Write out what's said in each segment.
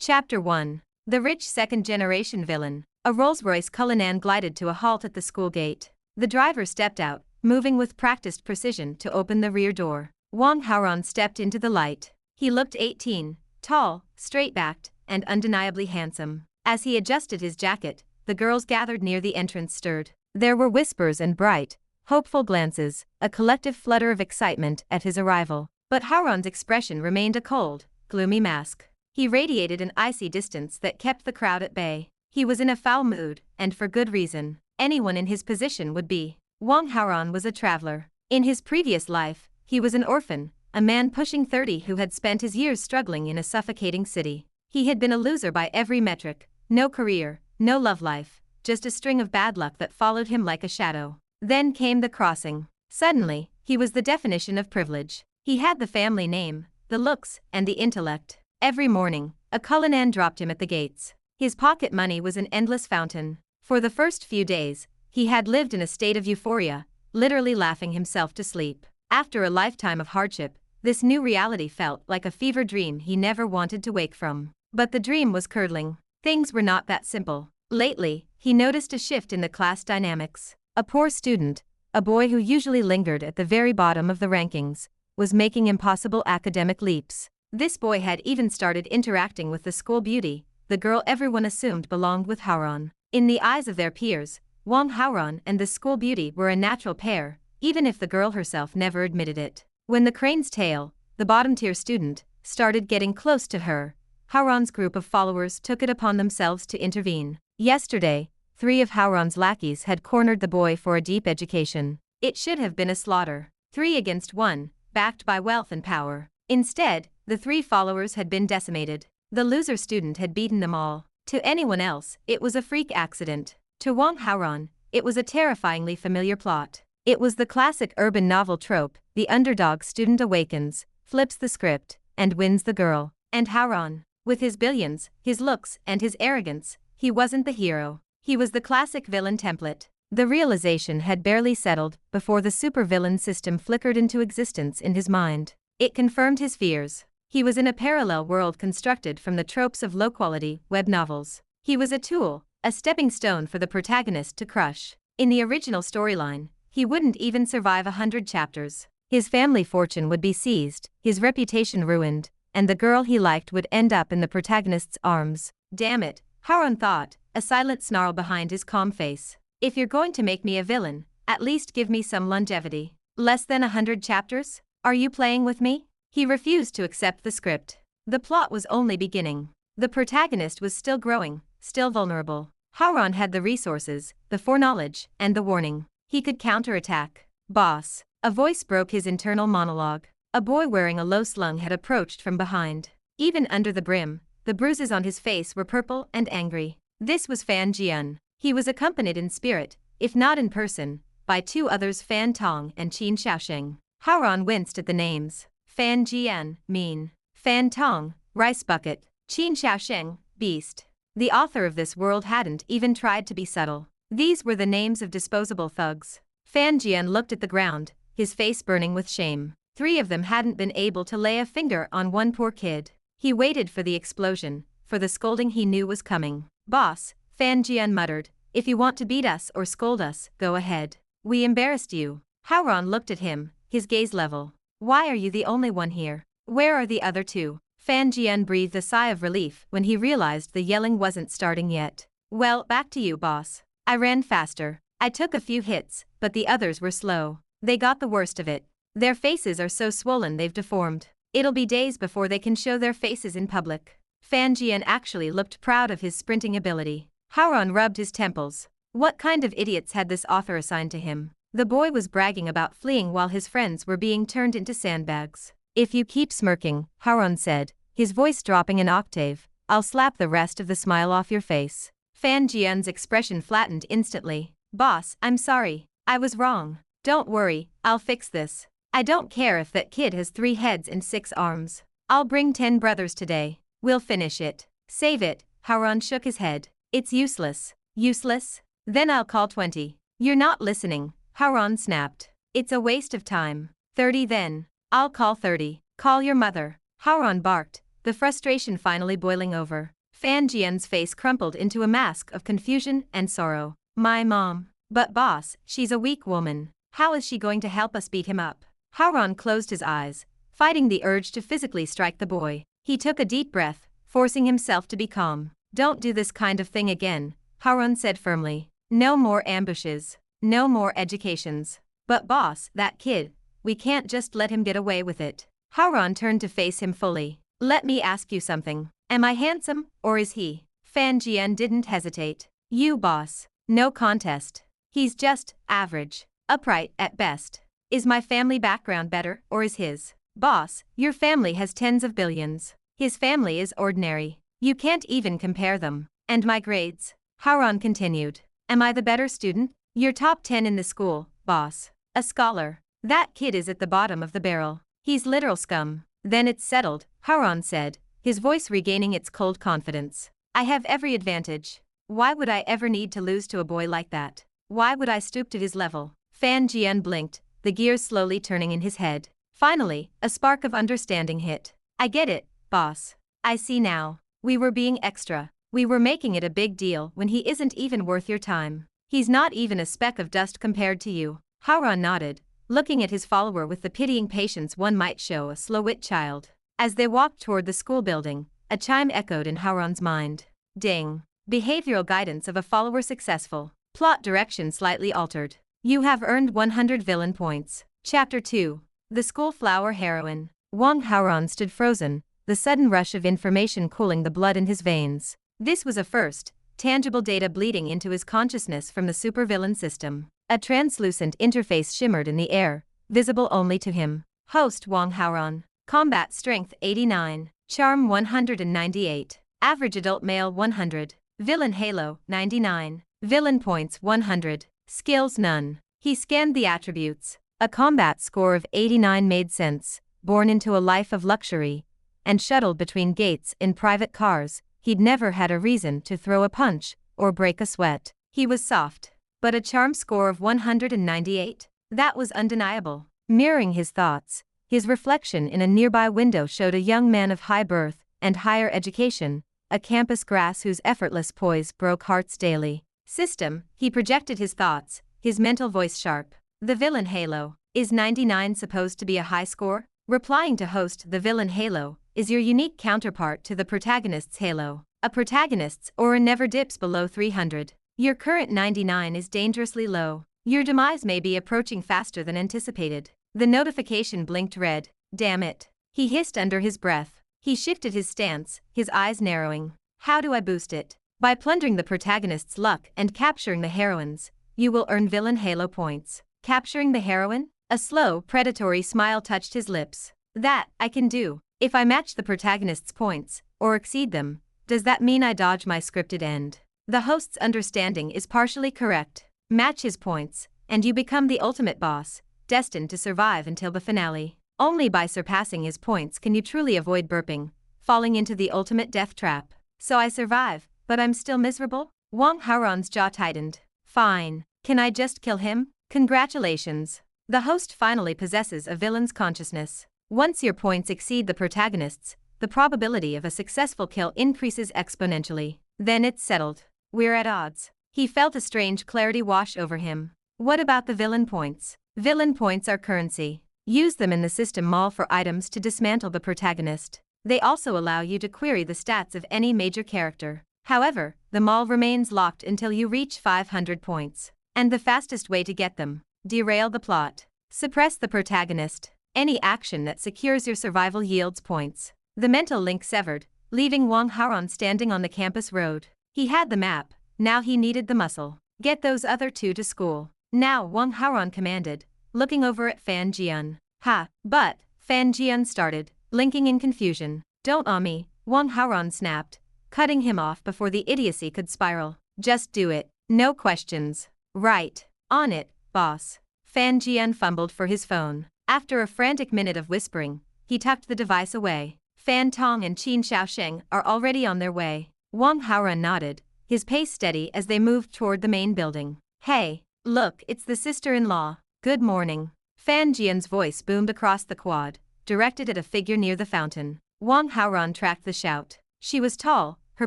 Chapter 1. The rich second-generation villain. A Rolls-Royce Cullinan glided to a halt at the school gate. The driver stepped out, moving with practiced precision to open the rear door. Wang Haoran stepped into the light. He looked 18, tall, straight-backed, and undeniably handsome. As he adjusted his jacket, the girls gathered near the entrance stirred. There were whispers and bright, hopeful glances, a collective flutter of excitement at his arrival. But Haoran's expression remained a cold, gloomy mask. He radiated an icy distance that kept the crowd at bay. He was in a foul mood, and for good reason. Anyone in his position would be. Wang Haoran was a traveler. In his previous life, he was an orphan, a man pushing 30 who had spent his years struggling in a suffocating city. He had been a loser by every metric, no career, no love life, just a string of bad luck that followed him like a shadow. Then came the crossing. Suddenly, he was the definition of privilege. He had the family name, the looks, and the intellect. Every morning, a Cullinan dropped him at the gates. His pocket money was an endless fountain. For the first few days, he had lived in a state of euphoria, literally laughing himself to sleep. After a lifetime of hardship, this new reality felt like a fever dream he never wanted to wake from. But the dream was curdling. Things were not that simple. Lately, he noticed a shift in the class dynamics. A poor student, a boy who usually lingered at the very bottom of the rankings, was making impossible academic leaps. This boy had even started interacting with the school beauty, the girl everyone assumed belonged with Haoran. In the eyes of their peers, Wang Haoran and the school beauty were a natural pair, even if the girl herself never admitted it. When the crane's tail, the bottom-tier student, started getting close to her, Haoran's group of followers took it upon themselves to intervene. Yesterday, 3 of Haoran's lackeys had cornered the boy for a deep education. It should have been a slaughter. 3 against 1, backed by wealth and power. Instead, the 3 followers had been decimated. The loser student had beaten them all. To anyone else, it was a freak accident. To Wang Haoran, it was a terrifyingly familiar plot. It was the classic urban novel trope: the underdog student awakens, flips the script, and wins the girl. And Haoran, with his billions, his looks, and his arrogance, he wasn't the hero. He was the classic villain template. The realization had barely settled before the supervillain system flickered into existence in his mind. It confirmed his fears. He was in a parallel world constructed from the tropes of low-quality web novels. He was a tool, a stepping stone for the protagonist to crush. In the original storyline, he wouldn't even survive 100 chapters. His family fortune would be seized, his reputation ruined, and the girl he liked would end up in the protagonist's arms. Damn it, Haoran thought, a silent snarl behind his calm face. If you're going to make me a villain, at least give me some longevity. Less than 100 chapters? Are you playing with me? He refused to accept the script. The plot was only beginning. The protagonist was still growing, still vulnerable. Haoran had the resources, the foreknowledge, and the warning. He could counterattack. Boss. A voice broke his internal monologue. A boy wearing a low slung had approached from behind. Even under the brim, the bruises on his face were purple and angry. This was Fan Jian. He was accompanied in spirit, if not in person, by 2 others, Fan Tong and Qin Xiaosheng. Haoran winced at the names. Fan Jian, mean. Fan Tong, rice bucket. Qin Xiaosheng, beast. The author of this world hadn't even tried to be subtle. These were the names of disposable thugs. Fan Jian looked at the ground, his face burning with shame. 3 of them hadn't been able to lay a finger on one poor kid. He waited for the explosion, for the scolding he knew was coming. Boss, Fan Jian muttered, if you want to beat us or scold us, go ahead. We embarrassed you. Haoran looked at him, his gaze level. Why are you the only one here? Where are the other 2? Fan Jian breathed a sigh of relief when he realized the yelling wasn't starting yet. Well, back to you, boss. I ran faster. I took a few hits, but the others were slow. They got the worst of it. Their faces are so swollen they've deformed. It'll be days before they can show their faces in public. Fan Jian actually looked proud of his sprinting ability. Haoran rubbed his temples. What kind of idiots had this author assigned to him? The boy was bragging about fleeing while his friends were being turned into sandbags. If you keep smirking, Haoran said, his voice dropping an octave, I'll slap the rest of the smile off your face. Fan Jian's expression flattened instantly. Boss, I'm sorry. I was wrong. Don't worry, I'll fix this. I don't care if that kid has 3 heads and 6 arms. I'll bring 10 brothers today. We'll finish it. Save it. Haoran shook his head. It's useless. Useless? Then I'll call 20. You're not listening, Haoran snapped. It's a waste of time. 30 then. I'll call 30. Call your mother. Haoran barked, the frustration finally boiling over. Fan Jian's face crumpled into a mask of confusion and sorrow. My mom. But boss, she's a weak woman. How is she going to help us beat him up? Haoran closed his eyes, fighting the urge to physically strike the boy. He took a deep breath, forcing himself to be calm. Don't do this kind of thing again, Haoran said firmly. No more ambushes. No more educations. But boss, that kid, we can't just let him get away with it. Haoran turned to face him fully. Let me ask you something. Am I handsome, or is he? Fan Jian didn't hesitate. You boss. No contest. He's just average. Upright at best. Is my family background better, or is his? Boss, your family has tens of billions. His family is ordinary. You can't even compare them. And my grades? Haoran continued. Am I the better student? You're top 10 in the school, boss. A scholar. That kid is at the bottom of the barrel. He's literal scum. Then it's settled, Haoran said, his voice regaining its cold confidence. I have every advantage. Why would I ever need to lose to a boy like that? Why would I stoop to his level? Fan Jian blinked, the gears slowly turning in his head. Finally, a spark of understanding hit. I get it, boss. I see now. We were being extra. We were making it a big deal when he isn't even worth your time. He's not even a speck of dust compared to you. Haoran nodded, looking at his follower with the pitying patience one might show a slow-wit child. As they walked toward the school building, a chime echoed in Haoran's mind. Ding. Behavioral guidance of a follower successful. Plot direction slightly altered. You have earned 100 villain points. Chapter 2. The School Flower Heroine. Wang Haoran stood frozen, the sudden rush of information cooling the blood in his veins. This was a first, tangible data bleeding into his consciousness from the supervillain system. A translucent interface shimmered in the air, visible only to him. Host Wang Haoran. Combat Strength 89. Charm 198. Average Adult Male 100. Villain Halo 99. Villain Points 100. Skills none. He scanned the attributes. A combat score of 89 made sense. Born into a life of luxury, and shuttled between gates in private cars, he'd never had a reason to throw a punch or break a sweat. He was soft. But a charm score of 198? That was undeniable. Mirroring his thoughts, his reflection in a nearby window showed a young man of high birth and higher education, a campus grass whose effortless poise broke hearts daily. System, he projected his thoughts, his mental voice sharp. The villain Halo. Is 99 supposed to be a high score? Replying to host, the villain Halo is your unique counterpart to the protagonist's Halo. A protagonist's aura never dips below 300. Your current 99 is dangerously low. Your demise may be approaching faster than anticipated. The notification blinked red. Damn it. He hissed under his breath. He shifted his stance, his eyes narrowing. How do I boost it? By plundering the protagonist's luck and capturing the heroines, you will earn villain Halo points. Capturing the heroine? A slow, predatory smile touched his lips. That, I can do. If I match the protagonist's points, or exceed them, does that mean I dodge my scripted end? The host's understanding is partially correct. Match his points, and you become the ultimate boss, destined to survive until the finale. Only by surpassing his points can you truly avoid burping, falling into the ultimate death trap. So I survive, but I'm still miserable? Wang Haoran's jaw tightened. Fine. Can I just kill him? Congratulations. The host finally possesses a villain's consciousness. Once your points exceed the protagonist's, the probability of a successful kill increases exponentially. Then it's settled. We're at odds. He felt a strange clarity wash over him. What about the villain points? Villain points are currency. Use them in the system mall for items to dismantle the protagonist. They also allow you to query the stats of any major character. However, the mall remains locked until you reach 500 points. And the fastest way to get them: derail the plot. Suppress the protagonist. Any action that secures your survival yields points. The mental link severed, leaving Wang Haoran standing on the campus road. He had the map, now he needed the muscle. Get those other two to school. Now, Wang Haoran commanded, looking over at Fan Jian. Ha, but, Fan Jian started, blinking in confusion. Don't awe me, Wang Haoran snapped, cutting him off before the idiocy could spiral. Just do it, no questions. Right, on it, boss. Fan Jian fumbled for his phone. After a frantic minute of whispering, he tucked the device away. Fan Tong and Qin Shaosheng are already on their way. Wang Haoran nodded, his pace steady as they moved toward the main building. Hey, look, it's the sister-in-law. Good morning. Fan Jian's voice boomed across the quad, directed at a figure near the fountain. Wang Haoran tracked the shout. She was tall, her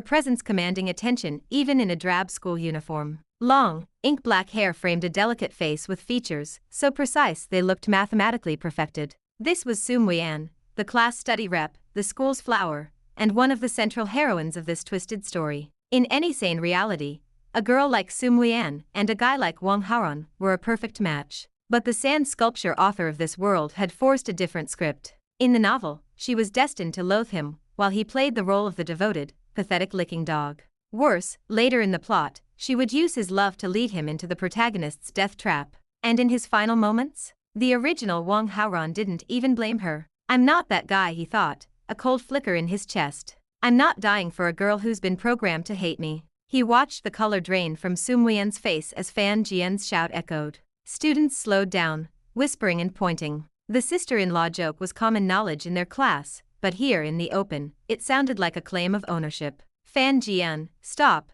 presence commanding attention even in a drab school uniform. Long, ink-black hair framed a delicate face with features so precise they looked mathematically perfected. This was Su Muyan, the class study rep, the school's flower, and one of the central heroines of this twisted story. In any sane reality, a girl like Su Muyan and a guy like Wang Haoran were a perfect match. But the sand sculpture author of this world had forced a different script. In the novel, she was destined to loathe him, while he played the role of the devoted, pathetic licking dog. Worse, later in the plot, she would use his love to lead him into the protagonist's death trap. And in his final moments, the original Wang Haoran didn't even blame her. I'm not that guy, he thought, a cold flicker in his chest. I'm not dying for a girl who's been programmed to hate me. He watched the color drain from Su Muyan's face as Fan Jian's shout echoed. Students slowed down, whispering and pointing. The sister-in-law joke was common knowledge in their class, but here in the open, it sounded like a claim of ownership. Fan Jian, stop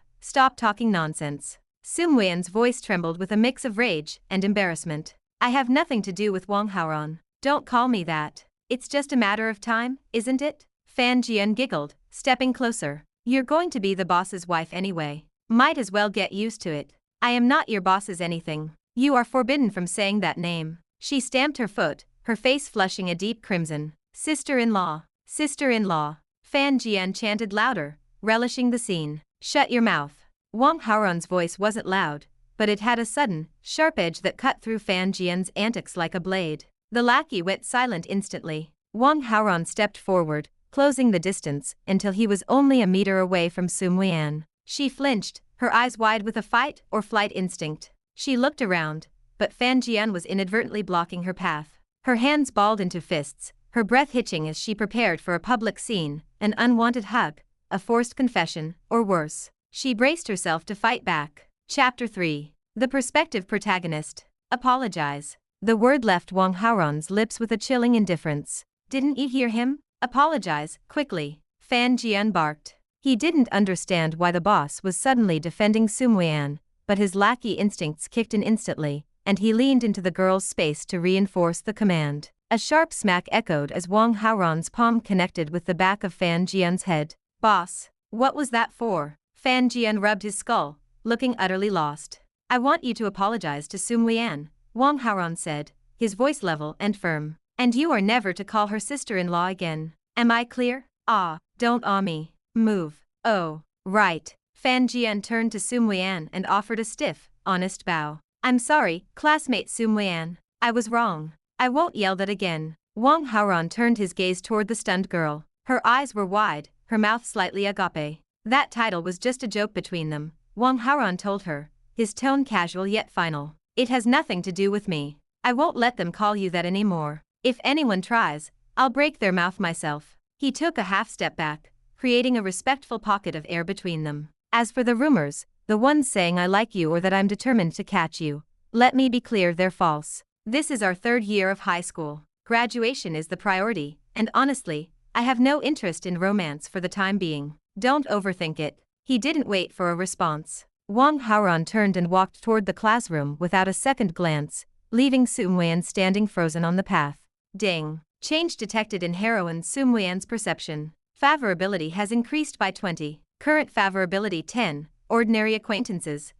talking nonsense. Su Muyan's voice trembled with a mix of rage and embarrassment. I have nothing to do with Wang Haoran. Don't call me that. It's just a matter of time, isn't it? Fan Jian giggled, stepping closer. You're going to be the boss's wife anyway. Might as well get used to it. I am not your boss's anything. You are forbidden from saying that name. She stamped her foot, her face flushing a deep crimson. Sister-in-law, sister-in-law. Fan Jian chanted louder, relishing the scene. Shut your mouth. Wang Haoran's voice wasn't loud, but it had a sudden, sharp edge that cut through Fan Jian's antics like a blade. The lackey went silent instantly. Wang Haoran stepped forward, closing the distance until he was only a meter away from Su Muyan. She flinched, her eyes wide with a fight or flight instinct. She looked around, but Fan Jian was inadvertently blocking her path. Her hands balled into fists, her breath hitching as she prepared for a public scene, an unwanted hug, a forced confession, or worse. She braced herself to fight back. Chapter 3. The Prospective Protagonist. Apologize. The word left Wang Haoran's lips with a chilling indifference. Didn't you hear him? Apologize, quickly. Fan Jian barked. He didn't understand why the boss was suddenly defending Su Muyan, but his lackey instincts kicked in instantly, and he leaned into the girl's space to reinforce the command. A sharp smack echoed as Wang Haoran's palm connected with the back of Fan Jian's head. Boss, what was that for? Fan Jian rubbed his skull, looking utterly lost. I want you to apologize to Su Muyan, Wang Haoran said, his voice level and firm. And you are never to call her sister-in-law again. Am I clear? Don't awe me. Move. Oh, right. Fan Jian turned to Su Muyan and offered a stiff, honest bow. I'm sorry, classmate Su Muyan. I was wrong. I won't yell that again. Wang Haoran turned his gaze toward the stunned girl. Her eyes were wide, her mouth slightly agape. That title was just a joke between them, Wang Haoran told her, his tone casual yet final. It has nothing to do with me. I won't let them call you that anymore. If anyone tries, I'll break their mouth myself. He took a half step back, creating a respectful pocket of air between them. As for the rumors, the ones saying I like you or that I'm determined to catch you, let me be clear, they're false. This is our third year of high school. Graduation is the priority, and honestly, I have no interest in romance for the time being. Don't overthink it. He didn't wait for a response. Wang Haoran turned and walked toward the classroom without a second glance, leaving Su Muyan standing frozen on the path. Ding. Change detected in heroine Su Muyan's perception. Favorability has increased by 20. Current favorability 10. Ordinary acquaintances.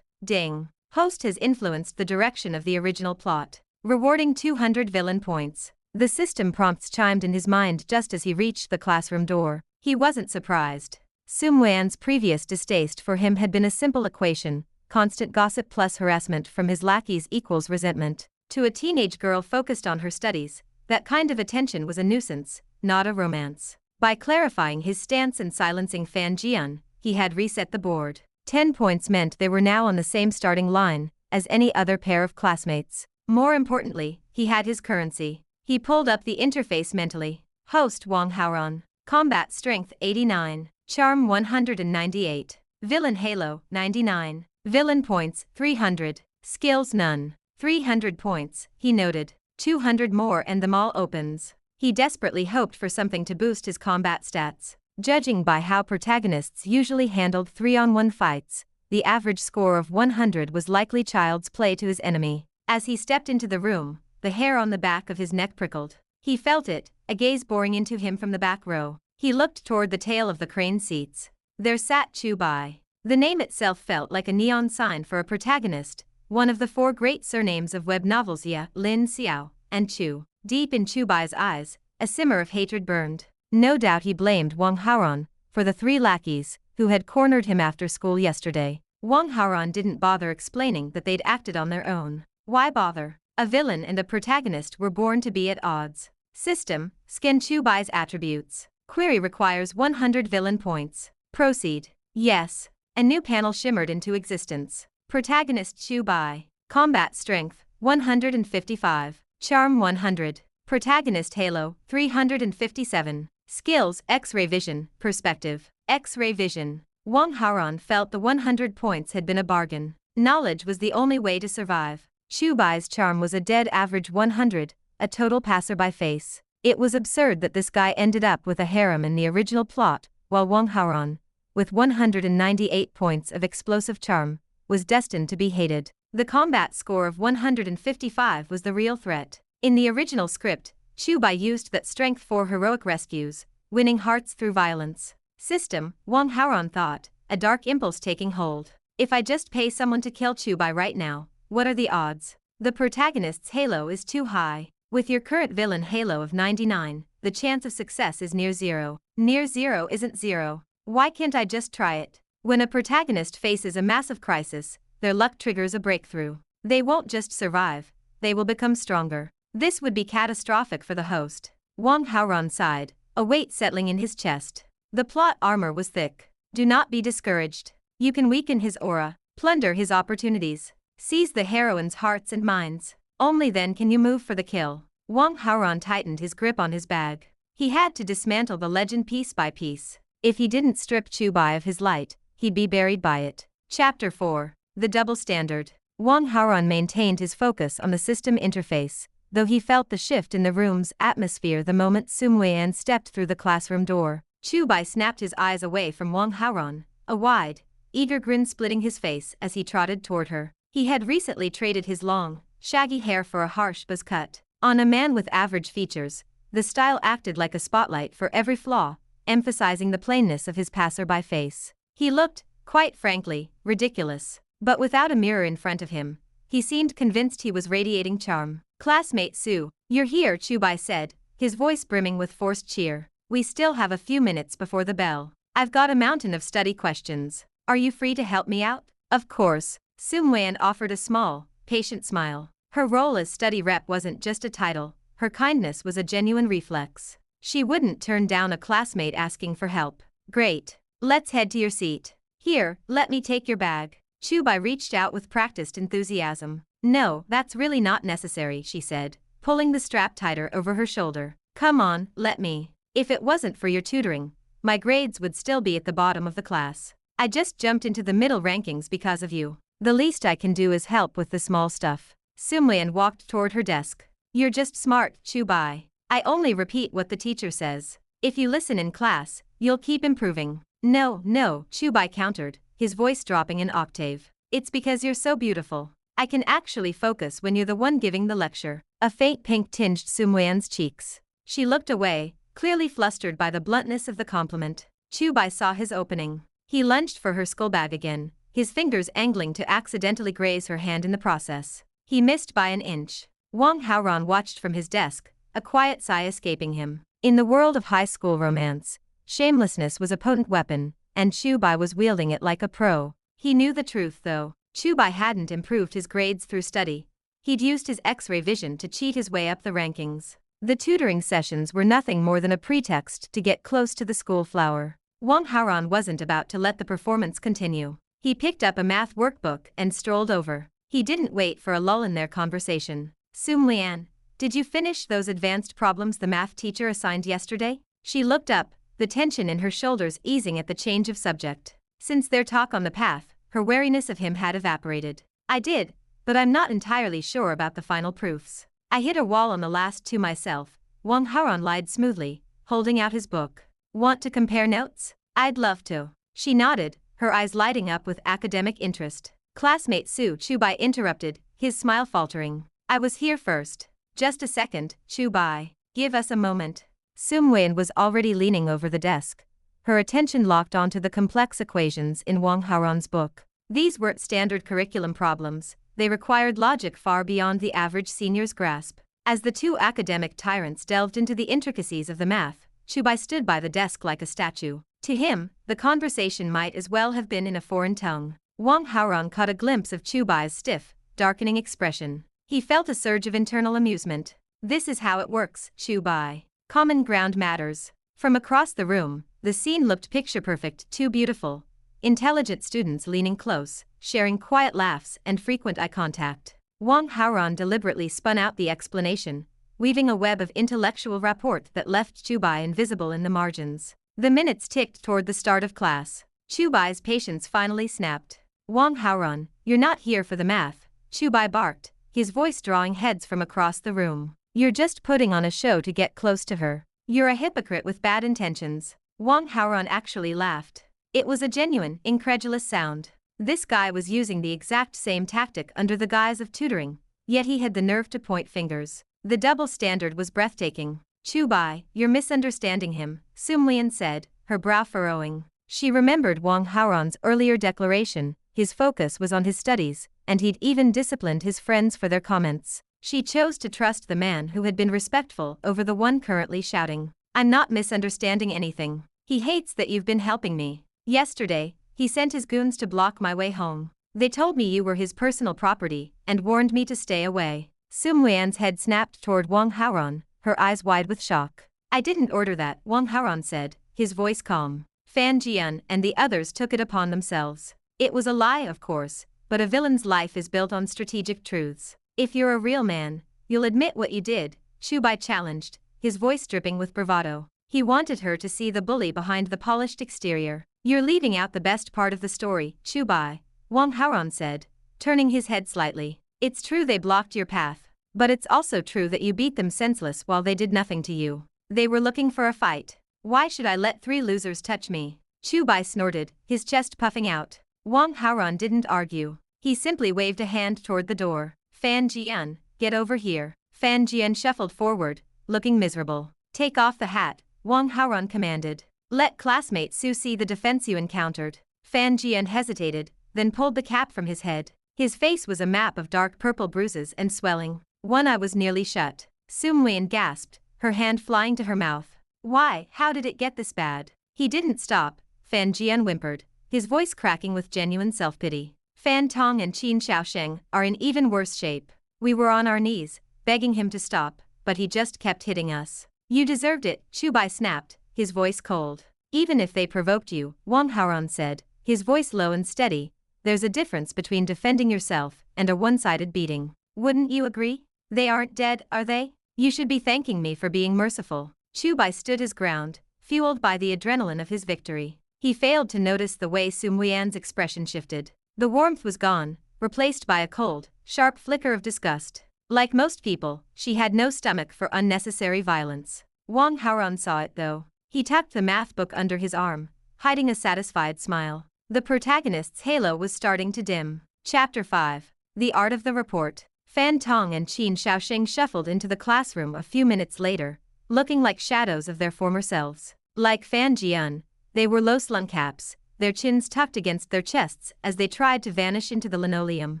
Ding. Host has influenced the direction of the original plot. Rewarding 200 villain points. The system prompts chimed in his mind just as he reached the classroom door. He wasn't surprised. Su Muyan's previous distaste for him had been a simple equation: constant gossip plus harassment from his lackeys equals resentment. To a teenage girl focused on her studies, that kind of attention was a nuisance, not a romance. By clarifying his stance and silencing Fan Jian, he had reset the board. 10 points meant they were now on the same starting line as any other pair of classmates. More importantly, he had his currency. He pulled up the interface mentally. Host Wang Haoran. Combat Strength 89. Charm 198. Villain Halo 99. Villain Points 300. Skills none. 300 points, he noted. 200 more and the mall opens. He desperately hoped for something to boost his combat stats. Judging by how protagonists usually handled 3-on-1 fights, the average score of 100 was likely child's play to his enemy. As he stepped into the room, the hair on the back of his neck prickled. He felt it, a gaze boring into him from the back row. He looked toward the tail of the crane seats. There sat Chu Bai. The name itself felt like a neon sign for a protagonist, one of the 4 great surnames of web novels Ye, Lin Xiao, and Chu. Deep in Chu Bai's eyes, a simmer of hatred burned. No doubt he blamed Wang Haoran for the 3 lackeys who had cornered him after school yesterday. Wang Haoran didn't bother explaining that they'd acted on their own. Why bother? A villain and a protagonist were born to be at odds. System, scan Chu Bai's attributes. Query requires 100 villain points. Proceed. Yes. A new panel shimmered into existence. Protagonist Chu Bai. Combat strength, 155. Charm 100. Protagonist Halo, 357. Skills, X-ray vision, perspective. X-ray vision. Wang Haoran felt the 100 points had been a bargain. Knowledge was the only way to survive. Chu Bai's charm was a dead average 100, a total passerby face. It was absurd that this guy ended up with a harem in the original plot, while Wang Haoran, with 198 points of explosive charm, was destined to be hated. The combat score of 155 was the real threat. In the original script, Chu Bai used that strength for heroic rescues, winning hearts through violence. System, Wang Haoran thought, a dark impulse taking hold. If I just pay someone to kill Chu Bai right now, what are the odds? The protagonist's halo is too high. With your current villain halo of 99, the chance of success is near 0. Near 0 isn't 0. Why can't I just try it? When a protagonist faces a massive crisis, their luck triggers a breakthrough. They won't just survive, they will become stronger. This would be catastrophic for the host. Wang Haoran sighed, a weight settling in his chest. The plot armor was thick. Do not be discouraged. You can weaken his aura, plunder his opportunities, seize the heroine's hearts and minds. Only then can you move for the kill. Wang Haoran tightened his grip on his bag. He had to dismantle the legend piece by piece. If he didn't strip Chu Bai of his light, he'd be buried by it. Chapter 4. The Double Standard. Wang Haoran maintained his focus on the system interface, though he felt the shift in the room's atmosphere the moment Muyan stepped through the classroom door. Chu Bai snapped his eyes away from Wang Haoran, a wide, eager grin splitting his face as he trotted toward her. He had recently traded his long, shaggy hair for a harsh buzz cut. On a man with average features, the style acted like a spotlight for every flaw, emphasizing the plainness of his passerby face. He looked, quite frankly, ridiculous. But without a mirror in front of him, he seemed convinced he was radiating charm. Classmate Su, you're here, Chu Bai said, his voice brimming with forced cheer. We still have a few minutes before the bell. I've got a mountain of study questions. Are you free to help me out? Of course. Su Muyan offered a small, patient smile. Her role as study rep wasn't just a title, her kindness was a genuine reflex. She wouldn't turn down a classmate asking for help. Great. Let's head to your seat. Here, let me take your bag. Chu Bai reached out with practiced enthusiasm. No, that's really not necessary, she said, pulling the strap tighter over her shoulder. Come on, let me. If it wasn't for your tutoring, my grades would still be at the bottom of the class. I just jumped into the middle rankings because of you. The least I can do is help with the small stuff. Muyan walked toward her desk. You're just smart, Chu Bai. I only repeat what the teacher says. If you listen in class, you'll keep improving. No, Chu Bai countered, his voice dropping an octave. It's because you're so beautiful. I can actually focus when you're the one giving the lecture. A faint pink tinged Muyan's cheeks. She looked away, clearly flustered by the bluntness of the compliment. Chu Bai saw his opening. He lunged for her schoolbag again, his fingers angling to accidentally graze her hand in the process. He missed by an inch. Wang Haoran watched from his desk, a quiet sigh escaping him. In the world of high school romance, shamelessness was a potent weapon, and Chu Bai was wielding it like a pro. He knew the truth though. Chu Bai hadn't improved his grades through study. He'd used his X-ray vision to cheat his way up the rankings. The tutoring sessions were nothing more than a pretext to get close to the school flower. Wang Haoran wasn't about to let the performance continue. He picked up a math workbook and strolled over. He didn't wait for a lull in their conversation. Muyan, did you finish those advanced problems the math teacher assigned yesterday? She looked up, the tension in her shoulders easing at the change of subject. Since their talk on the path, her wariness of him had evaporated. I did, but I'm not entirely sure about the final proofs. I hit a wall on the last two myself, Wang Haoran lied smoothly, holding out his book. Want to compare notes? I'd love to. She nodded, her eyes lighting up with academic interest. Classmate Chu Bai interrupted, his smile faltering. I was here first. Just a second, Chu Bai. Give us a moment. Muyan was already leaning over the desk, her attention locked onto the complex equations in Wang Haoran's book. These weren't standard curriculum problems, they required logic far beyond the average senior's grasp. As the two academic tyrants delved into the intricacies of the math, Chu Bai stood by the desk like a statue. To him, the conversation might as well have been in a foreign tongue. Wang Haoran caught a glimpse of Chu Bai's stiff, darkening expression. He felt a surge of internal amusement. This is how it works, Chu Bai. Common ground matters. From across the room, the scene looked picture-perfect, too beautiful. Intelligent students leaning close, sharing quiet laughs and frequent eye contact. Wang Haoran deliberately spun out the explanation, weaving a web of intellectual rapport that left Chu Bai invisible in the margins. The minutes ticked toward the start of class. Chu Bai's patience finally snapped. Wang Haoran, you're not here for the math, Chu Bai barked, his voice drawing heads from across the room. You're just putting on a show to get close to her. You're a hypocrite with bad intentions. Wang Haoran actually laughed. It was a genuine, incredulous sound. This guy was using the exact same tactic under the guise of tutoring, yet he had the nerve to point fingers. The double standard was breathtaking. Chu Bai, you're misunderstanding him, Muyan said, her brow furrowing. She remembered Wang Haoran's earlier declaration, his focus was on his studies, and he'd even disciplined his friends for their comments. She chose to trust the man who had been respectful over the one currently shouting. I'm not misunderstanding anything. He hates that you've been helping me. Yesterday, he sent his goons to block my way home. They told me you were his personal property, and warned me to stay away. Muyan's head snapped toward Wang Haoran, her eyes wide with shock. I didn't order that, Wang Haoran said, his voice calm. Fan Jian and the others took it upon themselves. It was a lie, of course, but a villain's life is built on strategic truths. If you're a real man, you'll admit what you did, Chu Bai challenged, his voice dripping with bravado. He wanted her to see the bully behind the polished exterior. You're leaving out the best part of the story, Chu Bai, Wang Haoran said, turning his head slightly. It's true they blocked your path, but it's also true that you beat them senseless while they did nothing to you. They were looking for a fight. Why should I let three losers touch me? Chu Bai snorted, his chest puffing out. Wang Haoran didn't argue. He simply waved a hand toward the door. Fan Jian, get over here. Fan Jian shuffled forward, looking miserable. Take off the hat, Wang Haoran commanded. Let classmate Su see the defense you encountered. Fan Jian hesitated, then pulled the cap from his head. His face was a map of dark purple bruises and swelling. One eye was nearly shut. Muyan gasped, her hand flying to her mouth. Why, how did it get this bad? He didn't stop, Fan Jian whimpered, his voice cracking with genuine self-pity. Fan Tong and Qin Shaosheng are in even worse shape. We were on our knees, begging him to stop, but he just kept hitting us. You deserved it, Chu Bai snapped, his voice cold. Even if they provoked you, Wang Haoran said, his voice low and steady, there's a difference between defending yourself and a one-sided beating. Wouldn't you agree? They aren't dead, are they? You should be thanking me for being merciful. Chu Bai stood his ground, fueled by the adrenaline of his victory. He failed to notice the way Muyan's expression shifted. The warmth was gone, replaced by a cold, sharp flicker of disgust. Like most people, she had no stomach for unnecessary violence. Wang Haoran saw it though. He tucked the math book under his arm, hiding a satisfied smile. The protagonist's halo was starting to dim. Chapter 5. The Art of the Report. Fan Tong and Qin Shaosheng shuffled into the classroom a few minutes later, looking like shadows of their former selves. Like Fan Jian, they wore low-slung caps, their chins tucked against their chests as they tried to vanish into the linoleum.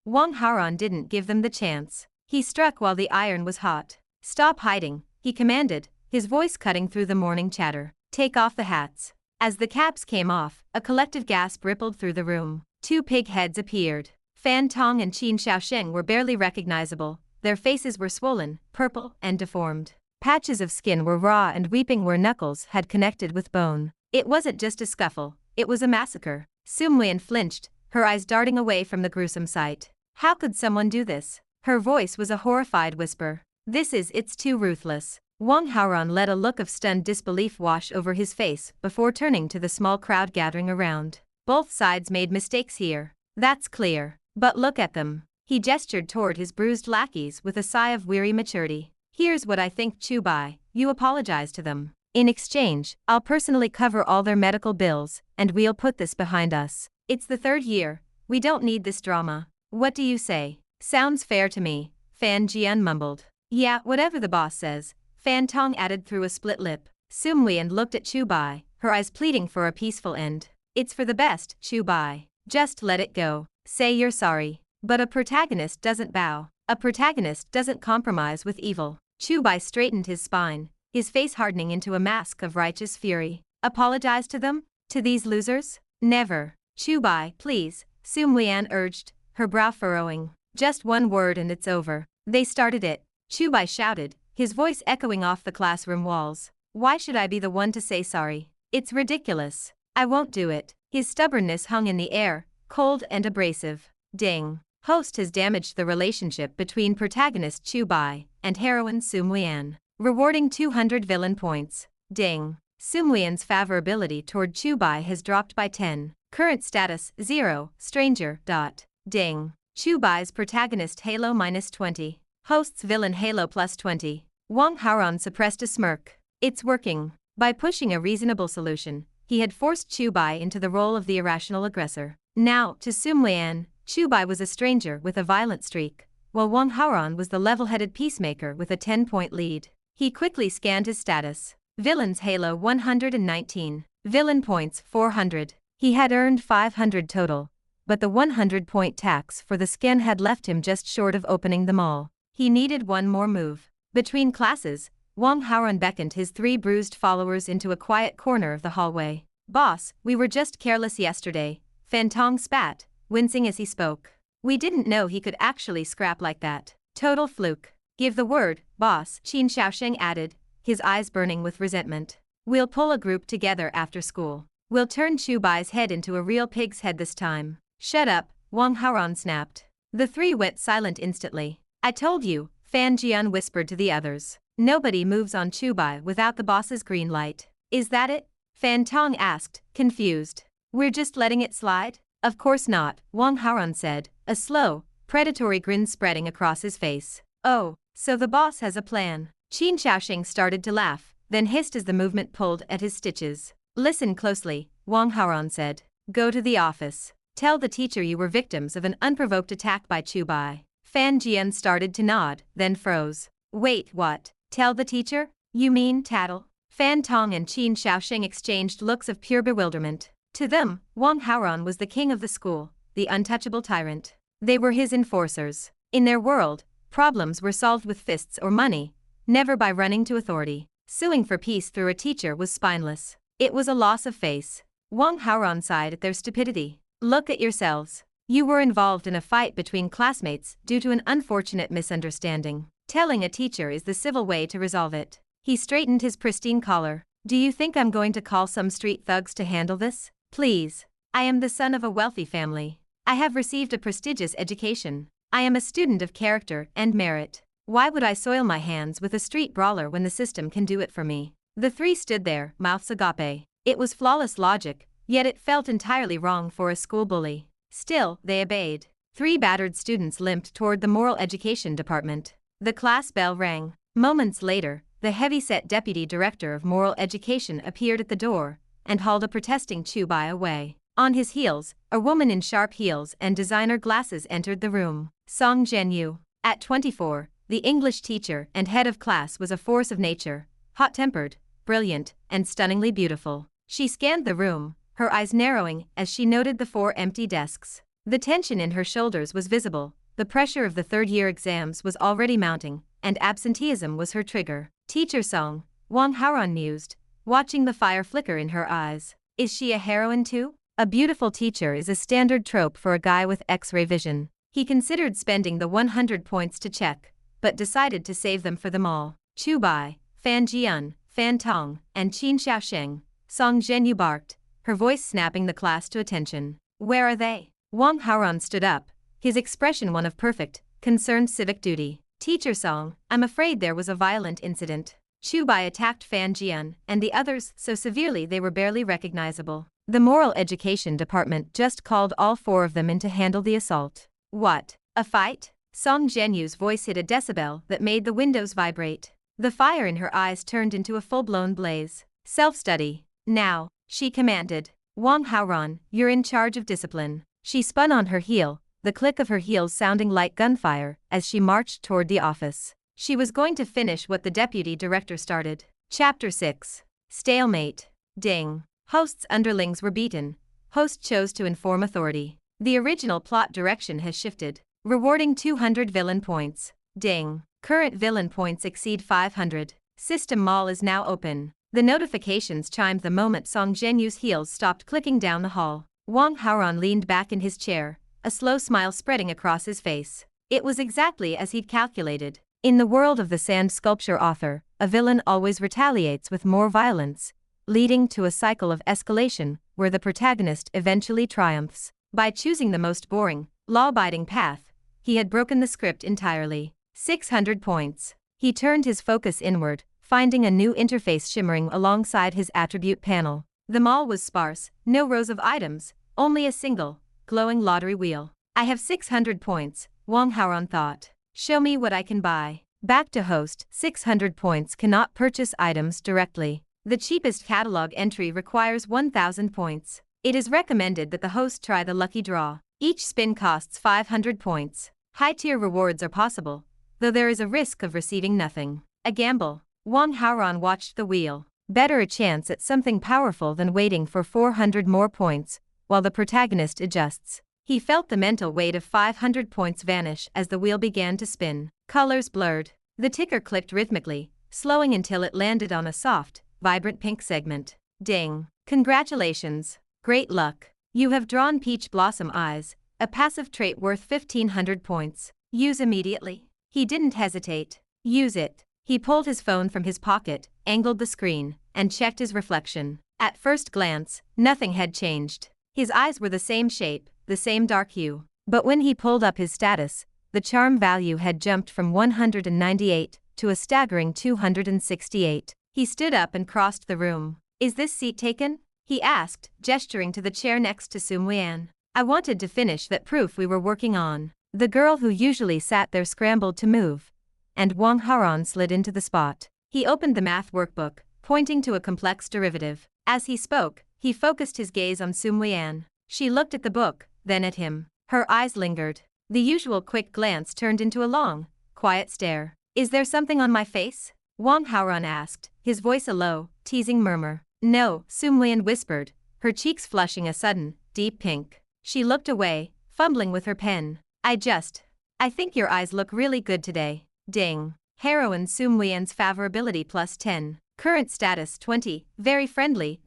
Wang Haoran didn't give them the chance. He struck while the iron was hot. Stop hiding, he commanded, his voice cutting through the morning chatter. Take off the hats. As the caps came off, a collective gasp rippled through the room. Two pig heads appeared. Fan Tong and Qin Shaosheng were barely recognizable, their faces were swollen, purple, and deformed. Patches of skin were raw and weeping where knuckles had connected with bone. It wasn't just a scuffle, it was a massacre. Muyan flinched, her eyes darting away from the gruesome sight. How could someone do this? Her voice was a horrified whisper. It's too ruthless. Wang Haoran let a look of stunned disbelief wash over his face before turning to the small crowd gathering around. Both sides made mistakes here. That's clear. But look at them. He gestured toward his bruised lackeys with a sigh of weary maturity. Here's what I think, Chu Bai, you apologize to them. In exchange, I'll personally cover all their medical bills, and we'll put this behind us. It's the third year, we don't need this drama. What do you say? Sounds fair to me, Fan Jian mumbled. Yeah, whatever the boss says, Fan Tong added through a split lip. Muyan looked at Chu Bai, her eyes pleading for a peaceful end. It's for the best, Chu Bai. Just let it go. Say you're sorry. But a protagonist doesn't bow. A protagonist doesn't compromise with evil. Chu Bai straightened his spine, his face hardening into a mask of righteous fury. Apologize to them? To these losers? Never. Chu Bai, please, Muyan urged, her brow furrowing. Just one word and it's over. They started it. Chu Bai shouted, his voice echoing off the classroom walls. Why should I be the one to say sorry? It's ridiculous. I won't do it. His stubbornness hung in the air, cold and abrasive. Ding. Host has damaged the relationship between protagonist Chu Bai and heroine Muyan, rewarding 200 villain points. Ding. Muyan's favorability toward Chu Bai has dropped by 10. Current status 0. Stranger. Ding. Chu Bai's protagonist Halo -20. Host's villain Halo +20. Wang Haoran suppressed a smirk. It's working. By pushing a reasonable solution, he had forced Chu Bai into the role of the irrational aggressor. Now, to Muyan, Chu Bai was a stranger with a violent streak, while Wang Haoran was the level-headed peacemaker with a 10-point lead. He quickly scanned his status. Villains Halo 119. Villain points 400. He had earned 500 total, but the 100-point tax for the skin had left him just short of opening them all. He needed one more move. Between classes, Wang Haoran beckoned his 3 bruised followers into a quiet corner of the hallway. Boss, we were just careless yesterday, Fan Tong spat, wincing as he spoke. We didn't know he could actually scrap like that. Total fluke. Give the word, boss, Qin Xiaosheng added, his eyes burning with resentment. We'll pull a group together after school. We'll turn Chu Bai's head into a real pig's head this time. Shut up, Wang Haoran snapped. The 3 went silent instantly. I told you, Fan Jian whispered to the others. Nobody moves on Chu Bai without the boss's green light. Is that it? Fan Tong asked, confused. We're just letting it slide? Of course not, Wang Haoran said, a slow, predatory grin spreading across his face. Oh, so the boss has a plan. Qin Xiaosheng started to laugh, then hissed as the movement pulled at his stitches. Listen closely, Wang Haoran said. Go to the office. Tell the teacher you were victims of an unprovoked attack by Chu Bai. Fan Jian started to nod, then froze. Wait, what? Tell the teacher? You mean tattle? Fan Tong and Qin Xiaosheng exchanged looks of pure bewilderment. To them, Wang Haoran was the king of the school, the untouchable tyrant. They were his enforcers. In their world, problems were solved with fists or money, never by running to authority. Suing for peace through a teacher was spineless. It was a loss of face. Wang Haoran sighed at their stupidity. Look at yourselves. You were involved in a fight between classmates due to an unfortunate misunderstanding. Telling a teacher is the civil way to resolve it. He straightened his pristine collar. Do you think I'm going to call some street thugs to handle this? Please. I am the son of a wealthy family. I have received a prestigious education. I am a student of character and merit. Why would I soil my hands with a street brawler when the system can do it for me? The 3 stood there, mouths agape. It was flawless logic, yet it felt entirely wrong for a school bully. Still, they obeyed. 3 battered students limped toward the moral education department. The class bell rang. Moments later, the heavy-set deputy director of moral education appeared at the door and hauled a protesting Chu Bai away. On his heels, a woman in sharp heels and designer glasses entered the room. Zhenyu. At 24, the English teacher and head of class was a force of nature, hot-tempered, brilliant, and stunningly beautiful. She scanned the room, her eyes narrowing as she noted the 4 empty desks. The tension in her shoulders was visible, the pressure of the third-year exams was already mounting, and absenteeism was her trigger. Teacher Song, Wang Haoran mused, watching the fire flicker in her eyes. Is she a heroine too? A beautiful teacher is a standard trope for a guy with X-ray vision. He considered spending the 100 points to check, but decided to save them for them all. Chu Bai, Fan Jian, Fan Tong, and Qin Xiaosheng. Zhenyu barked, her voice snapping the class to attention. Where are they? Wang Haoran stood up, his expression one of perfect, concerned civic duty. Teacher Song, I'm afraid there was a violent incident. Chu Bai attacked Fan Jian and the others so severely they were barely recognizable. The moral education department just called all 4 of them in to handle the assault. What? A fight? Zhenyu's voice hit a decibel that made the windows vibrate. The fire in her eyes turned into a full-blown blaze. Self-study. Now, she commanded. Wang Haoran, you're in charge of discipline. She spun on her heel, the click of her heels sounding like gunfire as she marched toward the office. She was going to finish what the deputy director started. Chapter 6. Stalemate. Ding. Host's underlings were beaten. Host chose to inform authority. The original plot direction has shifted. Rewarding 200 villain points. Ding. Current villain points exceed 500. System mall is now open. The notifications chimed the moment Song Zhenyu's heels stopped clicking down the hall. Wang Haoran leaned back in his chair, a slow smile spreading across his face. It was exactly as he'd calculated. In the world of the sand sculpture author, a villain always retaliates with more violence, leading to a cycle of escalation where the protagonist eventually triumphs. By choosing the most boring, law-abiding path, he had broken the script entirely. 600 points. He turned his focus inward, finding a new interface shimmering alongside his attribute panel. The mall was sparse, no rows of items, only a single, glowing lottery wheel. I have 600 points, Wang Haoran thought. Show me what I can buy. Back to host, 600 points cannot purchase items directly. The cheapest catalog entry requires 1,000 points. It is recommended that the host try the lucky draw. Each spin costs 500 points. High-tier rewards are possible, though there is a risk of receiving nothing. A gamble. Wang Haoran watched the wheel. Better a chance at something powerful than waiting for 400 more points, while the protagonist adjusts. He felt the mental weight of 500 points vanish as the wheel began to spin. Colors blurred. The ticker clicked rhythmically, slowing until it landed on a soft, vibrant pink segment. Ding. Congratulations. Great luck. You have drawn Peach Blossom Eyes, a passive trait worth 1,500 points. Use immediately. He didn't hesitate. Use it. He pulled his phone from his pocket, angled the screen, and checked his reflection. At first glance, nothing had changed. His eyes were the same shape, the same dark hue. But when he pulled up his status, the charm value had jumped from 198 to a staggering 268. He stood up and crossed the room. Is this seat taken? He asked, gesturing to the chair next to Muyan. I wanted to finish that proof we were working on. The girl who usually sat there scrambled to move, and Wang Haoran slid into the spot. He opened the math workbook, pointing to a complex derivative. As he spoke, he focused his gaze on Muyan. She looked at the book, then at him. Her eyes lingered. The usual quick glance turned into a long, quiet stare. Is there something on my face? Wang Haoran asked, his voice a low, teasing murmur. No, Muyan whispered, her cheeks flushing a sudden, deep pink. She looked away, fumbling with her pen. I think your eyes look really good today. Ding. Heroine Muyan's favorability plus 10. Current status 20, very friendly.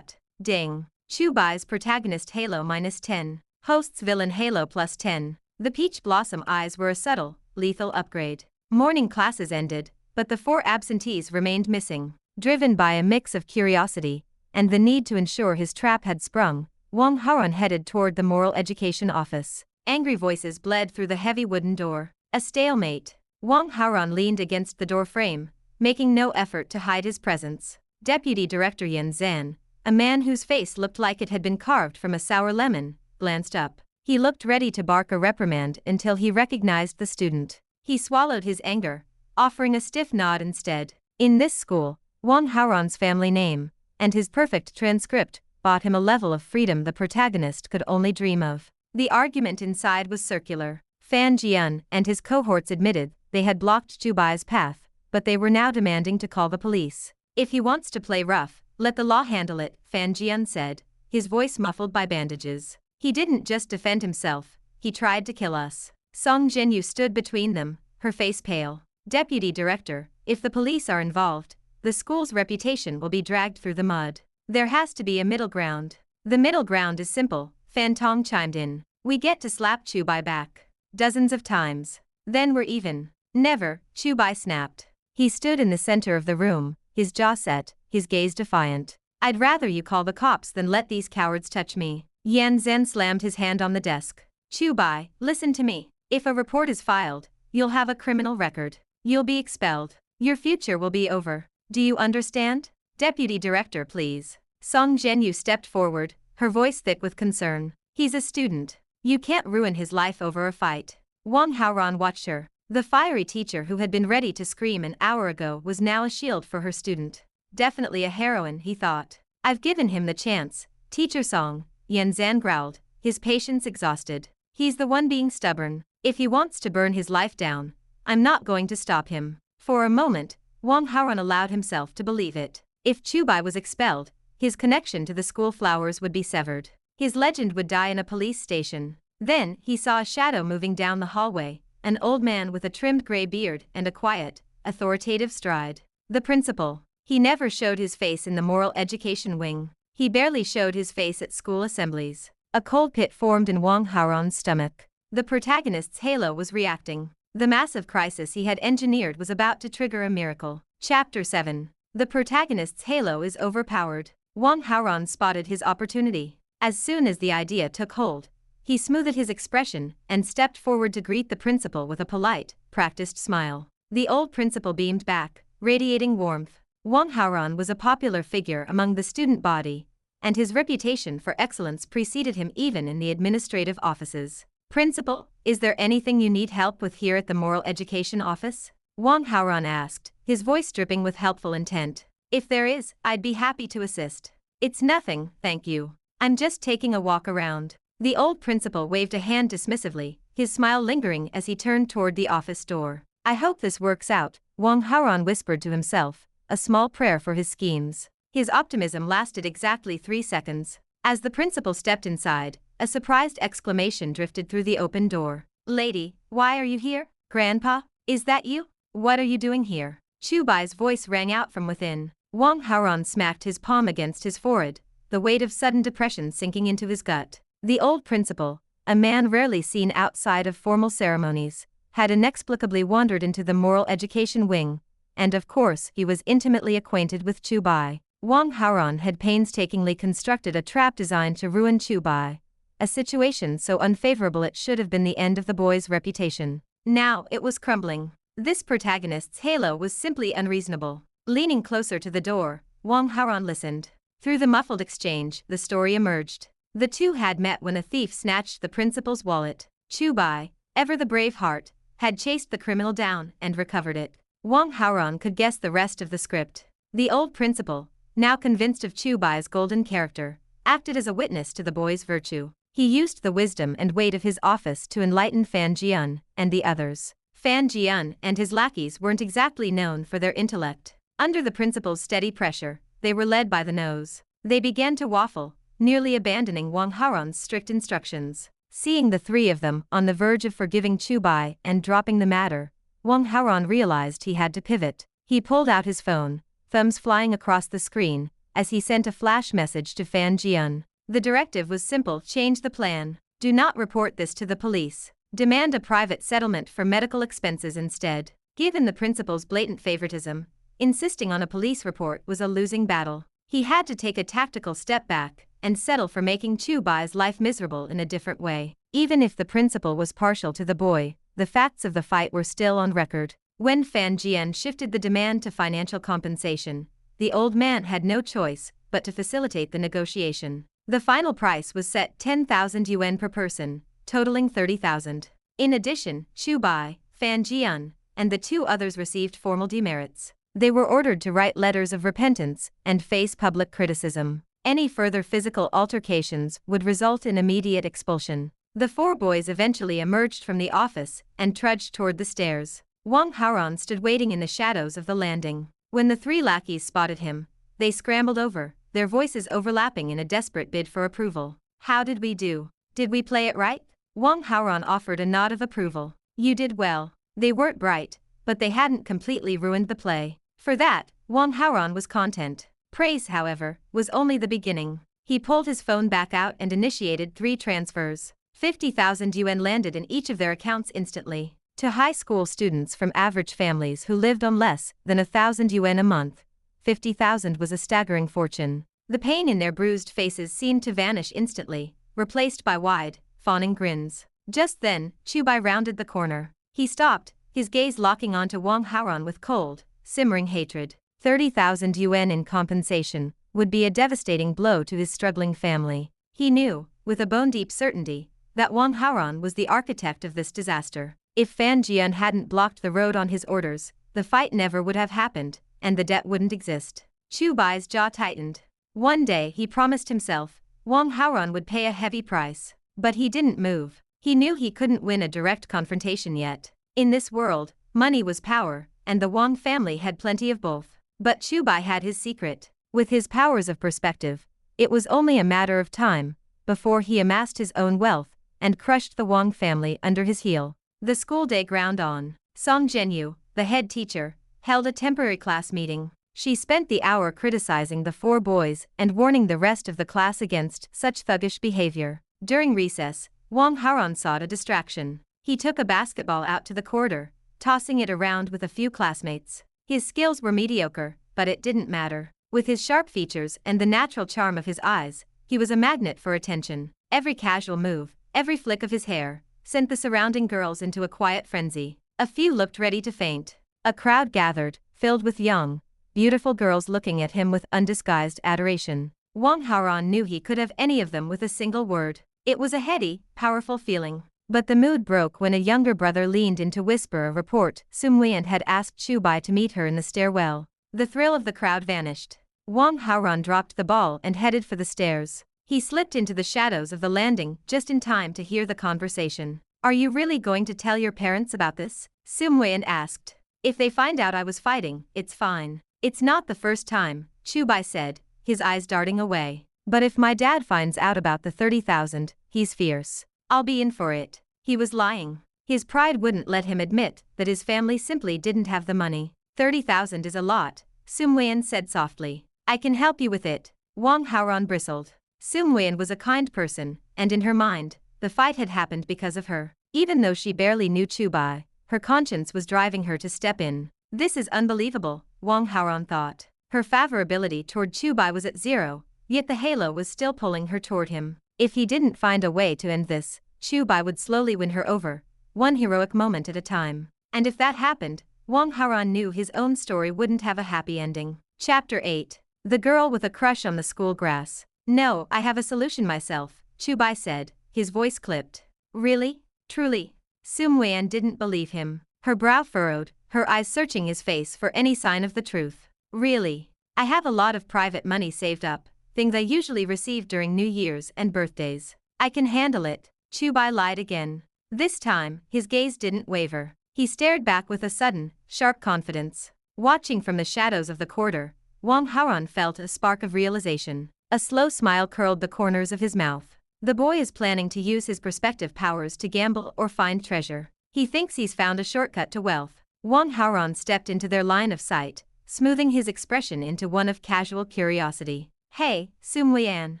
Ding. Chu Bai's protagonist halo minus 10. Host's villain halo plus 10. The Peach Blossom Eyes were a subtle, lethal upgrade. Morning classes ended, but the 4 absentees remained missing. Driven by a mix of curiosity and the need to ensure his trap had sprung, Wang Haoran headed toward the moral education office. Angry voices bled through the heavy wooden door. A stalemate. Wang Haoran leaned against the door frame, making no effort to hide his presence. Deputy Director Yan Zan, a man whose face looked like it had been carved from a sour lemon, glanced up. He looked ready to bark a reprimand until he recognized the student. He swallowed his anger, offering a stiff nod instead. In this school, Wang Haoran's family name and his perfect transcript bought him a level of freedom the protagonist could only dream of. The argument inside was circular. Fan Jian and his cohorts admitted they had blocked Chu Bai's path, but they were now demanding to call the police. If he wants to play rough, let the law handle it, Fan Jian said, his voice muffled by bandages. He didn't just defend himself, he tried to kill us. Song Zhenyu stood between them, her face pale. Deputy Director, if the police are involved, the school's reputation will be dragged through the mud. There has to be a middle ground. The middle ground is simple, Fan Tong chimed in. We get to slap Chu Bai back. Dozens of times. Then we're even. Never, Chu Bai snapped. He stood in the center of the room, his jaw set, his gaze defiant. I'd rather you call the cops than let these cowards touch me. Yan Zhen slammed his hand on the desk. Chu Bai, listen to me. If a report is filed, you'll have a criminal record. You'll be expelled. Your future will be over. Do you understand? Deputy Director, please. Song Zhenyu stepped forward, her voice thick with concern. He's a student. You can't ruin his life over a fight. Wang Haoran watched her. The fiery teacher who had been ready to scream an hour ago was now a shield for her student. Definitely a heroine, he thought. I've given him the chance. Teacher Song, Yan Zan growled, his patience exhausted. He's the one being stubborn. If he wants to burn his life down, I'm not going to stop him. For a moment, Wang Haoran allowed himself to believe it. If Chu Bai was expelled, his connection to the school flowers would be severed. His legend would die in a police station. Then, he saw a shadow moving down the hallway, an old man with a trimmed gray beard and a quiet, authoritative stride. The principal. He never showed his face in the moral education wing. He barely showed his face at school assemblies. A cold pit formed in Wang Haoran's stomach. The protagonist's halo was reacting. The massive crisis he had engineered was about to trigger a miracle. Chapter 7. The protagonist's halo is overpowered. Wang Haoran spotted his opportunity. As soon as the idea took hold, he smoothed his expression and stepped forward to greet the principal with a polite, practiced smile. The old principal beamed back, radiating warmth. Wang Haoran was a popular figure among the student body, and his reputation for excellence preceded him even in the administrative offices. "Principal, is there anything you need help with here at the Moral Education Office?" Wang Haoran asked, his voice dripping with helpful intent. "If there is, I'd be happy to assist." "It's nothing, thank you. I'm just taking a walk around." The old principal waved a hand dismissively, his smile lingering as he turned toward the office door. "I hope this works out," Wang Haoran whispered to himself, a small prayer for his schemes. His optimism lasted exactly 3 seconds. As the principal stepped inside, a surprised exclamation drifted through the open door. "Lady, why are you here? Grandpa, is that you? What are you doing here?" Chu Bai's voice rang out from within. Wang Haoran smacked his palm against his forehead, the weight of sudden depression sinking into his gut. The old principal, a man rarely seen outside of formal ceremonies, had inexplicably wandered into the moral education wing, and of course he was intimately acquainted with Chu Bai. Wang Haoran had painstakingly constructed a trap designed to ruin Chu Bai, a situation so unfavorable it should have been the end of the boy's reputation. Now it was crumbling. This protagonist's halo was simply unreasonable. Leaning closer to the door, Wang Haoran listened. Through the muffled exchange, the story emerged. The two had met when a thief snatched the principal's wallet. Chu Bai, ever the brave heart, had chased the criminal down and recovered it. Wang Haoran could guess the rest of the script. The old principal, now convinced of Chu Bai's golden character, acted as a witness to the boy's virtue. He used the wisdom and weight of his office to enlighten Fan Jian and the others. Fan Jian and his lackeys weren't exactly known for their intellect. Under the principal's steady pressure, they were led by the nose. They began to waffle, nearly abandoning Wang Haoran's strict instructions. Seeing the three of them on the verge of forgiving Chu Bai and dropping the matter, Wang Haoran realized he had to pivot. He pulled out his phone, thumbs flying across the screen, as he sent a flash message to Fan Jian. The directive was simple: change the plan. Do not report this to the police. Demand a private settlement for medical expenses instead. Given the principal's blatant favoritism, insisting on a police report was a losing battle. He had to take a tactical step back and settle for making Chu Bai's life miserable in a different way. Even if the principal was partial to the boy, the facts of the fight were still on record. When Fan Jian shifted the demand to financial compensation, the old man had no choice but to facilitate the negotiation. The final price was set 10,000 yuan per person, totaling 30,000. In addition, Chu Bai, Fan Jian, and the two others received formal demerits. They were ordered to write letters of repentance and face public criticism. Any further physical altercations would result in immediate expulsion. The four boys eventually emerged from the office and trudged toward the stairs. Wang Haoran stood waiting in the shadows of the landing. When the three lackeys spotted him, they scrambled over, their voices overlapping in a desperate bid for approval. "How did we do? Did we play it right?" Wang Haoran offered a nod of approval. "You did well." They weren't bright, but they hadn't completely ruined the play. For that, Wang Haoran was content. Praise, however, was only the beginning. He pulled his phone back out and initiated 3 transfers. 50,000 yuan landed in each of their accounts instantly. To high school students from average families who lived on less than 1,000 yuan a month, 50,000 was a staggering fortune. The pain in their bruised faces seemed to vanish instantly, replaced by wide, fawning grins. Just then, Chu Bai rounded the corner. He stopped, his gaze locking onto Wang Haoran with cold, simmering hatred. 30,000 yuan in compensation would be a devastating blow to his struggling family. He knew, with a bone-deep certainty, that Wang Haoran was the architect of this disaster. If Fan Jian hadn't blocked the road on his orders, the fight never would have happened, and the debt wouldn't exist. Chu Bai's jaw tightened. One day he promised himself, Wang Haoran would pay a heavy price. But he didn't move. He knew he couldn't win a direct confrontation yet. In this world, money was power, and the Wang family had plenty of both. But Chu Bai had his secret. With his powers of perspective, it was only a matter of time before he amassed his own wealth and crushed the Wang family under his heel. The school day ground on. Zhenyu, the head teacher, held a temporary class meeting. She spent the hour criticizing the 4 boys and warning the rest of the class against such thuggish behavior. During recess, Wang Haoran sought a distraction. He took a basketball out to the corridor, tossing it around with a few classmates. His skills were mediocre, but it didn't matter. With his sharp features and the natural charm of his eyes, he was a magnet for attention. Every casual move, every flick of his hair, sent the surrounding girls into a quiet frenzy. A few looked ready to faint. A crowd gathered, filled with young, beautiful girls looking at him with undisguised adoration. Wang Haoran knew he could have any of them with a single word. It was a heady, powerful feeling. But the mood broke when a younger brother leaned in to whisper a report. Muyan had asked Chu Bai to meet her in the stairwell. The thrill of the crowd vanished. Wang Haoran dropped the ball and headed for the stairs. He slipped into the shadows of the landing just in time to hear the conversation. "Are you really going to tell your parents about this?" Muyan asked. "If they find out I was fighting, it's fine." "It's not the first time," Chu Bai said, his eyes darting away. "But if my dad finds out about the 30,000, he's fierce. I'll be in for it." He was lying. His pride wouldn't let him admit that his family simply didn't have the money. 30,000 is a lot, Muyan said softly. "I can help you with it." Wang Haoran bristled. Muyan was a kind person, and in her mind, the fight had happened because of her. Even though she barely knew Chu Bai, her conscience was driving her to step in. This is unbelievable, Wang Haoran thought. Her favorability toward Chu Bai was at 0, yet the halo was still pulling her toward him. If he didn't find a way to end this, Chu Bai would slowly win her over, one heroic moment at a time. And if that happened, Wang Haoran knew his own story wouldn't have a happy ending. Chapter 8. The girl with a crush on the school grass. "No, I have a solution myself," Chu Bai said, his voice clipped. "Really? Truly?" Muyan didn't believe him. Her brow furrowed, her eyes searching his face for any sign of the truth. "Really? I have a lot of private money saved up, things I usually receive during New Year's and birthdays. I can handle it." Chu Bai lied again. This time, his gaze didn't waver. He stared back with a sudden, sharp confidence. Watching from the shadows of the corridor, Wang Haoran felt a spark of realization. A slow smile curled the corners of his mouth. The boy is planning to use his perspective powers to gamble or find treasure. He thinks he's found a shortcut to wealth. Wang Haoran stepped into their line of sight, smoothing his expression into one of casual curiosity. "Hey, Muyan,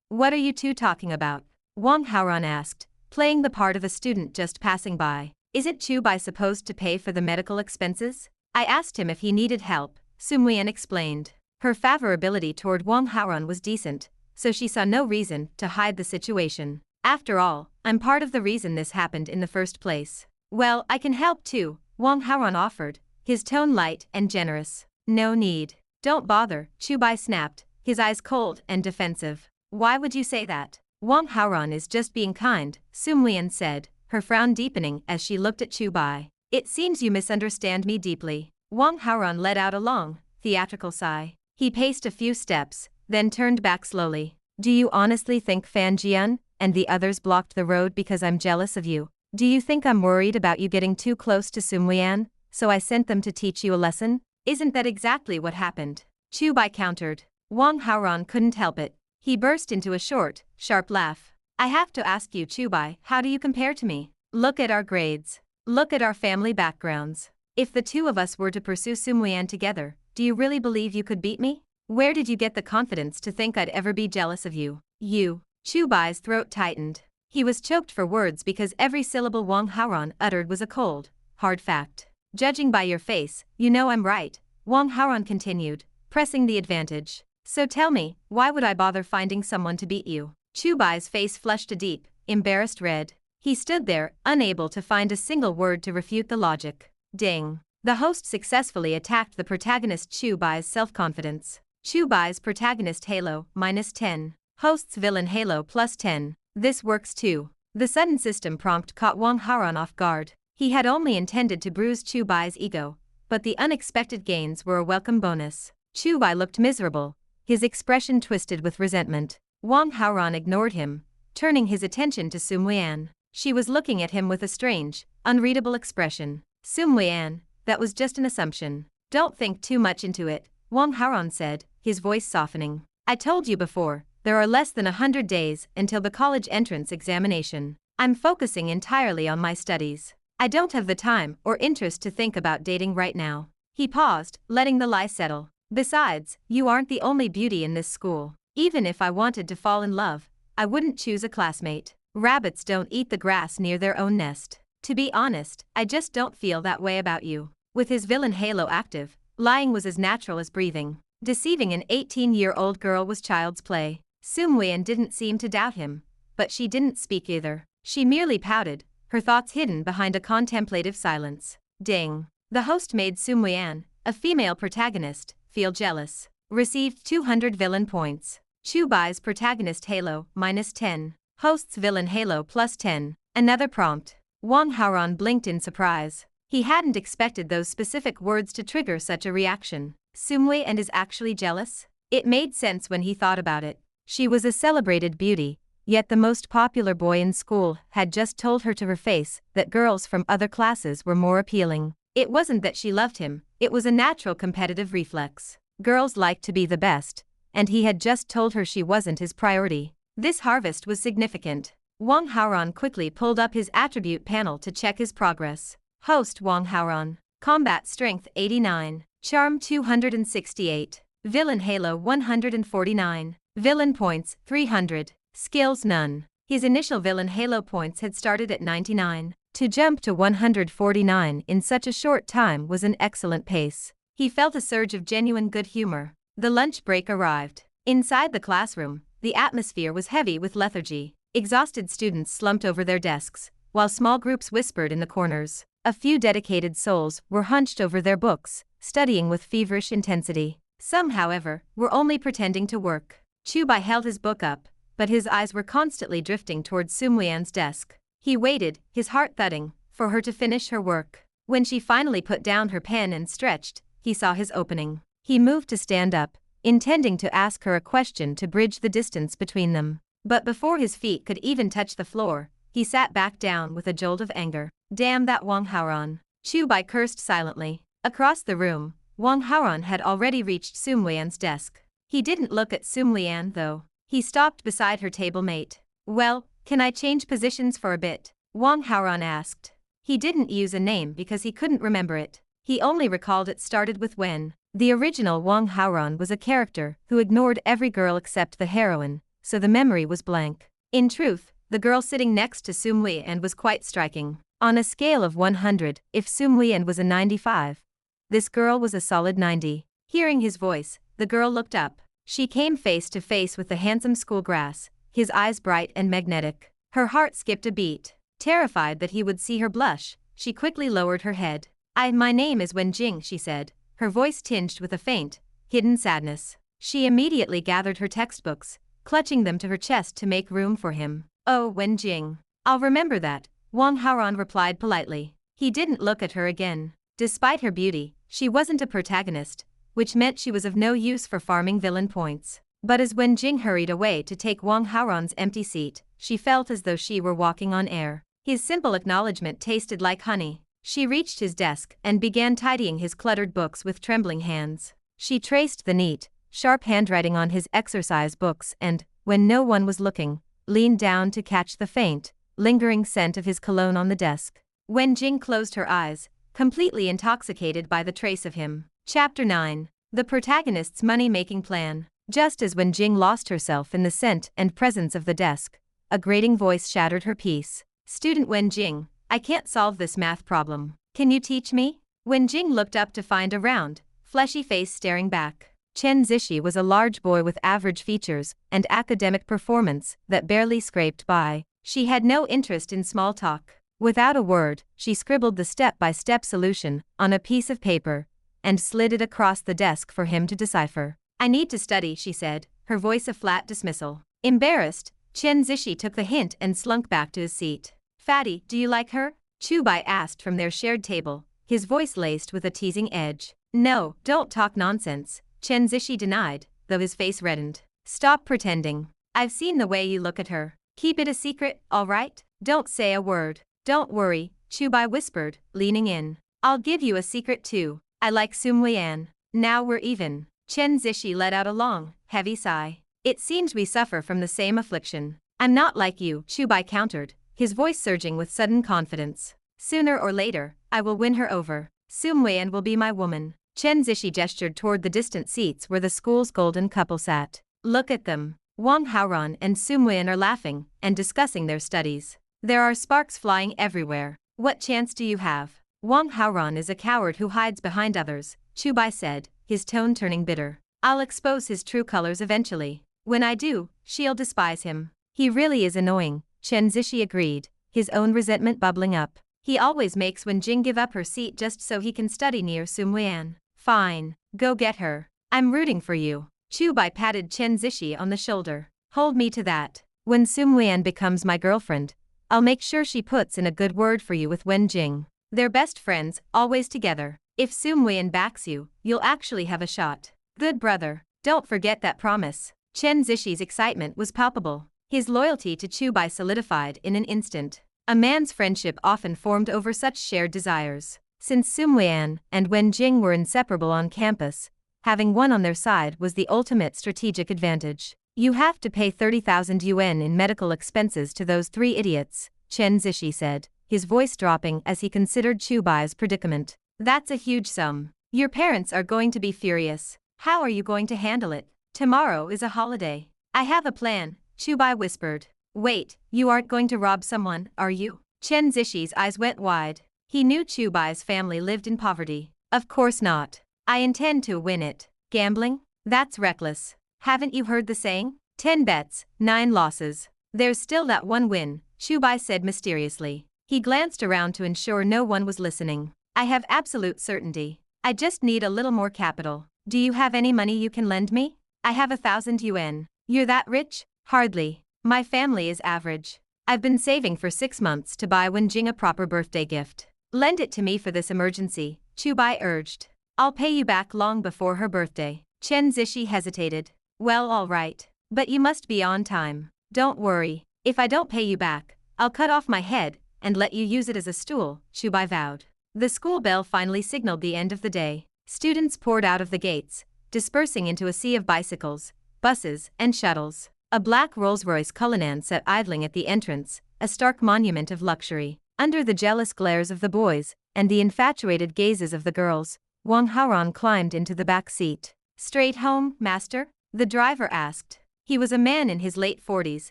what are you two talking about?" Wang Haoran asked, playing the part of a student just passing by. "Isn't Chu Bai supposed to pay for the medical expenses? I asked him if he needed help," Muyan explained. Her favorability toward Wang Haoran was decent, so she saw no reason to hide the situation. "After all, I'm part of the reason this happened in the first place." "Well, I can help too," Wang Haoran offered, his tone light and generous. "No need. Don't bother," Chu Bai snapped, his eyes cold and defensive. "Why would you say that?" "Wang Haoran is just being kind," Muyan said, her frown deepening as she looked at Chu Bai. "It seems you misunderstand me deeply." Wang Haoran let out a long, theatrical sigh. He paced a few steps, then turned back slowly. "Do you honestly think Fan Jian and the others blocked the road because I'm jealous of you? Do you think I'm worried about you getting too close to Muyan, so I sent them to teach you a lesson? Isn't that exactly what happened?" Chu Bai countered. Wang Haoran couldn't help it. He burst into a short, sharp laugh. "I have to ask you, Chu Bai, how do you compare to me? Look at our grades. Look at our family backgrounds. If the two of us were to pursue Muyan together, do you really believe you could beat me? Where did you get the confidence to think I'd ever be jealous of you? You." Chu Bai's throat tightened. He was choked for words because every syllable Wang Haoran uttered was a cold, hard fact. "Judging by your face, you know I'm right," Wang Haoran continued, pressing the advantage. "So tell me, why would I bother finding someone to beat you?" Chu Bai's face flushed a deep, embarrassed red. He stood there, unable to find a single word to refute the logic. Ding. The host successfully attacked the protagonist Chu Bai's self-confidence. Chu Bai's protagonist Halo, -10. Host's villain Halo, +10. This works too. The sudden system prompt caught Wang Haoran off guard. He had only intended to bruise Chu Bai's ego, but the unexpected gains were a welcome bonus. Chu Bai looked miserable, his expression twisted with resentment. Wang Haoran ignored him, turning his attention to Muyan. She was looking at him with a strange, unreadable expression. "Muyan, that was just an assumption. Don't think too much into it, Wang Haoran said, his voice softening. I told you before, there are less than 100 days until the college entrance examination. I'm focusing entirely on my studies. I don't have the time or interest to think about dating right now. He paused, letting the lie settle. Besides, you aren't the only beauty in this school. Even if I wanted to fall in love, I wouldn't choose a classmate. Rabbits don't eat the grass near their own nest. To be honest, I just don't feel that way about you. With his villain halo active, lying was as natural as breathing. Deceiving an 18-year-old girl was child's play. Muyan didn't seem to doubt him, but she didn't speak either. She merely pouted, her thoughts hidden behind a contemplative silence. Ding. The host made Muyan, a female protagonist, feel jealous. Received 200 villain points. Chu Bai's protagonist halo, -10. Host's villain halo +10. Another prompt. Wang Haoran blinked in surprise. He hadn't expected those specific words to trigger such a reaction. Muyan is actually jealous? It made sense when he thought about it. She was a celebrated beauty, yet the most popular boy in school had just told her to her face that girls from other classes were more appealing. It wasn't that she loved him, it was a natural competitive reflex. Girls like to be the best, and he had just told her she wasn't his priority. This harvest was significant. Wang Haoran quickly pulled up his attribute panel to check his progress. Host Wang Haoran. Combat Strength 89. Charm 268. Villain Halo 149. Villain Points 300. Skills none. His initial villain Halo points had started at 99. To jump to 149 in such a short time was an excellent pace. He felt a surge of genuine good humor. The lunch break arrived. Inside the classroom, the atmosphere was heavy with lethargy. Exhausted students slumped over their desks, while small groups whispered in the corners. A few dedicated souls were hunched over their books, studying with feverish intensity. Some, however, were only pretending to work. Chu Bai held his book up, but his eyes were constantly drifting towards Muyan's desk. He waited, his heart thudding, for her to finish her work. When she finally put down her pen and stretched, he saw his opening. He moved to stand up, intending to ask her a question to bridge the distance between them. But before his feet could even touch the floor, he sat back down with a jolt of anger. Damn that Wang Haoran. Chu Bai cursed silently. Across the room, Wang Haoran had already reached Muyan's desk. He didn't look at Muyan though. He stopped beside her table mate. Well, can I change positions for a bit? Wang Haoran asked. He didn't use a name because he couldn't remember it. He only recalled it started with Wen. The original Wang Haoran was a character who ignored every girl except the heroine, so the memory was blank. In truth, the girl sitting next to Muyan was quite striking. On a scale of 100, if Muyan was a 95, this girl was a solid 90. Hearing his voice, the girl looked up. She came face to face with the handsome schoolgrass, his eyes bright and magnetic. Her heart skipped a beat. Terrified that he would see her blush, she quickly lowered her head. My name is Wen Jing, she said, her voice tinged with a faint, hidden sadness. She immediately gathered her textbooks, clutching them to her chest to make room for him. Oh, Wen Jing. I'll remember that, Wang Haoran replied politely. He didn't look at her again. Despite her beauty, she wasn't a protagonist, which meant she was of no use for farming villain points. But as Wen Jing hurried away to take Wang Haoran's empty seat, she felt as though she were walking on air. His simple acknowledgement tasted like honey. She reached his desk and began tidying his cluttered books with trembling hands. She traced the neat, sharp handwriting on his exercise books and, when no one was looking, leaned down to catch the faint, lingering scent of his cologne on the desk. Wen Jing closed her eyes, completely intoxicated by the trace of him. Chapter 9. The Protagonist's Money-Making Plan. Just as Wen Jing lost herself in the scent and presence of the desk, a grating voice shattered her peace. Student Wen Jing, I can't solve this math problem. Can you teach me? Wen Jing looked up to find a round, fleshy face staring back. Chen Zishi was a large boy with average features and academic performance that barely scraped by. She had no interest in small talk. Without a word, she scribbled the step-by-step solution on a piece of paper and slid it across the desk for him to decipher. I need to study, she said, her voice a flat dismissal. Embarrassed, Chen Zishi took the hint and slunk back to his seat. Fatty, do you like her? Chu Bai asked from their shared table, his voice laced with a teasing edge. No, don't talk nonsense, Chen Zishi denied, though his face reddened. Stop pretending. I've seen the way you look at her. Keep it a secret, all right? Don't say a word. Don't worry, Chu Bai whispered, leaning in. I'll give you a secret too. I like Muyan. Now we're even. Chen Zishi let out a long, heavy sigh. It seems we suffer from the same affliction. I'm not like you, Chu Bai countered, his voice surging with sudden confidence. Sooner or later, I will win her over. Muyan will be my woman. Chen Zishi gestured toward the distant seats where the school's golden couple sat. Look at them. Wang Haoran and Muyan are laughing and discussing their studies. There are sparks flying everywhere. What chance do you have? Wang Haoran is a coward who hides behind others, Chu Bai said, his tone turning bitter. I'll expose his true colors eventually. When I do, she'll despise him. He really is annoying, Chen Zishi agreed, his own resentment bubbling up. He always makes Wen Jing give up her seat just so he can study near Muyan. Fine, go get her. I'm rooting for you. Chu Bai patted Chen Zishi on the shoulder. Hold me to that. When Muyan becomes my girlfriend, I'll make sure she puts in a good word for you with Wen Jing. They're best friends, always together. If Muyan backs you, you'll actually have a shot. Good brother. Don't forget that promise. Chen Zishi's excitement was palpable. His loyalty to Chu Bai solidified in an instant. A man's friendship often formed over such shared desires. Since Muyan and Wen Jing were inseparable on campus, having one on their side was the ultimate strategic advantage. You have to pay 30,000 yuan in medical expenses to those three idiots, Chen Zishi said, his voice dropping as he considered Chu Bai's predicament. That's a huge sum. Your parents are going to be furious. How are you going to handle it? Tomorrow is a holiday. I have a plan, Chu Bai whispered. Wait, you aren't going to rob someone, are you? Chen Zishi's eyes went wide. He knew Chu Bai's family lived in poverty. Of course not. I intend to win it. Gambling? That's reckless. Haven't you heard the saying? 10 bets, 9 losses. There's still that one win, Chu Bai said mysteriously. He glanced around to ensure no one was listening. I have absolute certainty. I just need a little more capital. Do you have any money you can lend me? I have 1,000 yuan. You're that rich? Hardly. My family is average. I've been saving for 6 months to buy Wen Jing a proper birthday gift. Lend it to me for this emergency, Chu Bai urged. I'll pay you back long before her birthday. Chen Zishi hesitated. Well, all right. But you must be on time. Don't worry. If I don't pay you back, I'll cut off my head and let you use it as a stool, Chu Bai vowed. The school bell finally signaled the end of the day. Students poured out of the gates, dispersing into a sea of bicycles, buses, and shuttles. A black Rolls-Royce Cullinan sat idling at the entrance, a stark monument of luxury. Under the jealous glares of the boys and the infatuated gazes of the girls, Wang Haoran climbed into the back seat. Straight home, master? The driver asked. He was a man in his late 40s,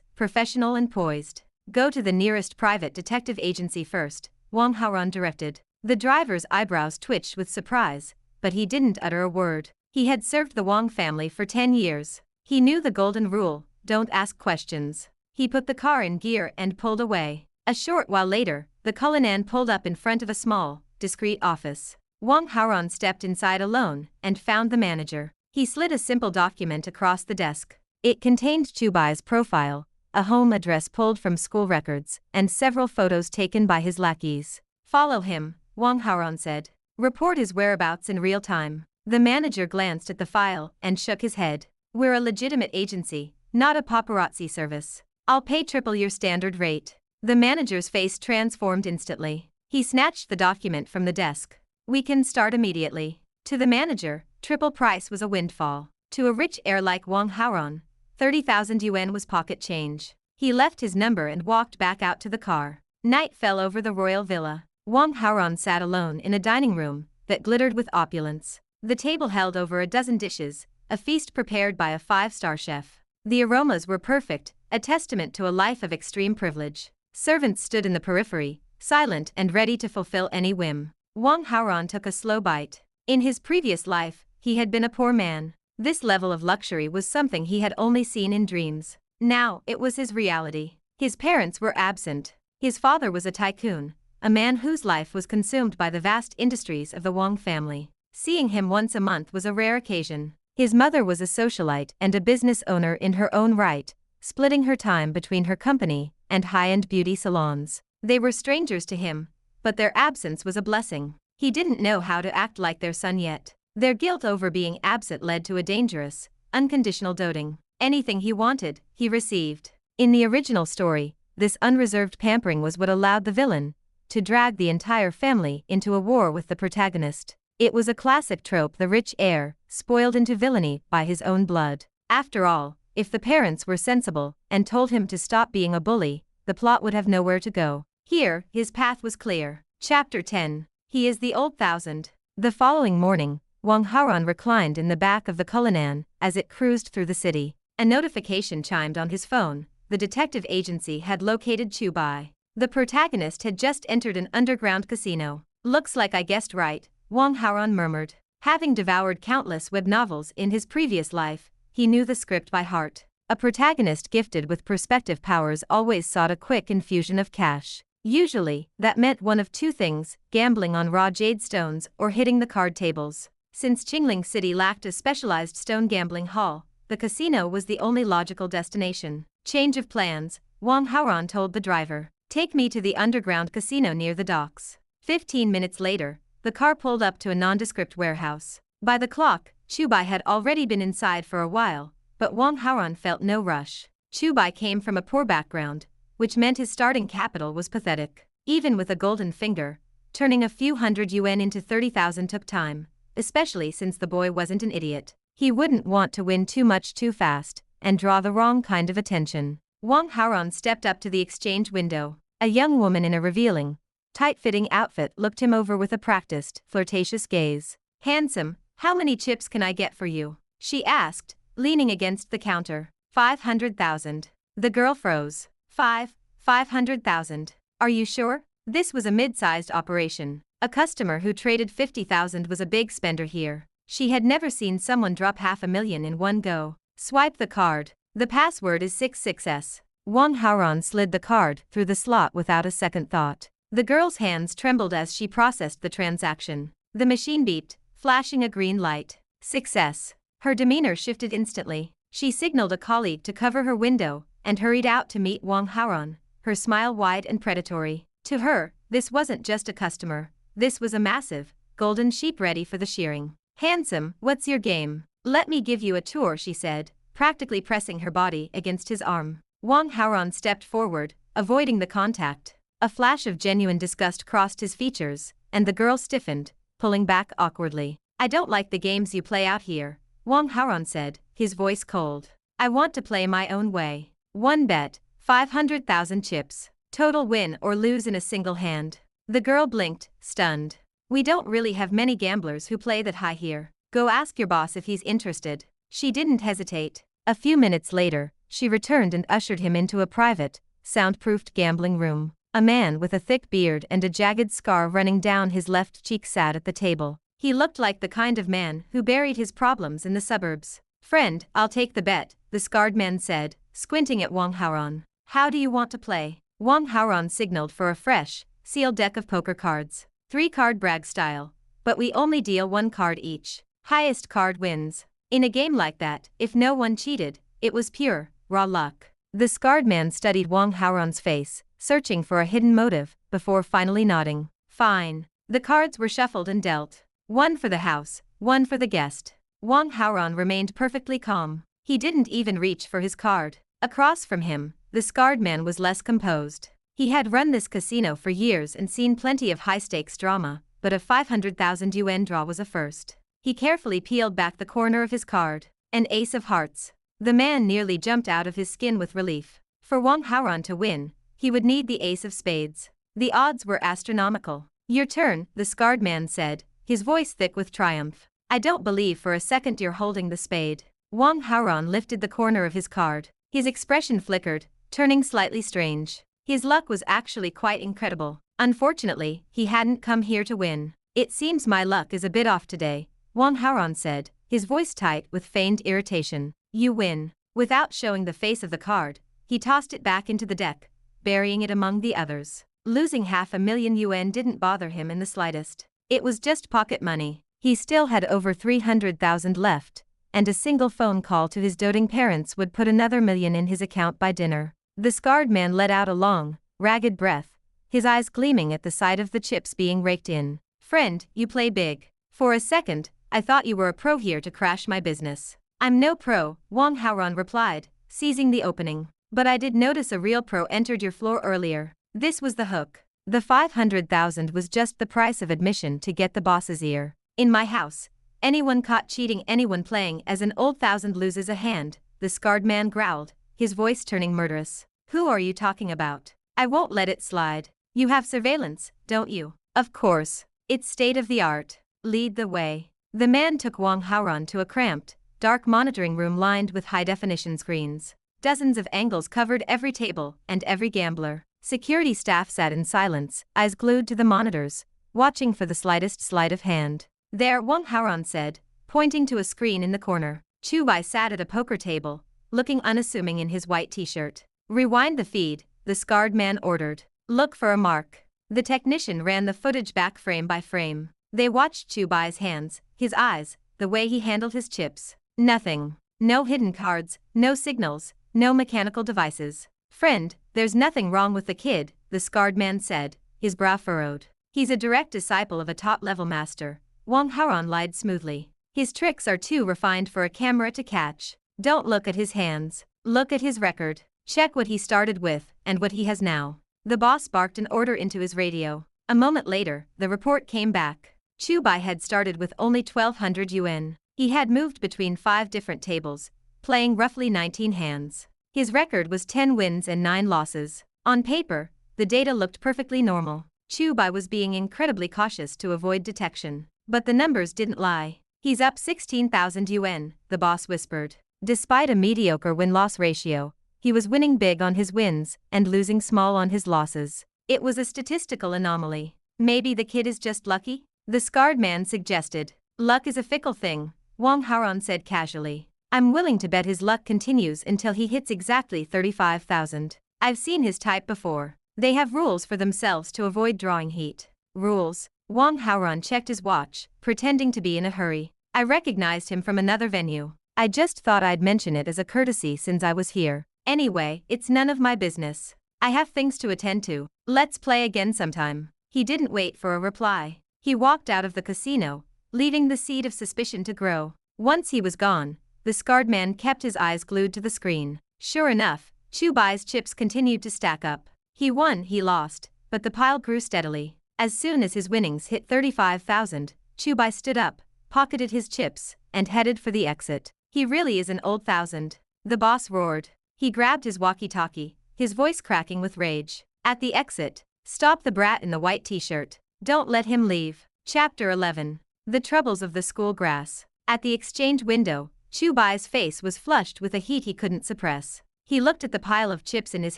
professional and poised. Go to the nearest private detective agency first, Wang Haoran directed. The driver's eyebrows twitched with surprise, but he didn't utter a word. He had served the Wang family for 10 years. He knew the golden rule, don't ask questions. He put the car in gear and pulled away. A short while later, the Cullinan pulled up in front of a small, discreet office. Wang Haoran stepped inside alone and found the manager. He slid a simple document across the desk. It contained Chu Bai's profile, a home address pulled from school records, and several photos taken by his lackeys. Follow him, Wang Haoran said. Report his whereabouts in real time. The manager glanced at the file and shook his head. We're a legitimate agency, not a paparazzi service. I'll pay triple your standard rate. The manager's face transformed instantly. He snatched the document from the desk. We can start immediately. To the manager, triple price was a windfall. To a rich heir like Wang Haoran, 30,000 yuan was pocket change. He left his number and walked back out to the car. Night fell over the royal villa. Wang Haoran sat alone in a dining room that glittered with opulence. The table held over a dozen dishes, a feast prepared by a 5-star chef. The aromas were perfect, a testament to a life of extreme privilege. Servants stood in the periphery, silent and ready to fulfill any whim. Wang Haoran took a slow bite. In his previous life, he had been a poor man. This level of luxury was something he had only seen in dreams. Now, it was his reality. His parents were absent. His father was a tycoon, a man whose life was consumed by the vast industries of the Wang family. Seeing him once a month was a rare occasion. His mother was a socialite and a business owner in her own right, splitting her time between her company and high-end beauty salons. They were strangers to him, but their absence was a blessing. He didn't know how to act like their son yet. Their guilt over being absent led to a dangerous, unconditional doting. Anything he wanted, he received. In the original story, this unreserved pampering was what allowed the villain, to drag the entire family into a war with the protagonist. It was a classic trope, the rich heir, spoiled into villainy by his own blood. After all, if the parents were sensible and told him to stop being a bully, the plot would have nowhere to go. Here, his path was clear. Chapter 10. He is the old thousand. The following morning, Wang Haoran reclined in the back of the Cullinan as it cruised through the city. A notification chimed on his phone. The detective agency had located Chu Bai. The protagonist had just entered an underground casino. Looks like I guessed right, Wang Haoran murmured. Having devoured countless web novels in his previous life, he knew the script by heart. A protagonist gifted with perspective powers always sought a quick infusion of cash. Usually, that meant one of two things: gambling on raw jade stones or hitting the card tables. Since Qingling City lacked a specialized stone gambling hall, the casino was the only logical destination. Change of plans, Wang Haoran told the driver. Take me to the underground casino near the docks. 15 minutes later, the car pulled up to a nondescript warehouse. By the clock, Chu Bai had already been inside for a while, but Wang Haoran felt no rush. Chu Bai came from a poor background, which meant his starting capital was pathetic. Even with a golden finger, turning a few hundred yuan into 30,000 took time, especially since the boy wasn't an idiot. He wouldn't want to win too much too fast and draw the wrong kind of attention. Wang Haoran stepped up to the exchange window. A young woman in a revealing, tight-fitting outfit looked him over with a practiced, flirtatious gaze. "Handsome, how many chips can I get for you?" she asked, leaning against the counter. 500,000. The girl froze. 500,000. Are you sure? This was a mid-sized operation. A customer who traded 50,000 was a big spender here. She had never seen someone drop 500,000 in one go. Swipe the card. The password is 66S. Wang Haoran slid the card through the slot without a second thought. The girl's hands trembled as she processed the transaction. The machine beeped, flashing a green light. Success. Her demeanor shifted instantly. She signaled a colleague to cover her window and hurried out to meet Wang Haoran, her smile wide and predatory. To her, this wasn't just a customer. This was a massive, golden sheep ready for the shearing. "Handsome, what's your game? Let me give you a tour," she said, practically pressing her body against his arm. Wang Haoran stepped forward, avoiding the contact. A flash of genuine disgust crossed his features, and the girl stiffened, pulling back awkwardly. "I don't like the games you play out here," Wang Haoran said, his voice cold. "I want to play my own way. One bet, 500,000 chips. Total win or lose in a single hand." The girl blinked, stunned. "We don't really have many gamblers who play that high here. Go ask your boss if he's interested." She didn't hesitate. A few minutes later, she returned and ushered him into a private, soundproofed gambling room. A man with a thick beard and a jagged scar running down his left cheek sat at the table. He looked like the kind of man who buried his problems in the suburbs. "Friend, I'll take the bet," the scarred man said, squinting at Wang Haoran. "How do you want to play?" Wang Haoran signaled for a fresh, sealed deck of poker cards. 3-card brag style. But we only deal 1 card each. Highest card wins. In a game like that, if no one cheated, it was pure, raw luck. The scarred man studied Wang Haoran's face, searching for a hidden motive, before finally nodding. "Fine." The cards were shuffled and dealt. 1 for the house, 1 for the guest. Wang Haoran remained perfectly calm. He didn't even reach for his card. Across from him, the scarred man was less composed. He had run this casino for years and seen plenty of high-stakes drama, but a 500,000 yuan draw was a first. He carefully peeled back the corner of his card. An ace of hearts. The man nearly jumped out of his skin with relief. For Wang Haoran to win, he would need the ace of spades. The odds were astronomical. "Your turn," the scarred man said, his voice thick with triumph. "I don't believe for a second you're holding the spade." Wang Haoran lifted the corner of his card. His expression flickered, turning slightly strange. His luck was actually quite incredible. Unfortunately, he hadn't come here to win. "It seems my luck is a bit off today," Wang Haoran said, his voice tight with feigned irritation. "You win." Without showing the face of the card, he tossed it back into the deck, burying it among the others. Losing 500,000 yuan didn't bother him in the slightest. It was just pocket money. He still had over 300,000 left, and a single phone call to his doting parents would put another million in his account by dinner. The scarred man let out a long, ragged breath, his eyes gleaming at the sight of the chips being raked in. "Friend, you play big. For a second, I thought you were a pro here to crash my business." "I'm no pro," Wang Haoran replied, seizing the opening. "But I did notice a real pro entered your floor earlier." This was the hook. The 500,000 was just the price of admission to get the boss's ear. In my house, anyone caught cheating, anyone playing as an old thousand loses a hand, the scarred man growled, his voice turning murderous. Who are you talking about? I won't let it slide. You have surveillance, don't you? Of course. It's state of the art. Lead the way. The man took Wang Haoran to a cramped, dark monitoring room lined with high-definition screens. Dozens of angles covered every table and every gambler. Security staff sat in silence, eyes glued to the monitors, watching for the slightest sleight of hand. There, Wang Haoran said, pointing to a screen in the corner. Chu Bai sat at a poker table, looking unassuming in his white t-shirt. Rewind the feed, the scarred man ordered. Look for a mark. The technician ran the footage back frame by frame. They watched Chu Bai's hands, his eyes, the way he handled his chips. Nothing. No hidden cards, no signals, no mechanical devices. Friend, there's nothing wrong with the kid, the scarred man said, his brow furrowed. He's a direct disciple of a top-level master. Wang Haoran lied smoothly. His tricks are too refined for a camera to catch. Don't look at his hands. Look at his record. Check what he started with and what he has now. The boss barked an order into his radio. A moment later, the report came back. Chu Bai had started with only 1,200 yuan. He had moved between 5 different tables, playing roughly 19 hands. His record was 10 wins and 9 losses. On paper, the data looked perfectly normal. Chu Bai was being incredibly cautious to avoid detection. But the numbers didn't lie. He's up 16,000 yuan, the boss whispered. Despite a mediocre win-loss ratio, he was winning big on his wins and losing small on his losses. It was a statistical anomaly. Maybe the kid is just lucky? The scarred man suggested. Luck is a fickle thing, Wang Haoran said casually. I'm willing to bet his luck continues until he hits exactly 35,000. I've seen his type before. They have rules for themselves to avoid drawing heat. Rules? Wang Haoran checked his watch, pretending to be in a hurry. I recognized him from another venue. I just thought I'd mention it as a courtesy since I was here. Anyway, it's none of my business. I have things to attend to. Let's play again sometime. He didn't wait for a reply. He walked out of the casino, leaving the seed of suspicion to grow. Once he was gone, the scarred man kept his eyes glued to the screen. Sure enough, Chu Bai's chips continued to stack up. He won, he lost, but the pile grew steadily. As soon as his winnings hit 35,000, Chu Bai stood up, pocketed his chips, and headed for the exit. He really is an old thousand. The boss roared. He grabbed his walkie-talkie, his voice cracking with rage. At the exit, stop the brat in the white t-shirt. Don't let him leave. Chapter 11. The Troubles of the School Grass. At the exchange window, Chu Bai's face was flushed with a heat he couldn't suppress. He looked at the pile of chips in his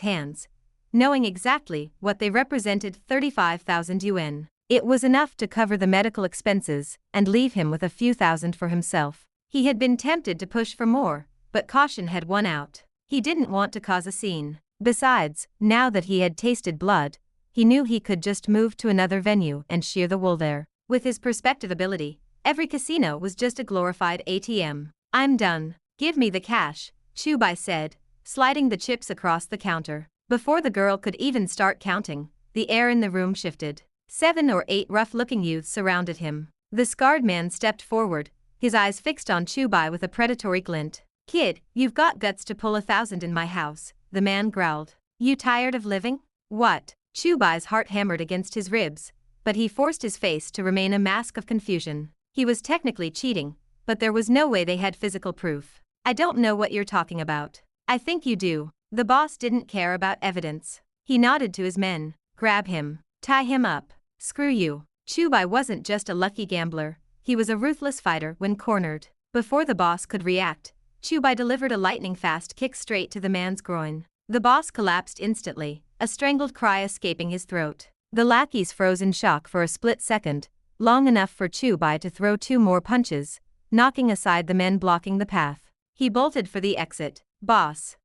hands, knowing exactly what they represented, 35,000 yuan. It was enough to cover the medical expenses and leave him with a few thousand for himself. He had been tempted to push for more, but caution had won out. He didn't want to cause a scene. Besides, now that he had tasted blood, he knew he could just move to another venue and shear the wool there. With his perspective ability, every casino was just a glorified ATM. I'm done. Give me the cash, Chu Bai said, sliding the chips across the counter. Before the girl could even start counting, the air in the room shifted. 7 or 8 rough-looking youths surrounded him. The scarred man stepped forward, his eyes fixed on Chu Bai with a predatory glint. Kid, you've got guts to pull 1,000 in my house, the man growled. You tired of living? What? Chu Bai's heart hammered against his ribs, but he forced his face to remain a mask of confusion. He was technically cheating, but there was no way they had physical proof. I don't know what you're talking about. I think you do. The boss didn't care about evidence. He nodded to his men. Grab him. Tie him up. Screw you. Chu Bai wasn't just a lucky gambler, he was a ruthless fighter when cornered. Before the boss could react, Chu Bai delivered a lightning-fast kick straight to the man's groin. The boss collapsed instantly, a strangled cry escaping his throat. The lackeys froze in shock for a split second, long enough for Chu Bai to throw 2 more punches, knocking aside the men blocking the path. He bolted for the exit. Boss,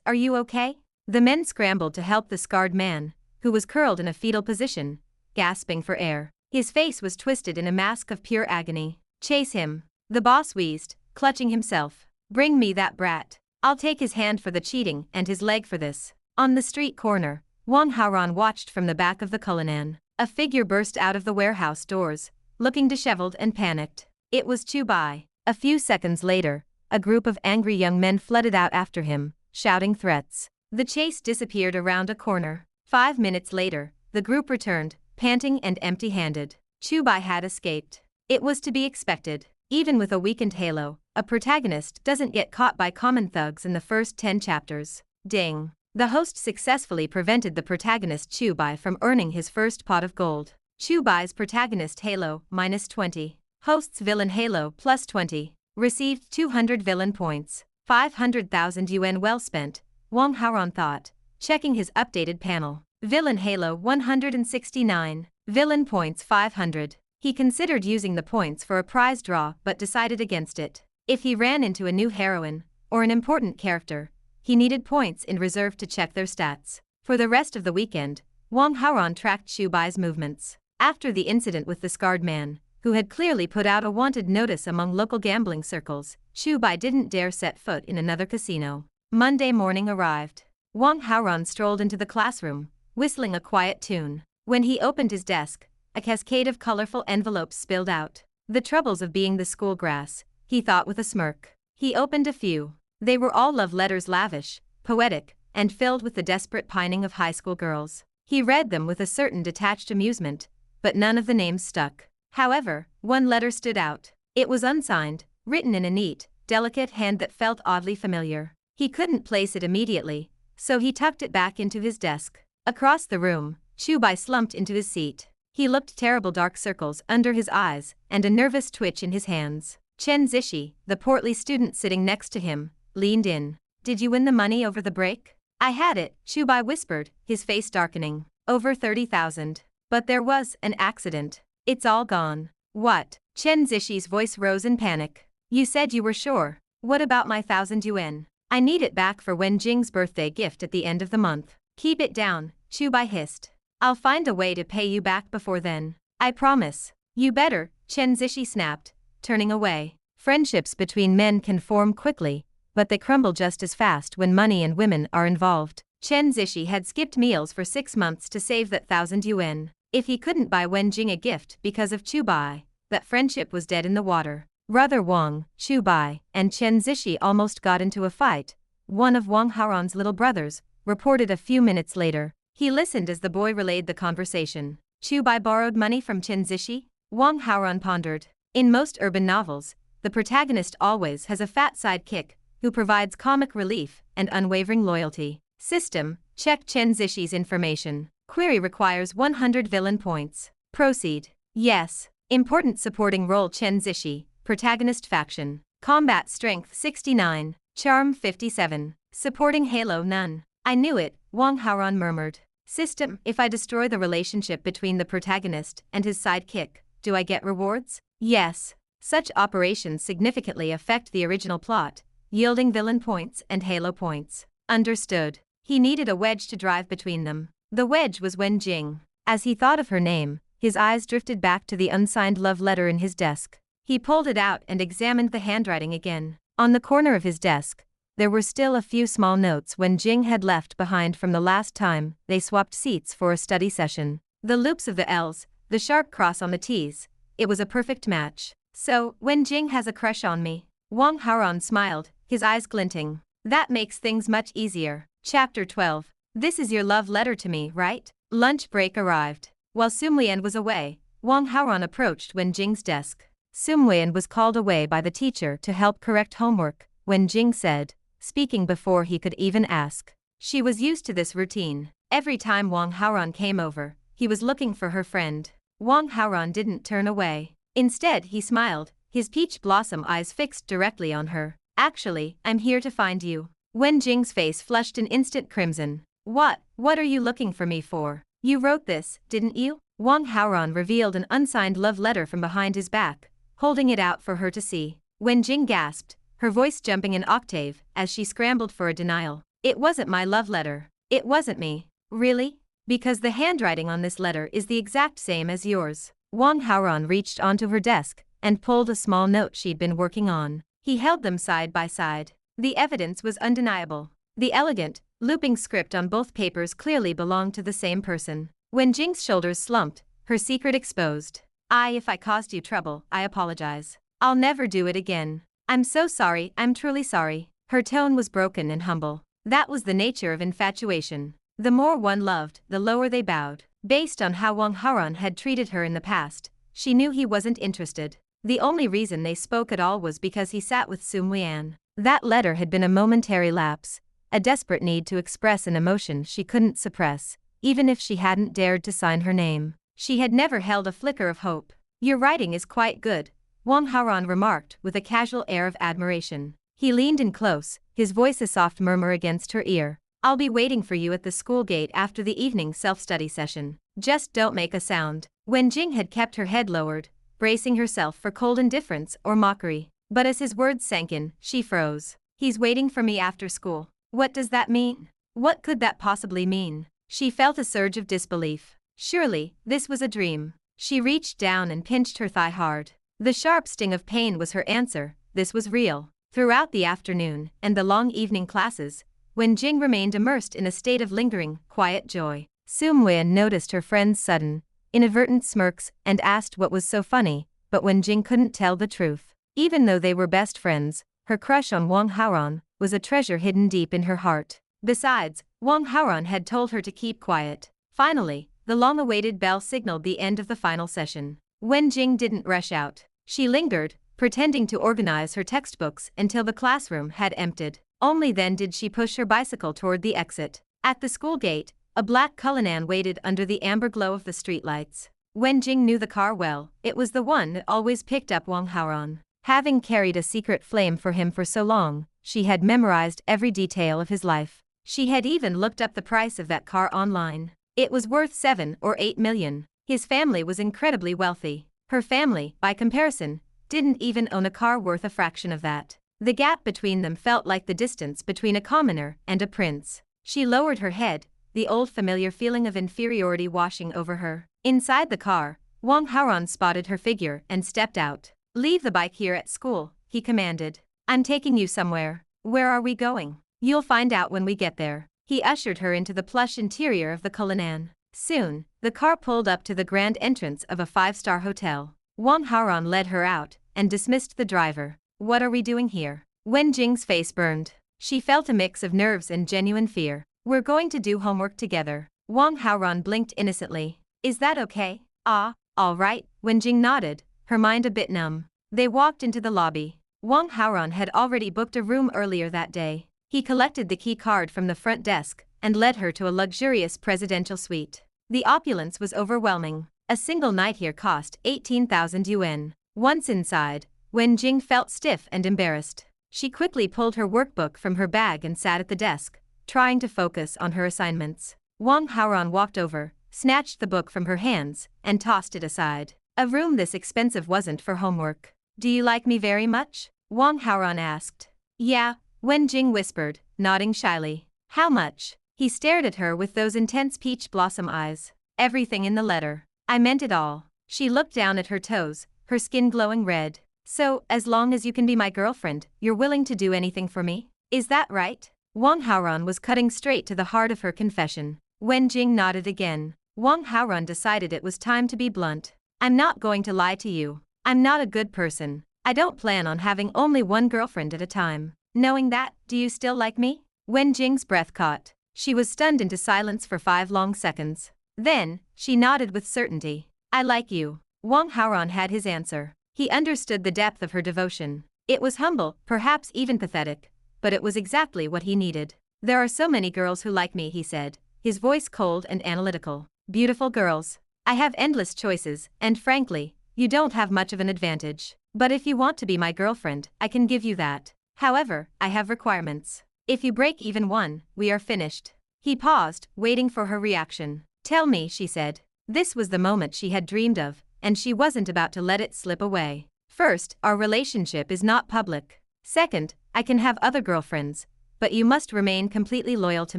are you okay? The men scrambled to help the scarred man, who was curled in a fetal position, gasping for air. His face was twisted in a mask of pure agony. Chase him. The boss wheezed, clutching himself. Bring me that brat. I'll take his hand for the cheating and his leg for this. On the street corner, Wang Haoran watched from the back of the Cullinan. A figure burst out of the warehouse doors, looking disheveled and panicked. It was Chu Bai. A few seconds later, a group of angry young men flooded out after him, shouting threats. The chase disappeared around a corner. 5 minutes later, the group returned, panting and empty-handed. Chu Bai had escaped. It was to be expected. Even with a weakened halo, a protagonist doesn't get caught by common thugs in the first 10 chapters. Ding. The host successfully prevented the protagonist Chu Bai from earning his first pot of gold. Chu Bai's protagonist halo, -20. Host's villain halo, +20. Received 200 villain points. 500,000 yuan well spent, Wang Haoran thought, checking his updated panel. Villain halo 169. Villain points 500. He considered using the points for a prize draw but decided against it. If he ran into a new heroine, or an important character, he needed points in reserve to check their stats. For the rest of the weekend, Wang Haoran tracked Chu Bai's movements. After the incident with the scarred man, who had clearly put out a wanted notice among local gambling circles, Chu Bai didn't dare set foot in another casino. Monday morning arrived. Wang Haoran strolled into the classroom, whistling a quiet tune. When he opened his desk, a cascade of colorful envelopes spilled out. The troubles of being the school grass, he thought with a smirk. He opened a few. They were all love letters, lavish, poetic, and filled with the desperate pining of high school girls. He read them with a certain detached amusement, but none of the names stuck. However, one letter stood out. It was unsigned, written in a neat, delicate hand that felt oddly familiar. He couldn't place it immediately, so he tucked it back into his desk. Across the room, Chu Bai slumped into his seat. He looked terrible dark circles under his eyes and a nervous twitch in his hands. Chen Zishi, the portly student sitting next to him, leaned in. "Did you win the money over the break?" "I had it," Chu Bai whispered, his face darkening. "Over 30,000. But there was an accident. It's all gone." "What?" Chen Zishi's voice rose in panic. "You said you were sure. What about my 1,000 yuan? I need it back for Wen Jing's birthday gift at the end of the month." "Keep it down," Chu Bai hissed. "I'll find a way to pay you back before then. I promise." "You better," Chen Zishi snapped, turning away. Friendships between men can form quickly, but they crumble just as fast when money and women are involved. Chen Zishi had skipped meals for 6 months to save that 1,000 yuan. If he couldn't buy Wen Jing a gift because of Chu Bai, that friendship was dead in the water. Brother Wang, Chu Bai, and Chen Zishi almost got into a fight. One of Wang Haoran's little brothers reported a few minutes later. He listened as the boy relayed the conversation. Chu Bai borrowed money from Chen Zishi? Wang Haoran pondered. In most urban novels, the protagonist always has a fat sidekick who provides comic relief and unwavering loyalty. System, check Chen Zishi's information. Query requires 100 villain points. Proceed. Yes. Important supporting role Chen Zishi, protagonist faction. Combat strength 69, charm 57. Supporting halo none. I knew it, Wang Haoran murmured. System, if I destroy the relationship between the protagonist and his sidekick, do I get rewards? Yes. Such operations significantly affect the original plot, yielding villain points and halo points. Understood. He needed a wedge to drive between them. The wedge was Wen Jing. As he thought of her name, his eyes drifted back to the unsigned love letter in his desk. He pulled it out and examined the handwriting again. On the corner of his desk, there were still a few small notes Wen Jing had left behind from the last time they swapped seats for a study session. The loops of the L's, the sharp cross on the T's. It was a perfect match. So, Wen Jing has a crush on me. Wang Haoran smiled, his eyes glinting. That makes things much easier. Chapter 12. This is your love letter to me, right? Lunch break arrived. While Sumlian was away, Wang Haoran approached Wen Jing's desk. Sumlian was called away by the teacher to help correct homework, Wen Jing said, speaking before he could even ask. She was used to this routine. Every time Wang Haoran came over, he was looking for her friend. Wang Haoran didn't turn away. Instead, he smiled, his peach blossom eyes fixed directly on her. Actually, I'm here to find you. Wen Jing's face flushed an instant crimson. What are you looking for me for? You wrote this, didn't you? Wang Haoran revealed an unsigned love letter from behind his back, holding it out for her to see. Wen Jing gasped, her voice jumping an octave as she scrambled for a denial. It wasn't my love letter. It wasn't me. Really? Because the handwriting on this letter is the exact same as yours. Wang Haoran reached onto her desk and pulled a small note she'd been working on. He held them side by side. The evidence was undeniable. The elegant, looping script on both papers clearly belonged to the same person. When Jing's shoulders slumped, her secret exposed. If I caused you trouble, I apologize. I'll never do it again. I'm so sorry, I'm truly sorry. Her tone was broken and humble. That was the nature of infatuation. The more one loved, the lower they bowed. Based on how Wang Haoran had treated her in the past, she knew he wasn't interested. The only reason they spoke at all was because he sat with Muyan. That letter had been a momentary lapse, a desperate need to express an emotion she couldn't suppress, even if she hadn't dared to sign her name. She had never held a flicker of hope. "Your writing is quite good," Wang Haoran remarked with a casual air of admiration. He leaned in close, his voice a soft murmur against her ear. "I'll be waiting for you at the school gate after the evening self-study session. Just don't make a sound." Wenjing had kept her head lowered, bracing herself for cold indifference or mockery. But as his words sank in, she froze. "He's waiting for me after school. What does that mean? What could that possibly mean?" She felt a surge of disbelief. Surely, this was a dream. She reached down and pinched her thigh hard. The sharp sting of pain was her answer. This was real. Throughout the afternoon and the long evening classes, Wenjing remained immersed in a state of lingering, quiet joy. Muyan noticed her friend's sudden, inadvertent smirks and asked what was so funny, but Wenjing couldn't tell the truth. Even though they were best friends, her crush on Wang Haoran was a treasure hidden deep in her heart. Besides, Wang Haoran had told her to keep quiet. Finally, the long-awaited bell signaled the end of the final session. Wenjing didn't rush out. She lingered, pretending to organize her textbooks until the classroom had emptied. Only then did she push her bicycle toward the exit. At the school gate, a black Cullinan waited under the amber glow of the streetlights. Wenjing knew the car well. It was the one that always picked up Wang Haoran. Having carried a secret flame for him for so long, she had memorized every detail of his life. She had even looked up the price of that car online. It was worth 7 or 8 million. His family was incredibly wealthy. Her family, by comparison, didn't even own a car worth a fraction of that. The gap between them felt like the distance between a commoner and a prince. She lowered her head, the old familiar feeling of inferiority washing over her. Inside the car, Wang Haoran spotted her figure and stepped out. "Leave the bike here at school," he commanded. "I'm taking you somewhere." "Where are we going?" "You'll find out when we get there." He ushered her into the plush interior of the Cullinan. Soon, the car pulled up to the grand entrance of a 5-star hotel. Wang Haoran led her out and dismissed the driver. "What are we doing here?" Wenjing's face burned. She felt a mix of nerves and genuine fear. "We're going to do homework together." Wang Haoran blinked innocently. "Is that okay?" "Ah, all right." Wenjing nodded, her mind a bit numb. They walked into the lobby. Wang Haoran had already booked a room earlier that day. He collected the key card from the front desk and led her to a luxurious presidential suite. The opulence was overwhelming. A single night here cost 18,000 yuan. Once inside, Wenjing felt stiff and embarrassed. She quickly pulled her workbook from her bag and sat at the desk, trying to focus on her assignments. Wang Haoran walked over, snatched the book from her hands, and tossed it aside. "A room this expensive wasn't for homework." "Do you like me very much?" Wang Haoran asked. "Yeah," Wenjing whispered, nodding shyly. "How much?" He stared at her with those intense peach blossom eyes. "Everything in the letter. I meant it all." She looked down at her toes, her skin glowing red. "So, as long as you can be my girlfriend, you're willing to do anything for me? Is that right?" Wang Haoran was cutting straight to the heart of her confession. Wenjing nodded again. Wang Haoran decided it was time to be blunt. "I'm not going to lie to you. I'm not a good person. I don't plan on having only one girlfriend at a time. Knowing that, do you still like me?" Wenjing's breath caught. She was stunned into silence for 5 long seconds. Then, she nodded with certainty. "I like you." Wang Haoran had his answer. He understood the depth of her devotion. It was humble, perhaps even pathetic, but it was exactly what he needed. "There are so many girls who like me," he said, his voice cold and analytical. "Beautiful girls. I have endless choices, and frankly, you don't have much of an advantage. But if you want to be my girlfriend, I can give you that. However, I have requirements. If you break even one, we are finished." He paused, waiting for her reaction. "Tell me," she said. This was the moment she had dreamed of, and she wasn't about to let it slip away. "First, our relationship is not public. Second, I can have other girlfriends, but you must remain completely loyal to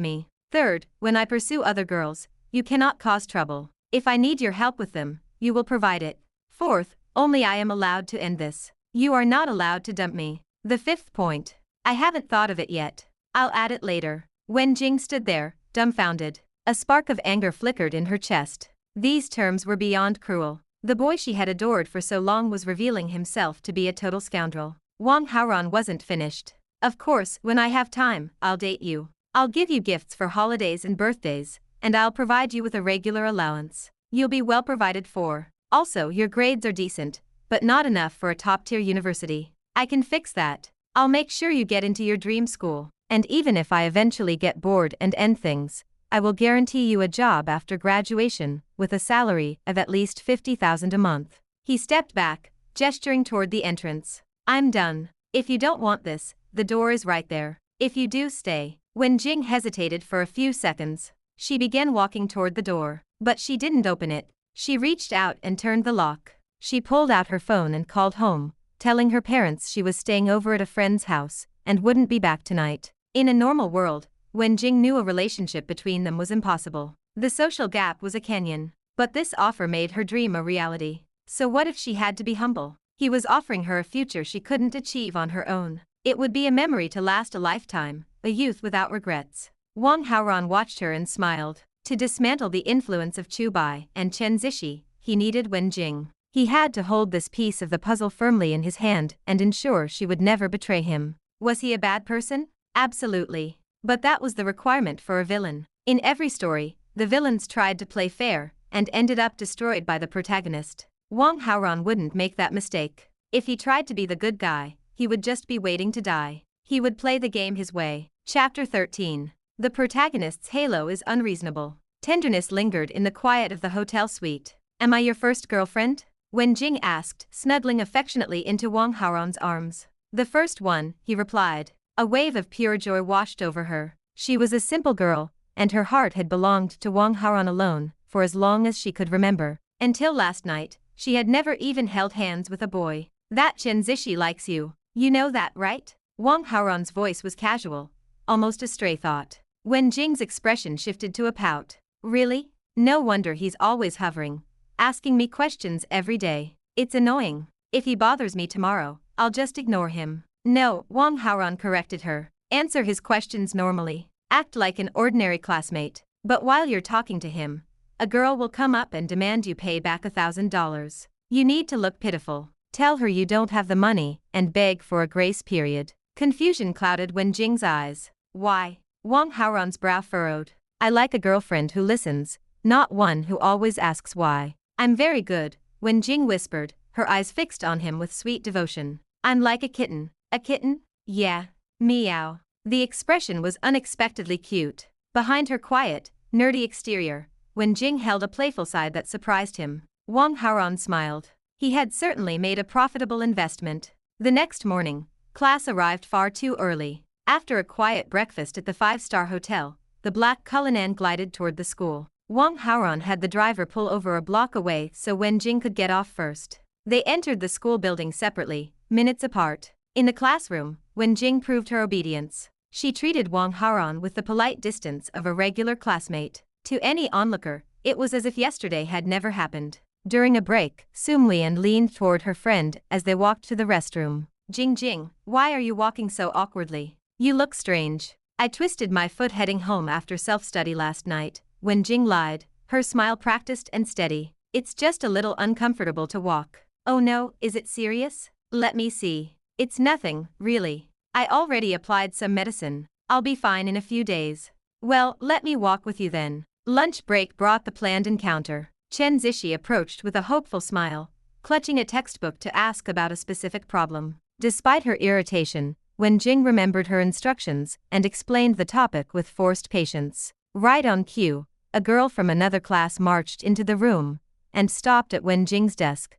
me. Third, when I pursue other girls, you cannot cause trouble. If I need your help with them, you will provide it. Fourth, only I am allowed to end this. You are not allowed to dump me. The fifth point. I haven't thought of it yet. I'll add it later." Wenjing stood there, dumbfounded. A spark of anger flickered in her chest. These terms were beyond cruel. The boy she had adored for so long was revealing himself to be a total scoundrel. Wang Haoran wasn't finished. "Of course, when I have time, I'll date you. I'll give you gifts for holidays and birthdays, and I'll provide you with a regular allowance. You'll be well provided for. Also, your grades are decent, but not enough for a top-tier university. I can fix that. I'll make sure you get into your dream school, and even if I eventually get bored and end things, I will guarantee you a job after graduation, with a salary of at least 50,000 a month. He stepped back, gesturing toward the entrance. I'm done. If you don't want this, the door is right there. If you do, stay. When Jing hesitated for a few seconds, she began walking toward the door, but she didn't open it. She reached out and turned the lock. She pulled out her phone and called home, telling her parents she was staying over at a friend's house and wouldn't be back tonight. In a normal world, Wen Jing knew a relationship between them was impossible. The social gap was a canyon, but this offer made her dream a reality. So what if she had to be humble? He was offering her a future she couldn't achieve on her own. It would be a memory to last a lifetime, a youth without regrets. Wang Haoran watched her and smiled. To dismantle the influence of Chu Bai and Chen Zishi, he needed Wen Jing. He had to hold this piece of the puzzle firmly in his hand and ensure she would never betray him. Was he a bad person? Absolutely. But that was the requirement for a villain. In every story, the villains tried to play fair and ended up destroyed by the protagonist. Wang Haoran wouldn't make that mistake. If he tried to be the good guy, he would just be waiting to die. He would play the game his way. Chapter 13. The protagonist's halo is unreasonable. Tenderness lingered in the quiet of the hotel suite. Am I your first girlfriend? Wen Jing asked, snuggling affectionately into Wang Haoran's arms. The first one, he replied. A wave of pure joy washed over her. She was a simple girl, and her heart had belonged to Wang Haoran alone, for as long as she could remember. Until last night, she had never even held hands with a boy. That Chen Zishi likes you. You know that, right? Wang Haoran's voice was casual, almost a stray thought. Wen Jing's expression shifted to a pout. Really? No wonder he's always hovering, asking me questions every day. It's annoying. If he bothers me tomorrow, I'll just ignore him. No, Wang Haoran corrected her. Answer his questions normally. Act like an ordinary classmate. But while you're talking to him, a girl will come up and demand you pay back $1,000. You need to look pitiful. Tell her you don't have the money and beg for a grace period. Confusion clouded Wen Jing's eyes. Why? Wang Haoran's brow furrowed. I like a girlfriend who listens, not one who always asks why. I'm very good, Wen Jing whispered, her eyes fixed on him with sweet devotion. I'm like a kitten. A kitten? Yeah. Meow. The expression was unexpectedly cute. Behind her quiet, nerdy exterior, Wen Jing held a playful side that surprised him. Wang Haoran smiled. He had certainly made a profitable investment. The next morning, class arrived far too early. After a quiet breakfast at the five-star hotel, the black Cullinan glided toward the school. Wang Haoran had the driver pull over a block away so Wen Jing could get off first. They entered the school building separately, minutes apart. In the classroom, Wen Jing proved her obedience. She treated Wang Haoran with the polite distance of a regular classmate. To any onlooker, it was as if yesterday had never happened. During a break, Muyan leaned toward her friend as they walked to the restroom. Jing, why are you walking so awkwardly? You look strange. I twisted my foot heading home after self-study last night, Wen Jing lied, her smile practiced and steady. It's just a little uncomfortable to walk. Oh no, is it serious? Let me see. It's nothing, really. I already applied some medicine. I'll be fine in a few days. Well, let me walk with you then. Lunch break brought the planned encounter. Chen Zishi approached with a hopeful smile, clutching a textbook to ask about a specific problem. Despite her irritation, Wen Jing remembered her instructions and explained the topic with forced patience. Right on cue, a girl from another class marched into the room and stopped at Wen Jing's desk,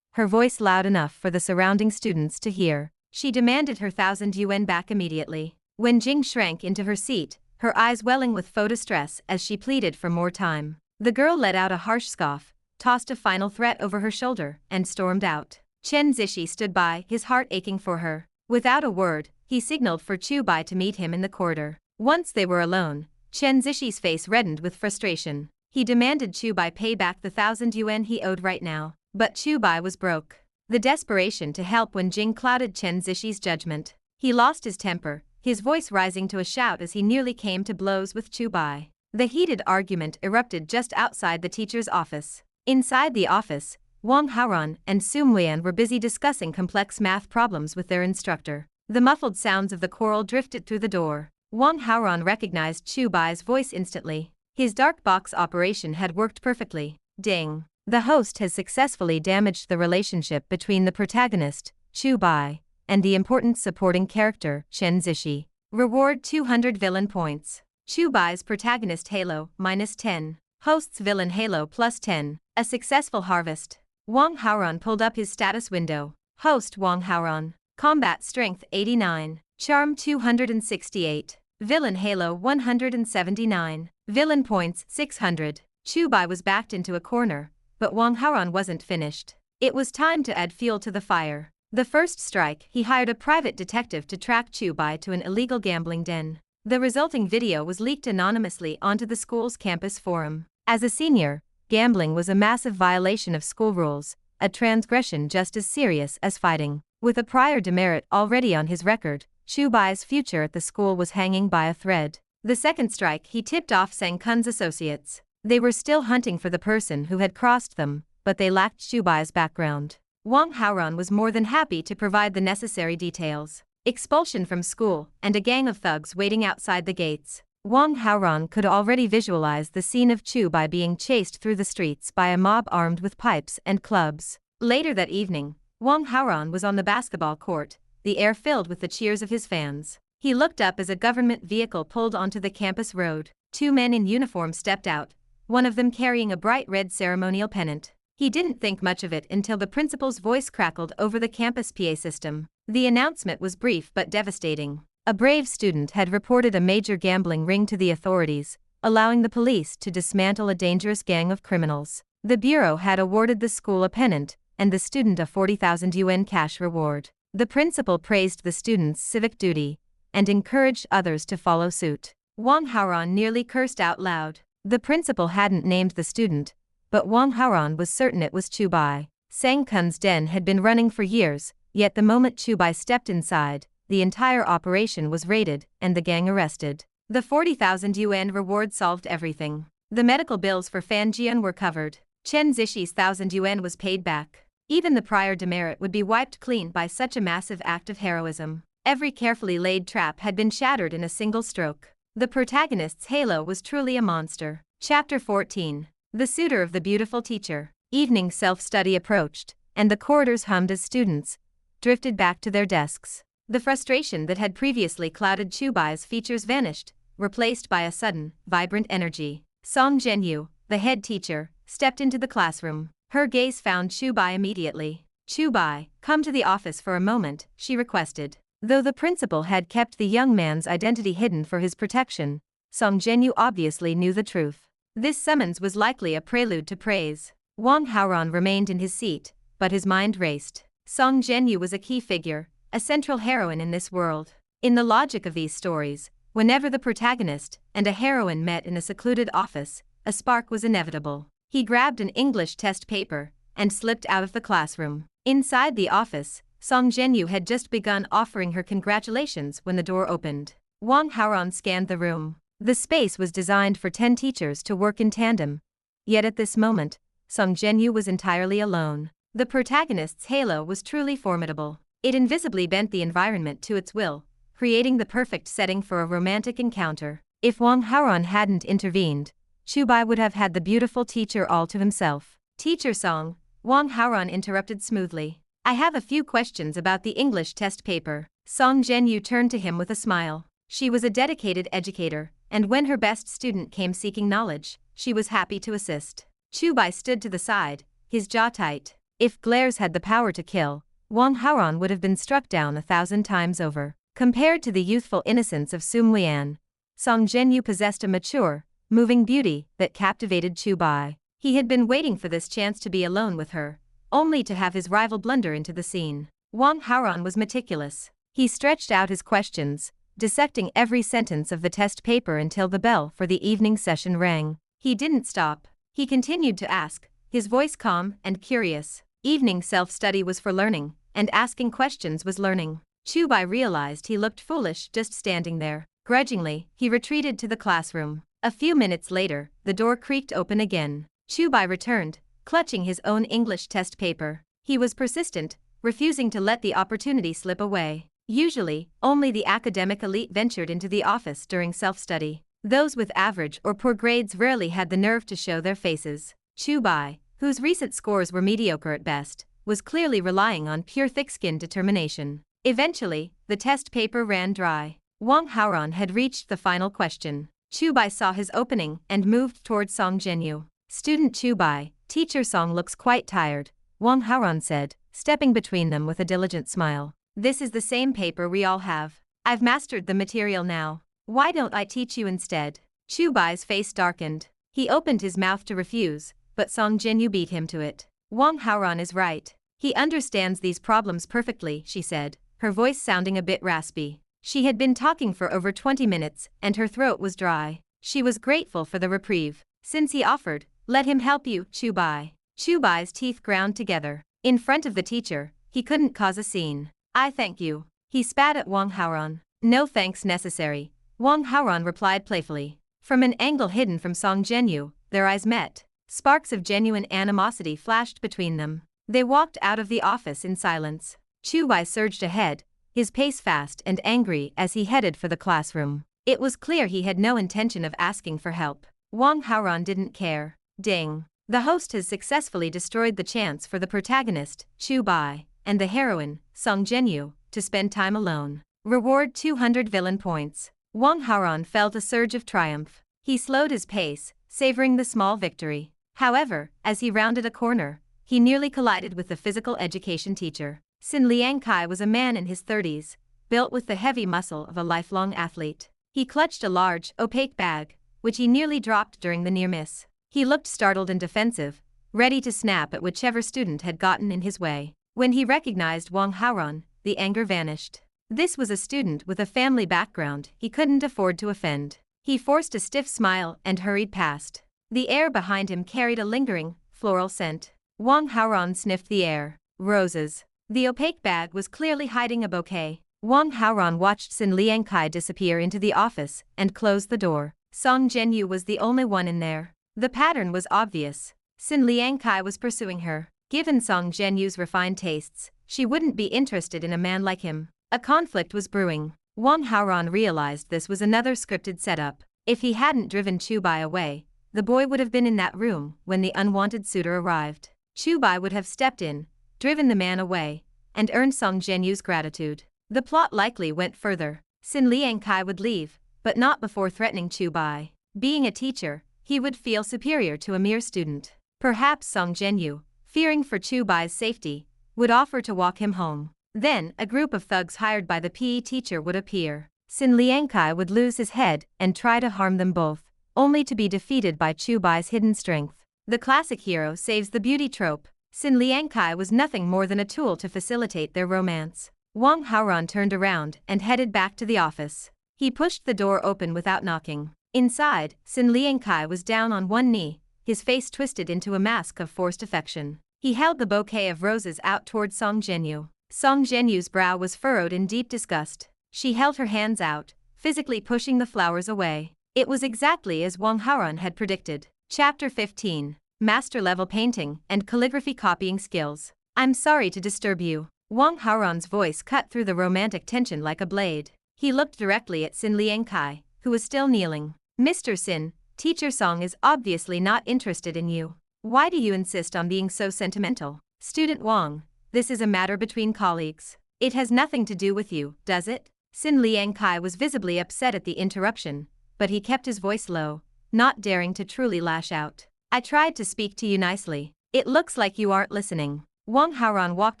her voice loud enough for the surrounding students to hear. She demanded her 1,000 yuan back immediately. Wen Jing shrank into her seat, her eyes welling with faux distress as she pleaded for more time. The girl let out a harsh scoff, tossed a final threat over her shoulder, and stormed out. Chen Zishi stood by, his heart aching for her. Without a word, he signaled for Chu Bai to meet him in the corridor. Once they were alone, Chen Zishi's face reddened with frustration. He demanded Chu Bai pay back the 1,000 yuan he owed right now, but Chu Bai was broke. The desperation to help Wen Jing clouded Chen Zishi's judgment. He lost his temper, his voice rising to a shout as he nearly came to blows with Chu Bai. The heated argument erupted just outside the teacher's office. Inside the office, Wang Haoran and Muyan were busy discussing complex math problems with their instructor. The muffled sounds of the quarrel drifted through the door. Wang Haoran recognized Chu Bai's voice instantly. His dark box operation had worked perfectly. Ding. The host has successfully damaged the relationship between the protagonist, Chu Bai, and the important supporting character, Chen Zishi. Reward 200 villain points. Chu Bai's protagonist Halo, -10. Host's villain Halo, +10. A successful harvest. Wang Haoran pulled up his status window. Host Wang Haoran. Combat strength 89. Charm 268. Villain Halo 179. Villain points 600. Chu Bai was backed into a corner, but Wang Haoran wasn't finished. It was time to add fuel to the fire. The first strike, he hired a private detective to track Chu Bai to an illegal gambling den. The resulting video was leaked anonymously onto the school's campus forum. As a senior, gambling was a massive violation of school rules, a transgression just as serious as fighting. With a prior demerit already on his record, Chu Bai's future at the school was hanging by a thread. The second strike, he tipped off Sang Kun's associates. They were still hunting for the person who had crossed them, but they lacked Chu Bai's background. Wang Haoran was more than happy to provide the necessary details. Expulsion from school, and a gang of thugs waiting outside the gates. Wang Haoran could already visualize the scene of Chu Bai being chased through the streets by a mob armed with pipes and clubs. Later that evening, Wang Haoran was on the basketball court, the air filled with the cheers of his fans. He looked up as a government vehicle pulled onto the campus road. Two men in uniform stepped out, one of them carrying a bright red ceremonial pennant. He didn't think much of it until the principal's voice crackled over the campus PA system. The announcement was brief but devastating. A brave student had reported a major gambling ring to the authorities, allowing the police to dismantle a dangerous gang of criminals. The bureau had awarded the school a pennant, and the student a 40,000 yuan cash reward. The principal praised the student's civic duty, and encouraged others to follow suit. Wang Haoran nearly cursed out loud. The principal hadn't named the student, but Wang Haoran was certain it was Chu Bai. Sang Kun's den had been running for years, yet the moment Chu Bai stepped inside, the entire operation was raided and the gang arrested. The 40,000 yuan reward solved everything. The medical bills for Fan Jian were covered. Chen Zishi's 1,000 yuan was paid back. Even the prior demerit would be wiped clean by such a massive act of heroism. Every carefully laid trap had been shattered in a single stroke. The protagonist's halo was truly a monster. Chapter 14. The Suitor of the Beautiful Teacher. Evening self-study approached, and the corridors hummed as students drifted back to their desks. The frustration that had previously clouded Chu Bai's features vanished, replaced by a sudden, vibrant energy. Zhenyu, the head teacher, stepped into the classroom. Her gaze found Chu Bai immediately. "Chu Bai, come to the office for a moment," she requested. Though the principal had kept the young man's identity hidden for his protection, Zhenyu obviously knew the truth. This summons was likely a prelude to praise. Wang Haoran remained in his seat, but his mind raced. Zhenyu was a key figure, a central heroine in this world. In the logic of these stories, whenever the protagonist and a heroine met in a secluded office, a spark was inevitable. He grabbed an English test paper and slipped out of the classroom. Inside the office, Zhenyu had just begun offering her congratulations when the door opened. Wang Haoran scanned the room. The space was designed for 10 teachers to work in tandem. Yet at this moment, Zhenyu was entirely alone. The protagonist's halo was truly formidable. It invisibly bent the environment to its will, creating the perfect setting for a romantic encounter. If Wang Haoran hadn't intervened, Chu Bai would have had the beautiful teacher all to himself. "Teacher Song," Wang Haoran interrupted smoothly. "I have a few questions about the English test paper." Zhenyu turned to him with a smile. She was a dedicated educator, and when her best student came seeking knowledge, she was happy to assist. Chu Bai stood to the side, his jaw tight. If glares had the power to kill, Wang Haoran would have been struck down 1,000 times over. Compared to the youthful innocence of Muyan, Zhenyu possessed a mature, moving beauty that captivated Chu Bai. He had been waiting for this chance to be alone with her, only to have his rival blunder into the scene. Wang Haoran was meticulous. He stretched out his questions, dissecting every sentence of the test paper until the bell for the evening session rang. He didn't stop. He continued to ask, his voice calm and curious. Evening self-study was for learning, and asking questions was learning. Chu Bai realized he looked foolish just standing there. Grudgingly, he retreated to the classroom. A few minutes later, the door creaked open again. Chu Bai returned, clutching his own English test paper. He was persistent, refusing to let the opportunity slip away. Usually, only the academic elite ventured into the office during self-study. Those with average or poor grades rarely had the nerve to show their faces. Chu Bai, whose recent scores were mediocre at best, was clearly relying on pure thick-skinned determination. Eventually, the test paper ran dry. Wang Haoran had reached the final question. Chu Bai saw his opening and moved toward Zhenyu. Student Chu Bai, teacher Song looks quite tired, Wang Haoran said, stepping between them with a diligent smile. This is the same paper we all have. I've mastered the material now. Why don't I teach you instead? Chu Bai's face darkened. He opened his mouth to refuse, but Zhenyu beat him to it. Wang Haoran is right. He understands these problems perfectly, she said, her voice sounding a bit raspy. She had been talking for over 20 minutes, and her throat was dry. She was grateful for the reprieve. Since he offered, let him help you, Chu Bai. Chu Bai's teeth ground together. In front of the teacher, he couldn't cause a scene. I thank you. He spat at Wang Haoran. No thanks necessary, Wang Haoran replied playfully. From an angle hidden from Zhenyu, their eyes met. Sparks of genuine animosity flashed between them. They walked out of the office in silence. Chu Bai surged ahead, his pace fast and angry as he headed for the classroom. It was clear he had no intention of asking for help. Wang Haoran didn't care. Ding. The host has successfully destroyed the chance for the protagonist, Chu Bai, and the heroine, Zhenyu, to spend time alone. Reward 200 villain points. Wang Haoran felt a surge of triumph. He slowed his pace, savoring the small victory. However, as he rounded a corner, he nearly collided with the physical education teacher. Xin Liangkai was a man in his 30s, built with the heavy muscle of a lifelong athlete. He clutched a large, opaque bag, which he nearly dropped during the near miss. He looked startled and defensive, ready to snap at whichever student had gotten in his way. When he recognized Wang Haoran, the anger vanished. This was a student with a family background he couldn't afford to offend. He forced a stiff smile and hurried past. The air behind him carried a lingering, floral scent. Wang Haoran sniffed the air. Roses. The opaque bag was clearly hiding a bouquet. Wang Haoran watched Xin Liangkai disappear into the office and close the door. Zhenyu was the only one in there. The pattern was obvious. Xin Liangkai was pursuing her. Given Zhenyu's refined tastes, she wouldn't be interested in a man like him. A conflict was brewing. Wang Haoran realized this was another scripted setup. If he hadn't driven Chu Bai away, the boy would have been in that room when the unwanted suitor arrived. Chu Bai would have stepped in, driven the man away, and earned Zhenyu's gratitude. The plot likely went further. Xin Liangkai would leave, but not before threatening Chu Bai. Being a teacher, he would feel superior to a mere student. Perhaps Zhenyu, fearing for Chu Bai's safety, would offer to walk him home. Then, a group of thugs hired by the PE teacher would appear. Xin Liangkai would lose his head and try to harm them both, only to be defeated by Chu Bai's hidden strength. The classic hero saves the beauty trope. Xin Liangkai was nothing more than a tool to facilitate their romance. Wang Haoran turned around and headed back to the office. He pushed the door open without knocking. Inside, Xin Liangkai was down on one knee, his face twisted into a mask of forced affection. He held the bouquet of roses out toward Zhenyu. Zhenyu's brow was furrowed in deep disgust. She held her hands out, physically pushing the flowers away. It was exactly as Wang Haoran had predicted. Chapter 15. Master-level painting and calligraphy copying skills. I'm sorry to disturb you. Wang Haoran's voice cut through the romantic tension like a blade. He looked directly at Xin Liangkai, who was still kneeling. Mr. Xin, Teacher Song is obviously not interested in you. Why do you insist on being so sentimental? Student Wang, this is a matter between colleagues. It has nothing to do with you, does it? Xin Liangkai was visibly upset at the interruption, but he kept his voice low, not daring to truly lash out. I tried to speak to you nicely. It looks like you aren't listening. Wang Haoran walked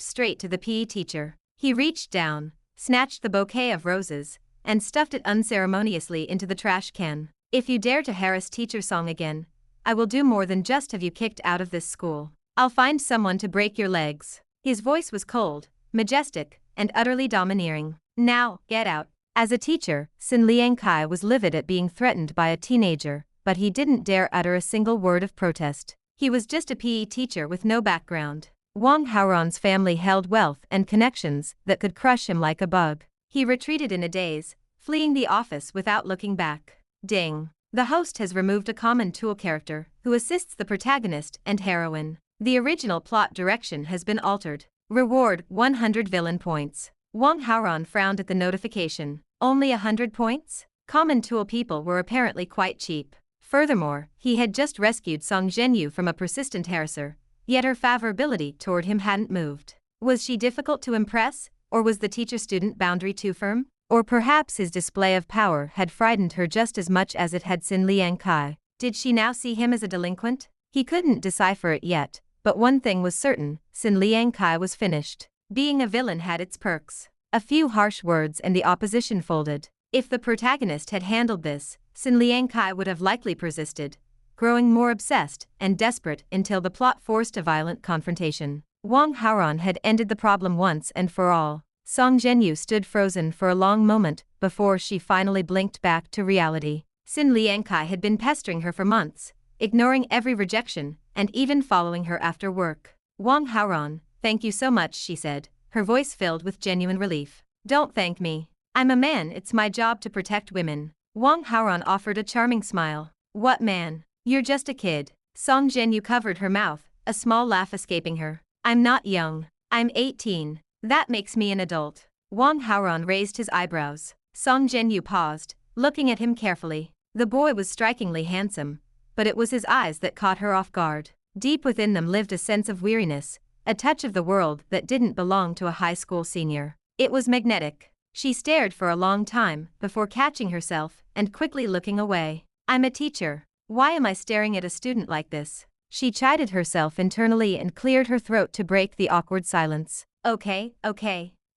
straight to the PE teacher. He reached down, snatched the bouquet of roses, and stuffed it unceremoniously into the trash can. If you dare to harass Teacher Song again, I will do more than just have you kicked out of this school. I'll find someone to break your legs. His voice was cold, majestic, and utterly domineering. Now, get out. As a teacher, Xin Liangkai was livid at being threatened by a teenager, but he didn't dare utter a single word of protest. He was just a PE teacher with no background. Wang Haoran's family held wealth and connections that could crush him like a bug. He retreated in a daze, fleeing the office without looking back. Ding. The host has removed a common tool character who assists the protagonist and heroine. The original plot direction has been altered. Reward 100 villain points. Wang Haoran frowned at the notification. Only 100 points? Common tool people were apparently quite cheap. Furthermore, he had just rescued Zhenyu from a persistent harasser, yet her favorability toward him hadn't moved. Was she difficult to impress, or was the teacher-student boundary too firm? Or perhaps his display of power had frightened her just as much as it had Xin Liangkai. Did she now see him as a delinquent? He couldn't decipher it yet, but one thing was certain, Xin Liangkai was finished. Being a villain had its perks. A few harsh words and the opposition folded. If the protagonist had handled this, Xin Liangkai would have likely persisted, growing more obsessed and desperate until the plot forced a violent confrontation. Wang Haoran had ended the problem once and for all. Zhenyu stood frozen for a long moment before she finally blinked back to reality. Xin Liangkai had been pestering her for months, ignoring every rejection and even following her after work. Wang Haoran, thank you so much, she said, her voice filled with genuine relief. Don't thank me. I'm a man, it's my job to protect women. Wang Haoran offered a charming smile. What man? You're just a kid. Zhenyu covered her mouth, a small laugh escaping her. I'm not young. I'm 18. That makes me an adult. Wang Haoran raised his eyebrows. Zhenyu paused, looking at him carefully. The boy was strikingly handsome, but it was his eyes that caught her off guard. Deep within them lived a sense of weariness, a touch of the world that didn't belong to a high school senior. It was magnetic. She stared for a long time before catching herself and quickly looking away. I'm a teacher. Why am I staring at a student like this? She chided herself internally and cleared her throat to break the awkward silence. Okay.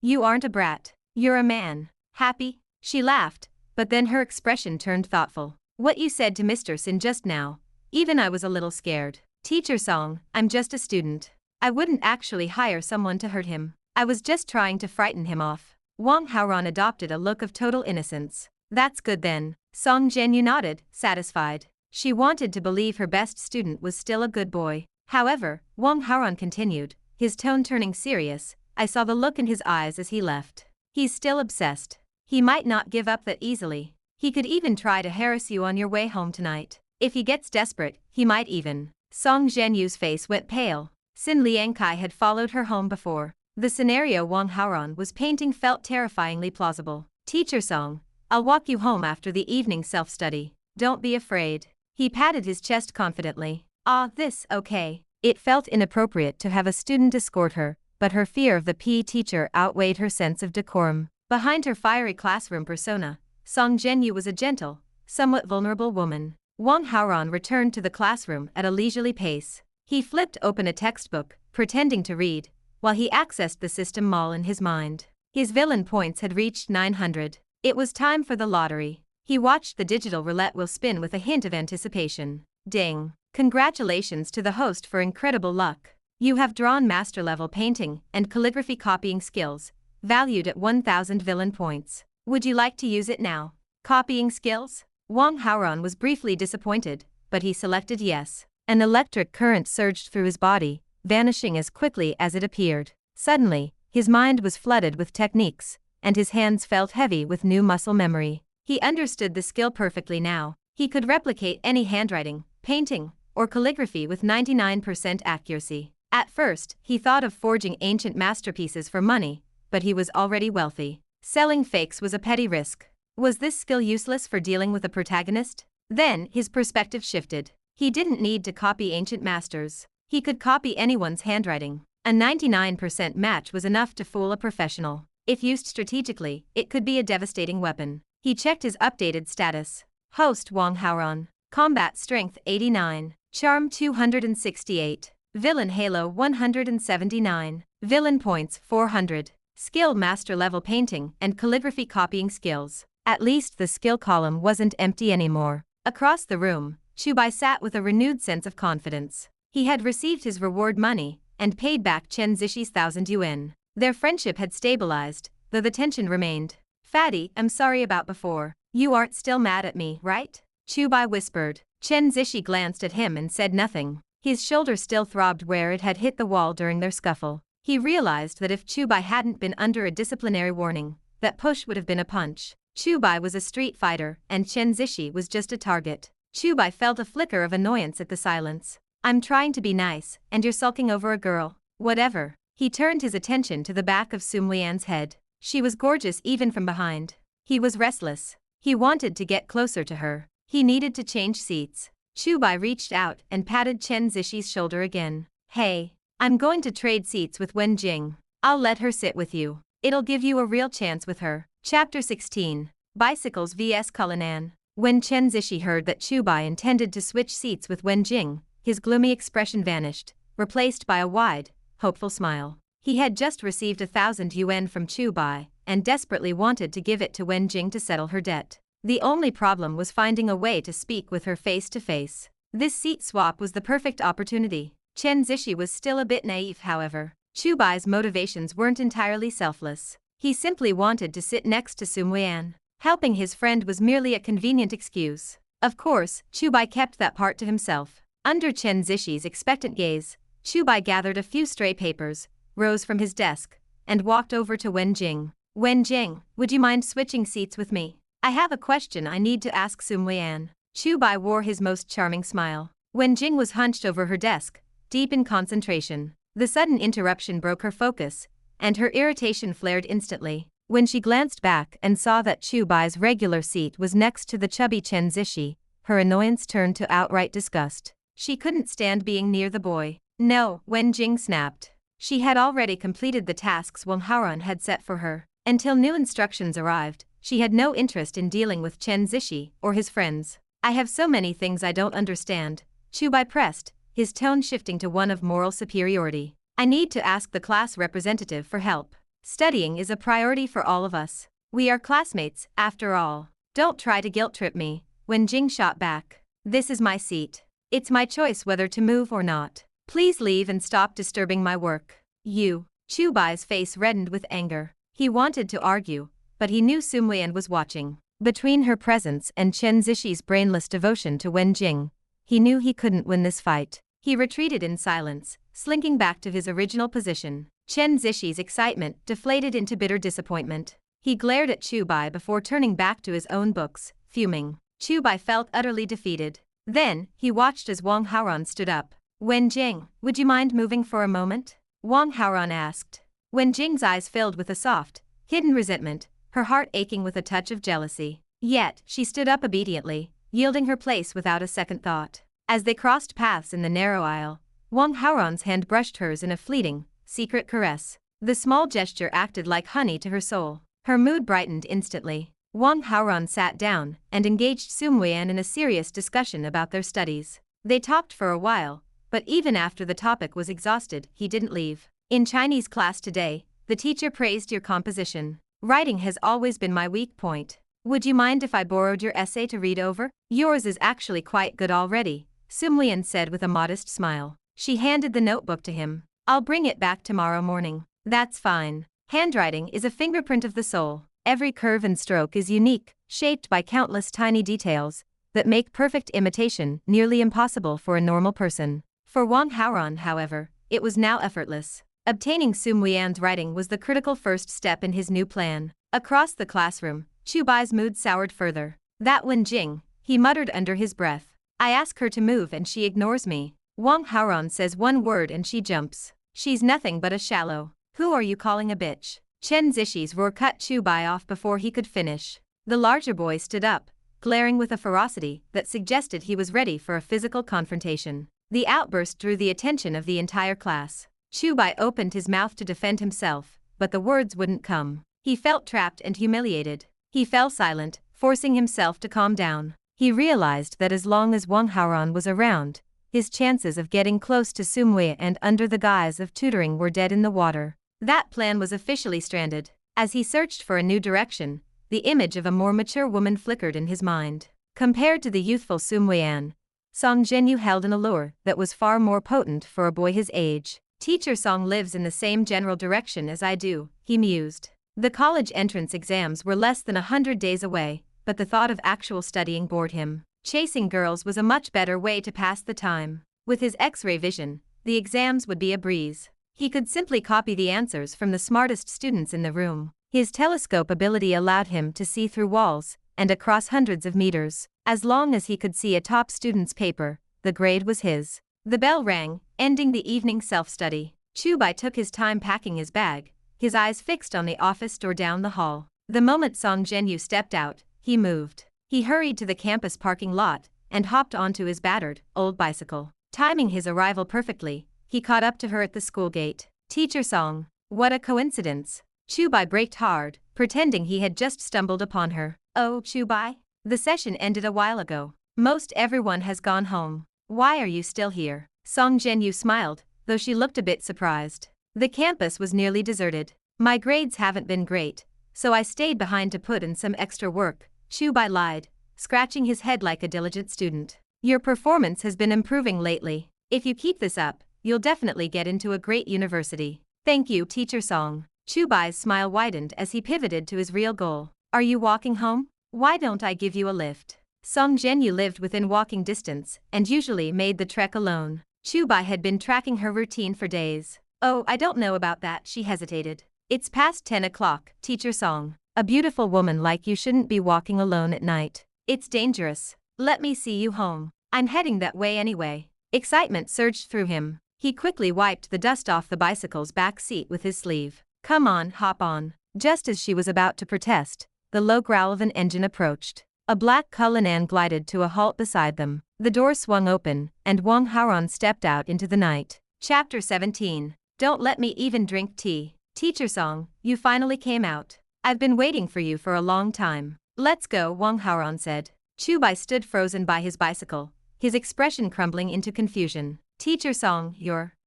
You aren't a brat. You're a man. Happy? She laughed, but then her expression turned thoughtful. What you said to Mr. Sin just now, even I was a little scared. Teacher Song, I'm just a student. I wouldn't actually hire someone to hurt him. I was just trying to frighten him off. Wang Haoran adopted a look of total innocence. That's good then. Zhenyu nodded, satisfied. She wanted to believe her best student was still a good boy. However, Wang Haoran continued, his tone turning serious. I saw the look in his eyes as he left. He's still obsessed. He might not give up that easily. He could even try to harass you on your way home tonight. If he gets desperate, he might even. Zhenyu's face went pale. Xin Liangkai had followed her home before. The scenario Wang Haoran was painting felt terrifyingly plausible. Teacher Song, I'll walk you home after the evening self-study. Don't be afraid. He patted his chest confidently. Okay. It felt inappropriate to have a student escort her, but her fear of the PE teacher outweighed her sense of decorum. Behind her fiery classroom persona, Zhenyu was a gentle, somewhat vulnerable woman. Wang Haoran returned to the classroom at a leisurely pace. He flipped open a textbook, pretending to read, while he accessed the system mall in his mind. His villain points had reached 900. It was time for the lottery. He watched the digital roulette wheel spin with a hint of anticipation. Ding! Congratulations to the host for incredible luck. You have drawn master-level painting and calligraphy copying skills, valued at 1,000 villain points. Would you like to use it now? Copying skills? Wang Haoran was briefly disappointed, but he selected yes. An electric current surged through his body, vanishing as quickly as it appeared. Suddenly, his mind was flooded with techniques, and his hands felt heavy with new muscle memory. He understood the skill perfectly now. He could replicate any handwriting, painting, or calligraphy with 99% accuracy. At first, he thought of forging ancient masterpieces for money, but he was already wealthy. Selling fakes was a petty risk. Was this skill useless for dealing with a protagonist? Then, his perspective shifted. He didn't need to copy ancient masters. He could copy anyone's handwriting. A 99% match was enough to fool a professional. If used strategically, it could be a devastating weapon. He checked his updated status. Host Wang Haoran. Combat Strength 89. Charm 268. Villain Halo 179. Villain Points 400. Skill Master Level Painting and Calligraphy Copying Skills. At least the skill column wasn't empty anymore. Across the room, Chu Bai sat with a renewed sense of confidence. He had received his reward money and paid back Chen Zishi's 1,000 yuan. Their friendship had stabilized, though the tension remained. Fatty, I'm sorry about before. You aren't still mad at me, right? Chu Bai whispered. Chen Zishi glanced at him and said nothing. His shoulder still throbbed where it had hit the wall during their scuffle. He realized that if Chu Bai hadn't been under a disciplinary warning, that push would have been a punch. Chu Bai was a street fighter, and Chen Zishi was just a target. Chu Bai felt a flicker of annoyance at the silence. I'm trying to be nice, and you're sulking over a girl. Whatever. He turned his attention to the back of Sum Lian's head. She was gorgeous even from behind. He was restless. He wanted to get closer to her. He needed to change seats. Chu Bai reached out and patted Chen Zishi's shoulder again. Hey, I'm going to trade seats with Wen Jing. I'll let her sit with you. It'll give you a real chance with her. Chapter 16. Bicycles vs Cullinan. When Chen Zishi heard that Chu Bai intended to switch seats with Wen Jing, his gloomy expression vanished, replaced by a wide, hopeful smile. He had just received 1,000 yuan from Chu Bai, and desperately wanted to give it to Wen Jing to settle her debt. The only problem was finding a way to speak with her face to face. This seat swap was the perfect opportunity. Chen Zishi was still a bit naive, however. Chu Bai's motivations weren't entirely selfless. He simply wanted to sit next to Muyan. Helping his friend was merely a convenient excuse. Of course, Chu Bai kept that part to himself. Under Chen Zishi's expectant gaze, Chu Bai gathered a few stray papers, rose from his desk, and walked over to Wen Jing. Wen Jing, would you mind switching seats with me? I have a question I need to ask Muyan. Chu Bai wore his most charming smile. Wen Jing was hunched over her desk, deep in concentration. The sudden interruption broke her focus, and her irritation flared instantly. When she glanced back and saw that Chu Bai's regular seat was next to the chubby Chen Zishi, her annoyance turned to outright disgust. She couldn't stand being near the boy. No, Wen Jing snapped. She had already completed the tasks Wang Haoran had set for her. Until new instructions arrived, she had no interest in dealing with Chen Zishi or his friends. I have so many things I don't understand, Chu Bai pressed, his tone shifting to one of moral superiority. I need to ask the class representative for help. Studying is a priority for all of us. We are classmates, after all. Don't try to guilt-trip me, Wen Jing shot back. This is my seat. It's my choice whether to move or not. Please leave and stop disturbing my work. You. Chu Bai's face reddened with anger. He wanted to argue, but he knew Muyan was watching. Between her presence and Chen Zishi's brainless devotion to Wen Jing, he knew he couldn't win this fight. He retreated in silence, slinking back to his original position. Chen Zishi's excitement deflated into bitter disappointment. He glared at Chu Bai before turning back to his own books, fuming. Chu Bai felt utterly defeated. Then, he watched as Wang Haoran stood up. Wen Jing, would you mind moving for a moment? Wang Haoran asked. Wen Jing's eyes filled with a soft, hidden resentment, her heart aching with a touch of jealousy. Yet, she stood up obediently, yielding her place without a second thought. As they crossed paths in the narrow aisle, Wang Haoran's hand brushed hers in a fleeting, secret caress. The small gesture acted like honey to her soul. Her mood brightened instantly. Wang Haoran sat down and engaged Muyan in a serious discussion about their studies. They talked for a while, but even after the topic was exhausted, he didn't leave. In Chinese class today, the teacher praised your composition. Writing has always been my weak point. Would you mind if I borrowed your essay to read over? Yours is actually quite good already, Muyan said with a modest smile. She handed the notebook to him. I'll bring it back tomorrow morning. That's fine. Handwriting is a fingerprint of the soul. Every curve and stroke is unique, shaped by countless tiny details that make perfect imitation nearly impossible for a normal person. For Wang Haoran, however, it was now effortless. Obtaining Muyan's writing was the critical first step in his new plan. Across the classroom, Chu Bai's mood soured further. That Wen Jing, he muttered under his breath. I ask her to move and she ignores me. Wang Haoran says one word and she jumps. She's nothing but a shallow. Who are you calling a bitch? Chen Zishi's roar cut Chu Bai off before he could finish. The larger boy stood up, glaring with a ferocity that suggested he was ready for a physical confrontation. The outburst drew the attention of the entire class. Chu Bai opened his mouth to defend himself, but the words wouldn't come. He felt trapped and humiliated. He fell silent, forcing himself to calm down. He realized that as long as Wang Haoran was around, his chances of getting close to Muyan and under the guise of tutoring were dead in the water. That plan was officially stranded. As he searched for a new direction, the image of a more mature woman flickered in his mind. Compared to the youthful Muyan, Song Zhenyu held an allure that was far more potent for a boy his age. Teacher Song lives in the same general direction as I do, he mused. The college entrance exams were less than 100 days away, but the thought of actual studying bored him. Chasing girls was a much better way to pass the time. With his X-ray vision, the exams would be a breeze. He could simply copy the answers from the smartest students in the room. His telescope ability allowed him to see through walls and across hundreds of meters. As long as he could see a top student's paper, the grade was his. The bell rang, ending the evening self-study. Chu Bai took his time packing his bag, his eyes fixed on the office door down the hall. The moment Song Zhenyu stepped out, he moved. He hurried to the campus parking lot and hopped onto his battered, old bicycle. Timing his arrival perfectly, he caught up to her at the school gate. Teacher Song. What a coincidence. Chu Bai braked hard, pretending he had just stumbled upon her. Oh, Chu Bai? The session ended a while ago. Most everyone has gone home. Why are you still here? Song Zhenyu smiled, though she looked a bit surprised. The campus was nearly deserted. My grades haven't been great, so I stayed behind to put in some extra work, Chu Bai lied, scratching his head like a diligent student. Your performance has been improving lately. If you keep this up, you'll definitely get into a great university. Thank you, Teacher Song. Chu Bai's smile widened as he pivoted to his real goal. Are you walking home? Why don't I give you a lift? Song Zhenyu lived within walking distance and usually made the trek alone. Chu Bai had been tracking her routine for days. Oh, I don't know about that, she hesitated. It's past 10 o'clock, Teacher Song. A beautiful woman like you shouldn't be walking alone at night. It's dangerous. Let me see you home. I'm heading that way anyway. Excitement surged through him. He quickly wiped the dust off the bicycle's back seat with his sleeve. Come on, hop on. Just as she was about to protest, the low growl of an engine approached. A black Cullinan glided to a halt beside them. The door swung open, and Wang Haoran stepped out into the night. Chapter 17. Don't let me even drink tea. Teacher Song, you finally came out. I've been waiting for you for a long time. Let's go, Wang Haoran said. Chu Bai stood frozen by his bicycle, his expression crumbling into confusion. Teacher Song,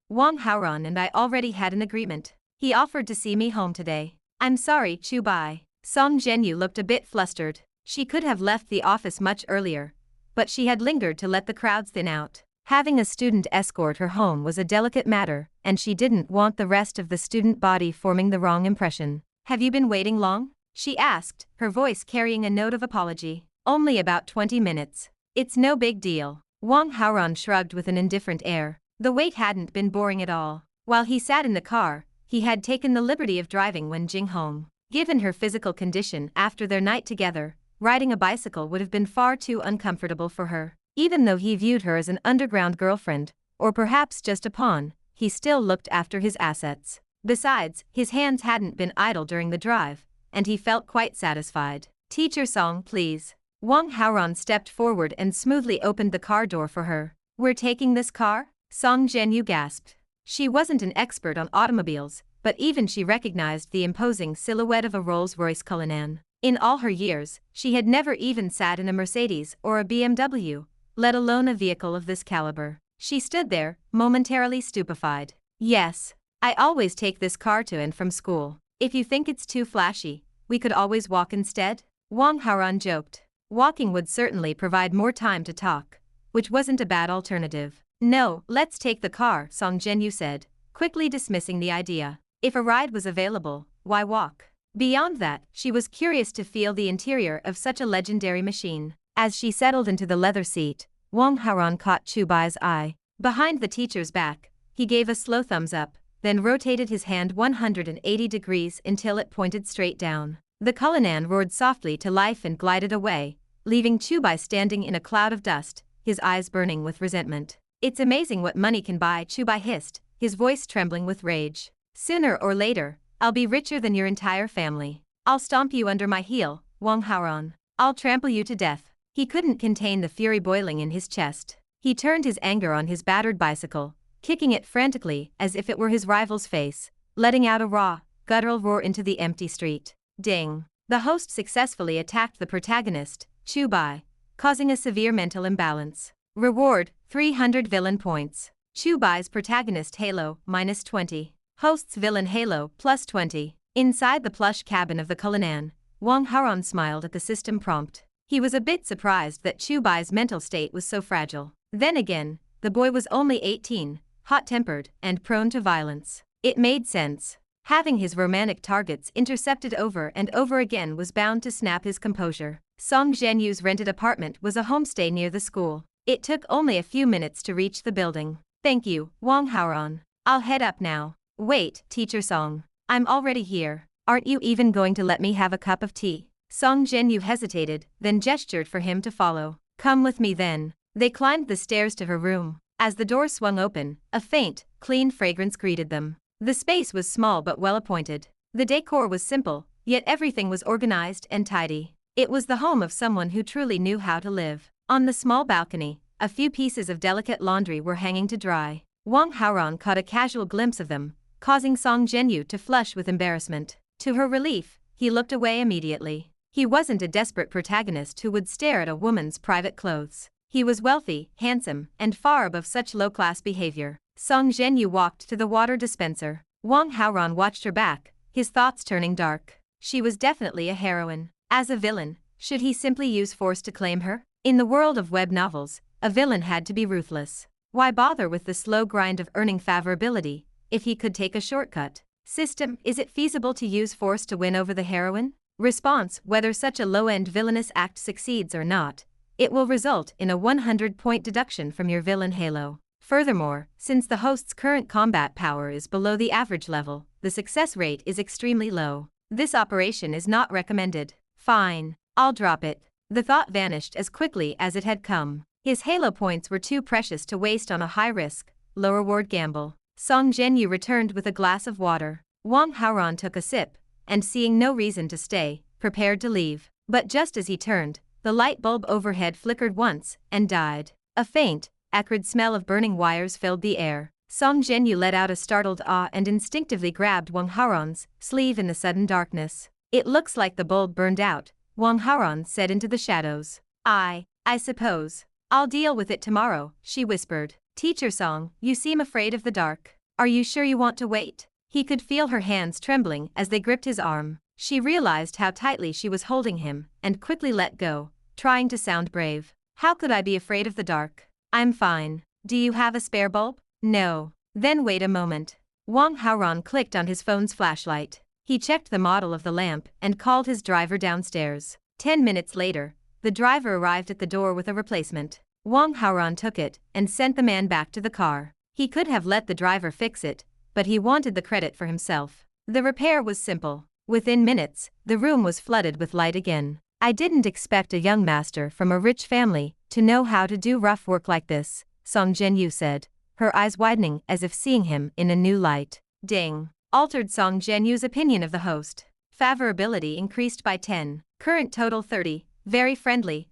Wang Haoran and I already had an agreement. He offered to see me home today. I'm sorry, Chu Bai. Song Zhenyu looked a bit flustered. She could have left the office much earlier, but she had lingered to let the crowds thin out. Having a student escort her home was a delicate matter, and she didn't want the rest of the student body forming the wrong impression. Have you been waiting long? She asked, her voice carrying a note of apology. Only about 20 minutes. It's no big deal. Wang Haoran shrugged with an indifferent air. The wait hadn't been boring at all. While he sat in the car, he had taken the liberty of driving Wen Jing home. Given her physical condition after their night together, riding a bicycle would have been far too uncomfortable for her. Even though he viewed her as an underground girlfriend, or perhaps just a pawn, he still looked after his assets. Besides, his hands hadn't been idle during the drive, and he felt quite satisfied. Teacher Song, please. Wang Haoran stepped forward and smoothly opened the car door for her. We're taking this car? Song Zhenyu gasped. She wasn't an expert on automobiles, but even she recognized the imposing silhouette of a Rolls-Royce Cullinan. In all her years, she had never even sat in a Mercedes or a BMW, let alone a vehicle of this caliber. She stood there, momentarily stupefied. Yes, I always take this car to and from school. If you think it's too flashy, we could always walk instead, Wang Haoran joked. Walking would certainly provide more time to talk, which wasn't a bad alternative. No, let's take the car, Song Zhenyu said, quickly dismissing the idea. If a ride was available, why walk? Beyond that, she was curious to feel the interior of such a legendary machine. As she settled into the leather seat, Wang Haoran caught Chu Bai's eye. Behind the teacher's back, he gave a slow thumbs up, then rotated his hand 180 degrees until it pointed straight down. The Cullinan roared softly to life and glided away, leaving Chu Bai standing in a cloud of dust, his eyes burning with resentment. It's amazing what money can buy, Chu Bai hissed, his voice trembling with rage. Sooner or later, I'll be richer than your entire family. I'll stomp you under my heel, Wang Haoran. I'll trample you to death. He couldn't contain the fury boiling in his chest. He turned his anger on his battered bicycle, kicking it frantically as if it were his rival's face, letting out a raw, guttural roar into the empty street. Ding! The host successfully attacked the protagonist, Chu Bai, causing a severe mental imbalance. Reward, 300 villain points. Chu Bai's protagonist Halo, -20. Host's villain Halo, +20. Inside the plush cabin of the Cullinan, Wang Haoran smiled at the system prompt. He was a bit surprised that Chu Bai's mental state was so fragile. Then again, the boy was only 18, hot-tempered, and prone to violence. It made sense. Having his romantic targets intercepted over and over again was bound to snap his composure. Song Zhenyu's rented apartment was a homestay near the school. It took only a few minutes to reach the building. Thank you, Wang Haoran. I'll head up now. Wait, Teacher Song. I'm already here. Aren't you even going to let me have a cup of tea? Song Zhenyu hesitated, then gestured for him to follow. Come with me then. They climbed the stairs to her room. As the door swung open, a faint, clean fragrance greeted them. The space was small but well appointed. The decor was simple, yet everything was organized and tidy. It was the home of someone who truly knew how to live. On the small balcony, a few pieces of delicate laundry were hanging to dry. Wang Haoran caught a casual glimpse of them, causing Zhenyu to flush with embarrassment. To her relief, he looked away immediately. He wasn't a desperate protagonist who would stare at a woman's private clothes. He was wealthy, handsome, and far above such low-class behavior. Zhenyu walked to the water dispenser. Wang Haoran watched her back, his thoughts turning dark. She was definitely a heroine. As a villain, should he simply use force to claim her? In the world of web novels, a villain had to be ruthless. Why bother with the slow grind of earning favorability, if he could take a shortcut? System: is it feasible to use force to win over the heroine? Response: whether such a low-end villainous act succeeds or not, it will result in a 100-point deduction from your villain halo. Furthermore, since the host's current combat power is below the average level, the success rate is extremely low. This operation is not recommended. Fine, I'll drop it. The thought vanished as quickly as it had come. His halo points were too precious to waste on a high-risk, low-reward gamble. Zhenyu returned with a glass of water. Wang Haoran took a sip, and seeing no reason to stay, prepared to leave. But just as he turned, the light bulb overhead flickered once and died. A faint, acrid smell of burning wires filled the air. Zhenyu let out a startled ah and instinctively grabbed Wang Haoran's sleeve in the sudden darkness. It looks like the bulb burned out, Wang Haoran said into the shadows. I suppose. I'll deal with it tomorrow, she whispered. Teacher Song, you seem afraid of the dark. Are you sure you want to wait? He could feel her hands trembling as they gripped his arm. She realized how tightly she was holding him and quickly let go, trying to sound brave. How could I be afraid of the dark? I'm fine. Do you have a spare bulb? No. Then wait a moment. Wang Haoran clicked on his phone's flashlight. He checked the model of the lamp and called his driver downstairs. 10 minutes later, the driver arrived at the door with a replacement. Wang Haoran took it and sent the man back to the car. He could have let the driver fix it, but he wanted the credit for himself. The repair was simple. Within minutes, the room was flooded with light again. I didn't expect a young master from a rich family to know how to do rough work like this, Zhenyu said, her eyes widening as if seeing him in a new light. Ding. Altered Zhenyu's opinion of the host. Favorability increased by 10. Current total 30. Very friendly.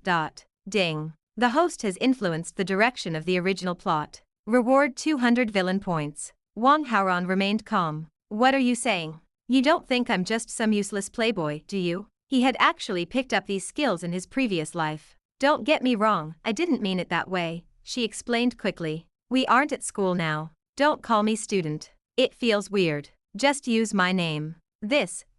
Ding. The host has influenced the direction of the original plot. Reward 200 villain points. Wang Haoran remained calm. What are you saying? You don't think I'm just some useless playboy, do you? He had actually picked up these skills in his previous life. Don't get me wrong, I didn't mean it that way, she explained quickly. We aren't at school now. Don't call me student. It feels weird. Just use my name.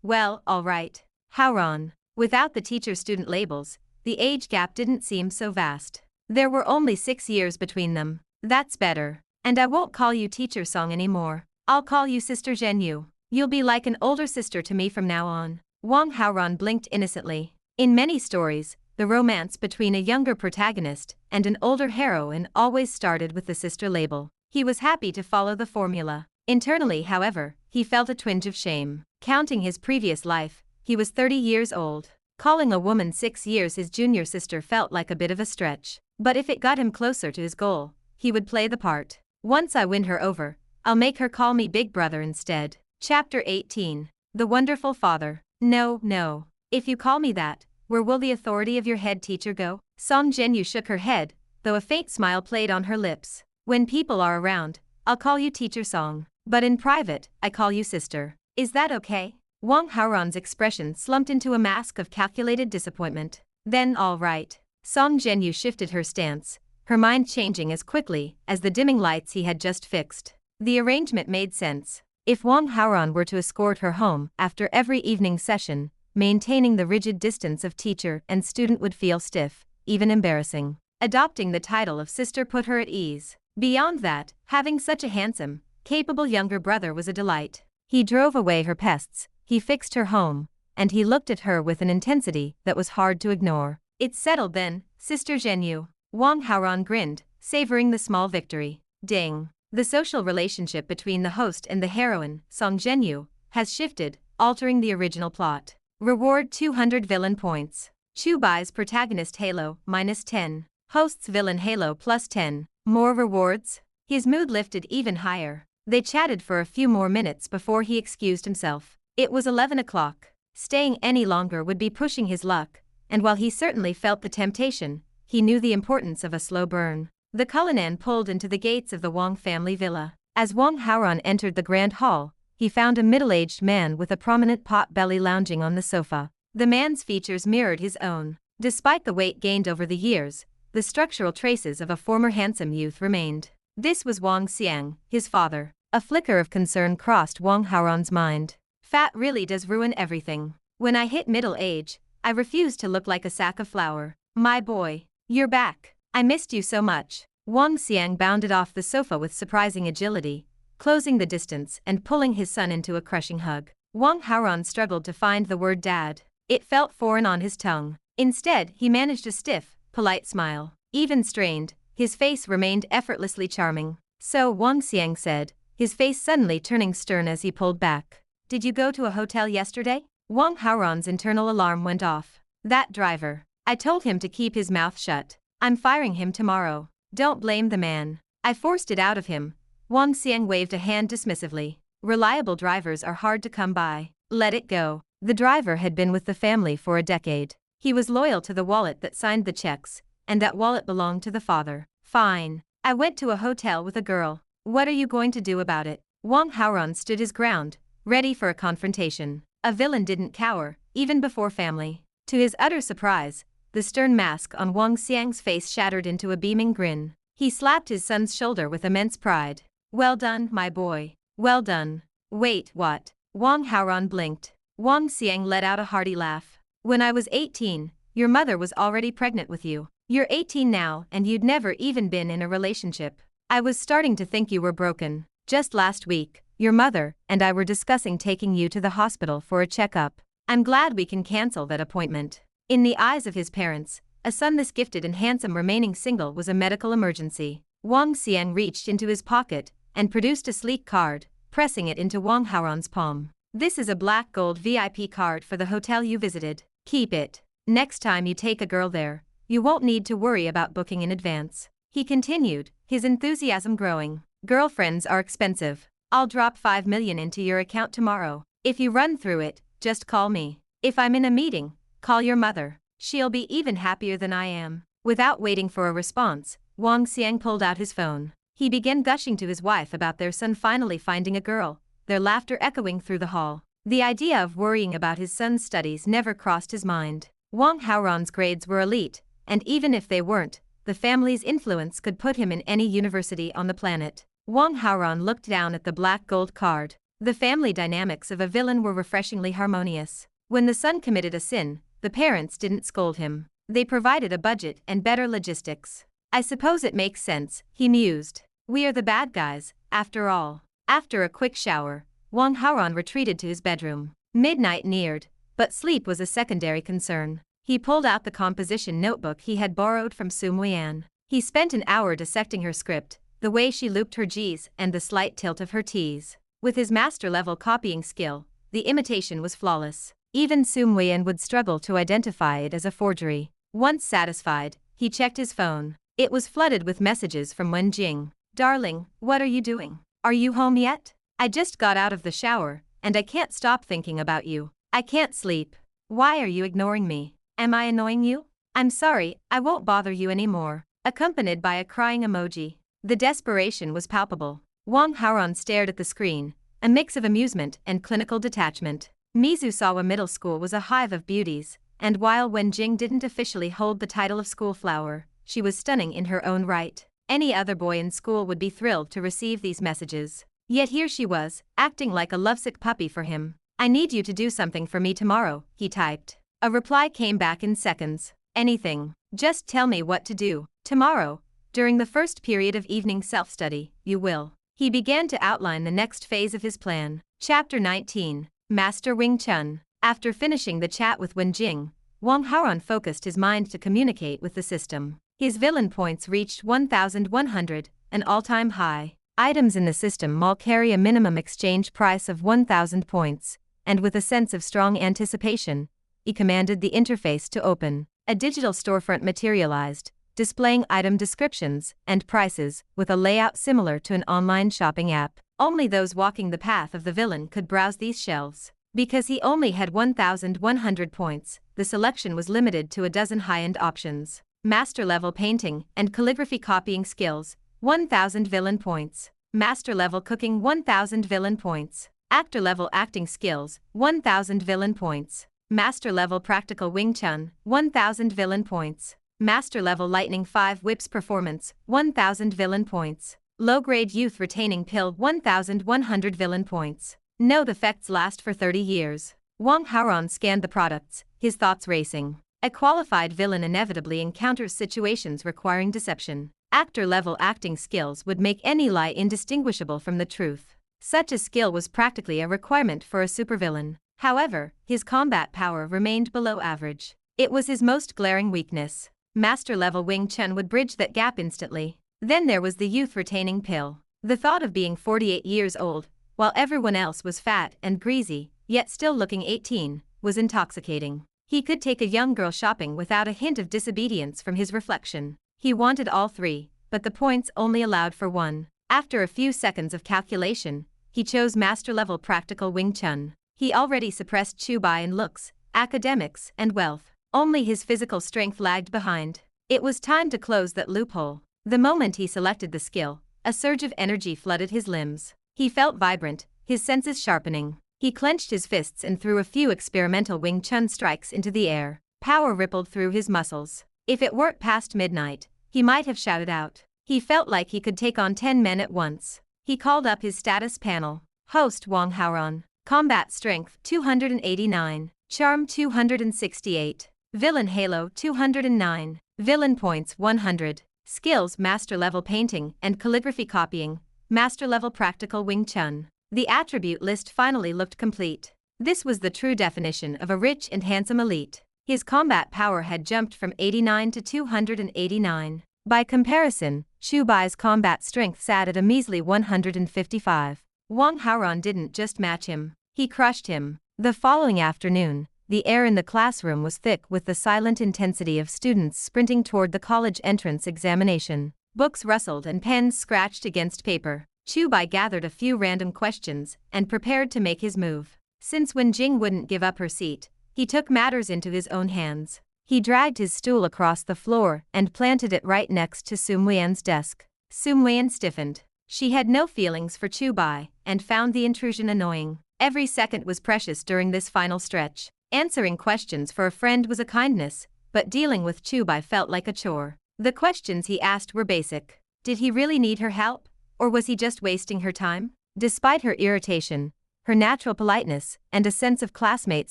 Well, alright. Haoran. Without the teacher-student labels, the age gap didn't seem so vast. There were only 6 years between them. That's better. And I won't call you Teacher Song anymore. I'll call you Sister Zhenyu. You'll be like an older sister to me from now on. Wang Haoran blinked innocently. In many stories, the romance between a younger protagonist and an older heroine always started with the sister label. He was happy to follow the formula. Internally, however, he felt a twinge of shame. Counting his previous life, he was 30 years old. Calling a woman 6 years his junior sister felt like a bit of a stretch. But if it got him closer to his goal, he would play the part. Once I win her over, I'll make her call me Big Brother instead. Chapter 18. The Wonderful Father. No. If you call me that, where will the authority of your head teacher go? Zhenyu shook her head, though a faint smile played on her lips. When people are around, I'll call you Teacher Song. But in private, I call you sister. Is that okay? Wang Haoran's expression slumped into a mask of calculated disappointment. Then all right. Zhenyu shifted her stance, her mind changing as quickly as the dimming lights he had just fixed. The arrangement made sense. If Wang Haoran were to escort her home after every evening session, maintaining the rigid distance of teacher and student would feel stiff, even embarrassing. Adopting the title of sister put her at ease. Beyond that, having such a handsome, capable younger brother was a delight. He drove away her pests, he fixed her home, and he looked at her with an intensity that was hard to ignore. It's settled then, Sister Zhenyu. Wang Haoran grinned, savoring the small victory. Ding. The social relationship between the host and the heroine, Zhenyu, has shifted, altering the original plot. Reward 200 villain points. Chu Bai's protagonist halo, -10. Host's villain halo +10. More rewards? His mood lifted even higher. They chatted for a few more minutes before he excused himself. It was 11 o'clock. Staying any longer would be pushing his luck, and while he certainly felt the temptation, he knew the importance of a slow burn. The Cullinan pulled into the gates of the Wang family villa. As Wang Haoran entered the grand hall, he found a middle-aged man with a prominent pot-belly lounging on the sofa. The man's features mirrored his own. Despite the weight gained over the years, the structural traces of a former handsome youth remained. This was Wang Xiang, his father. A flicker of concern crossed Wang Haoran's mind. Fat really does ruin everything. When I hit middle age, I refuse to look like a sack of flour. My boy, you're back. I missed you so much. Wang Xiang bounded off the sofa with surprising agility, closing the distance and pulling his son into a crushing hug. Wang Haoran struggled to find the word dad. It felt foreign on his tongue. Instead, he managed a stiff, polite smile. Even strained, his face remained effortlessly charming. So, Wang Xiang said, his face suddenly turning stern as he pulled back. Did you go to a hotel yesterday? Wang Haoran's internal alarm went off. That driver. I told him to keep his mouth shut. I'm firing him tomorrow. Don't blame the man. I forced it out of him. Wang Xiang waved a hand dismissively. Reliable drivers are hard to come by. Let it go. The driver had been with the family for a decade. He was loyal to the wallet that signed the checks, and that wallet belonged to the father. Fine. I went to a hotel with a girl. What are you going to do about it? Wang Haoran stood his ground, ready for a confrontation. A villain didn't cower, even before family. To his utter surprise, the stern mask on Wang Xiang's face shattered into a beaming grin. He slapped his son's shoulder with immense pride. Well done, my boy. Well done. Wait, what? Wang Haoran blinked. Wang Xiang let out a hearty laugh. When I was 18, your mother was already pregnant with you. You're 18 now and you'd never even been in a relationship. I was starting to think you were broken. Just last week, your mother and I were discussing taking you to the hospital for a checkup. I'm glad we can cancel that appointment. In the eyes of his parents, a son this gifted and handsome remaining single was a medical emergency. Wang Xiang reached into his pocket and produced a sleek card, pressing it into Wang Haoran's palm. This is a black gold VIP card for the hotel you visited. Keep it. Next time you take a girl there, you won't need to worry about booking in advance. He continued, his enthusiasm growing. Girlfriends are expensive. I'll drop 5 million into your account tomorrow. If you run through it, just call me. If I'm in a meeting, call your mother. She'll be even happier than I am. Without waiting for a response, Wang Xiang pulled out his phone. He began gushing to his wife about their son finally finding a girl, their laughter echoing through the hall. The idea of worrying about his son's studies never crossed his mind. Wang Haoran's grades were elite, and even if they weren't, the family's influence could put him in any university on the planet. Wang Haoran looked down at the black gold card. The family dynamics of a villain were refreshingly harmonious. When the son committed a sin, the parents didn't scold him. They provided a budget and better logistics. I suppose it makes sense, he mused. We are the bad guys, after all. After a quick shower, Wang Haoran retreated to his bedroom. Midnight neared, but sleep was a secondary concern. He pulled out the composition notebook he had borrowed from Muyan. He spent an hour dissecting her script, the way she looped her G's and the slight tilt of her T's. With his master-level copying skill, the imitation was flawless. Even Muyan would struggle to identify it as a forgery. Once satisfied, he checked his phone. It was flooded with messages from Wen Jing. Darling, what are you doing? Are you home yet? I just got out of the shower, and I can't stop thinking about you. I can't sleep. Why are you ignoring me? Am I annoying you? I'm sorry, I won't bother you anymore. Accompanied by a crying emoji. The desperation was palpable. Wang Haoran stared at the screen, a mix of amusement and clinical detachment. Mizusawa Middle School was a hive of beauties, and while Wen Jing didn't officially hold the title of school flower, she was stunning in her own right. Any other boy in school would be thrilled to receive these messages. Yet here she was, acting like a lovesick puppy for him. I need you to do something for me tomorrow, he typed. A reply came back in seconds. Anything. Just tell me what to do. Tomorrow, during the first period of evening self-study, you will. He began to outline the next phase of his plan. Chapter 19. Master Wing Chun. After finishing the chat with Wen Jing, Wang Haoran focused his mind to communicate with the system. His villain points reached 1,100, an all-time high. Items in the system mall carry a minimum exchange price of 1,000 points, and with a sense of strong anticipation, he commanded the interface to open. A digital storefront materialized, displaying item descriptions and prices with a layout similar to an online shopping app. Only those walking the path of the villain could browse these shelves. Because he only had 1,100 points, the selection was limited to a dozen high-end options. Master-level painting and calligraphy copying skills, 1,000 villain points. Master-level cooking, 1,000 villain points. Actor-level acting skills, 1,000 villain points. Master-level practical Wing Chun, 1,000 villain points. Master-level lightning 5 whips performance, 1,000 villain points. Low-grade youth retaining pill, 1,100 villain points. Note effects last for 30 years. Wang Haoran scanned the products, his thoughts racing. A qualified villain inevitably encounters situations requiring deception. Actor-level acting skills would make any lie indistinguishable from the truth. Such a skill was practically a requirement for a supervillain. However, his combat power remained below average. It was his most glaring weakness. Master-level Wing Chun would bridge that gap instantly. Then there was the youth retaining pill. The thought of being 48 years old, while everyone else was fat and greasy, yet still looking 18, was intoxicating. He could take a young girl shopping without a hint of disobedience from his reflection. He wanted all three, but the points only allowed for one. After a few seconds of calculation, he chose master-level practical Wing Chun. He already suppressed Chu Bai in looks, academics, and wealth. Only his physical strength lagged behind. It was time to close that loophole. The moment he selected the skill, a surge of energy flooded his limbs. He felt vibrant, his senses sharpening. He clenched his fists and threw a few experimental Wing Chun strikes into the air. Power rippled through his muscles. If it weren't past midnight, he might have shouted out. He felt like he could take on 10 men at once. He called up his status panel. Host Wang Haoran. Combat Strength 289. Charm 268. Villain Halo 209. Villain Points 100. Skills Master Level Painting and Calligraphy Copying. Master Level Practical Wing Chun. The attribute list finally looked complete. This was the true definition of a rich and handsome elite. His combat power had jumped from 89 to 289. By comparison, Chu Bai's combat strength sat at a measly 155. Wang Haoran didn't just match him, he crushed him. The following afternoon, the air in the classroom was thick with the silent intensity of students sprinting toward the college entrance examination. Books rustled and pens scratched against paper. Chu Bai gathered a few random questions and prepared to make his move. Since Wen Jing wouldn't give up her seat, he took matters into his own hands. He dragged his stool across the floor and planted it right next to Su Muyan's desk. Su Muyan stiffened. She had no feelings for Chu Bai and found the intrusion annoying. Every second was precious during this final stretch. Answering questions for a friend was a kindness, but dealing with Chu Bai felt like a chore. The questions he asked were basic. Did he really need her help? Or was he just wasting her time? Despite her irritation, her natural politeness and a sense of classmate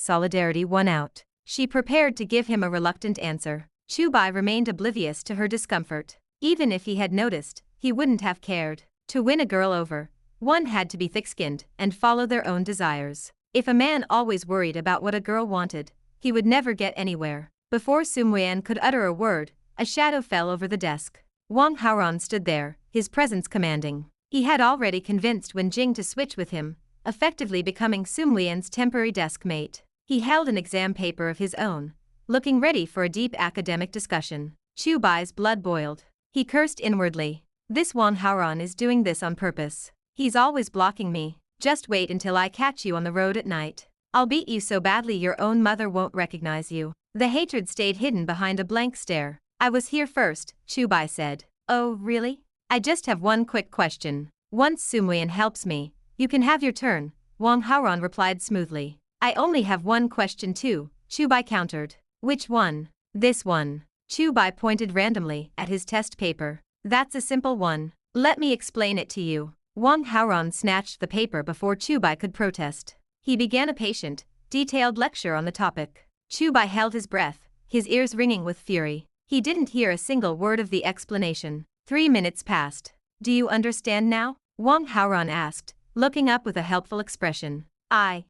solidarity won out. She prepared to give him a reluctant answer. Chu Bai remained oblivious to her discomfort. Even if he had noticed, he wouldn't have cared. To win a girl over, one had to be thick-skinned and follow their own desires. If a man always worried about what a girl wanted, he would never get anywhere. Before Su Muyan could utter a word, a shadow fell over the desk. Wang Haoran stood there, his presence commanding. He had already convinced Wen Jing to switch with him, effectively becoming Su Muyan's temporary desk mate. He held an exam paper of his own, looking ready for a deep academic discussion. Chu Bai's blood boiled. He cursed inwardly. This Wang Haoran is doing this on purpose. He's always blocking me. Just wait until I catch you on the road at night. I'll beat you so badly your own mother won't recognize you. The hatred stayed hidden behind a blank stare. I was here first, Chu Bai said. Oh, really? I just have one quick question. Once Su Muyan helps me, you can have your turn, Wang Haoran replied smoothly. I only have one question too, Chu Bai countered. Which one? This one. Chu Bai pointed randomly at his test paper. That's a simple one. Let me explain it to you. Wang Haoran snatched the paper before Chu Bai could protest. He began a patient, detailed lecture on the topic. Chu Bai held his breath, his ears ringing with fury. He didn't hear a single word of the explanation. 3 minutes passed. Do you understand now? Wang Haoran asked, looking up with a helpful expression.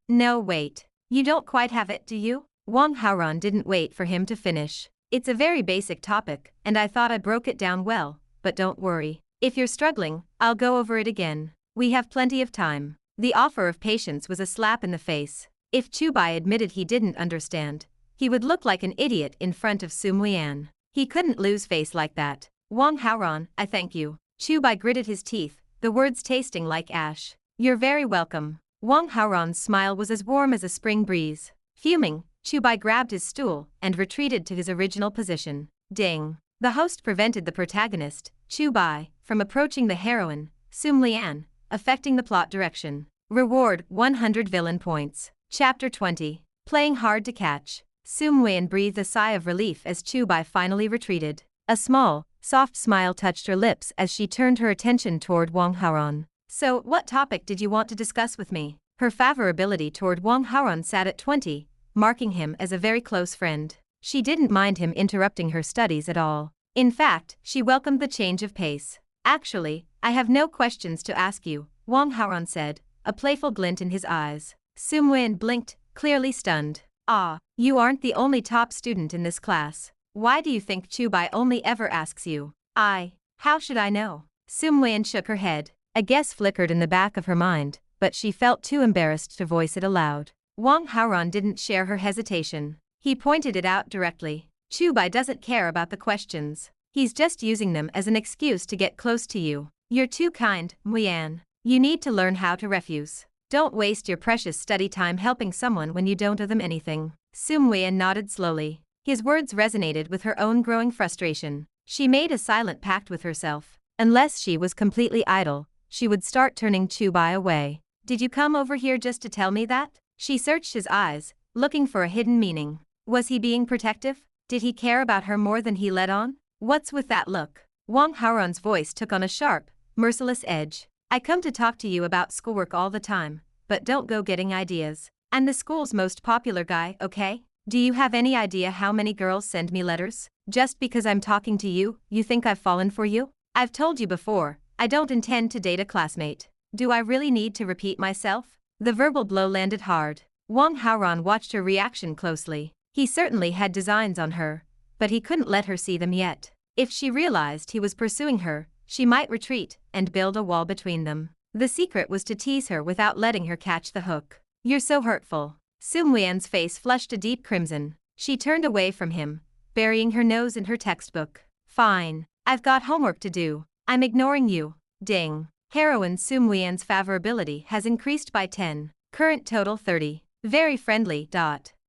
No wait. You don't quite have it, do you? Wang Haoran didn't wait for him to finish. It's a very basic topic, and I thought I broke it down well, but don't worry. If you're struggling, I'll go over it again. We have plenty of time. The offer of patience was a slap in the face. If Chu Bai admitted he didn't understand, he would look like an idiot in front of Su Muyan. He couldn't lose face like that. Wang Haoran, I thank you. Chu Bai gritted his teeth, the words tasting like ash. You're very welcome. Wang Haoran's smile was as warm as a spring breeze. Fuming, Chu Bai grabbed his stool and retreated to his original position. Ding. The host prevented the protagonist, Chu Bai, from approaching the heroine, Muyan, affecting the plot direction. Reward 100 villain points. Chapter 20. Playing hard to catch. Muyan breathed a sigh of relief as Chu Bai finally retreated. A small, soft smile touched her lips as she turned her attention toward Wang Haoran. So, what topic did you want to discuss with me? Her favorability toward Wang Haoran sat at 20, marking him as a very close friend. She didn't mind him interrupting her studies at all. In fact, she welcomed the change of pace. Actually, I have no questions to ask you, Wang Haoran said, a playful glint in his eyes. Muyan blinked, clearly stunned. Ah, you aren't the only top student in this class. Why do you think Chu Bai only ever asks you? How should I know? Muyan shook her head. A guess flickered in the back of her mind, but she felt too embarrassed to voice it aloud. Wang Haoran didn't share her hesitation. He pointed it out directly. Chu Bai doesn't care about the questions. He's just using them as an excuse to get close to you. You're too kind, Muyan. You need to learn how to refuse. Don't waste your precious study time helping someone when you don't owe them anything. Muyan nodded slowly. His words resonated with her own growing frustration. She made a silent pact with herself. Unless she was completely idle, she would start turning Chu Bai away. Did you come over here just to tell me that? She searched his eyes, looking for a hidden meaning. Was he being protective? Did he care about her more than he let on? What's with that look? Wang Haoran's voice took on a sharp, merciless edge. I come to talk to you about schoolwork all the time, but don't go getting ideas. I'm the school's most popular guy, okay? Do you have any idea how many girls send me letters? Just because I'm talking to you, you think I've fallen for you? I've told you before, I don't intend to date a classmate. Do I really need to repeat myself? The verbal blow landed hard. Wang Haoran watched her reaction closely. He certainly had designs on her, but he couldn't let her see them yet. If she realized he was pursuing her, she might retreat and build a wall between them. The secret was to tease her without letting her catch the hook. You're so hurtful. Muyan's face flushed a deep crimson. She turned away from him, burying her nose in her textbook. Fine. I've got homework to do. I'm ignoring you. Ding. Heroine Muyan's favorability has increased by 10. Current total 30. Very friendly.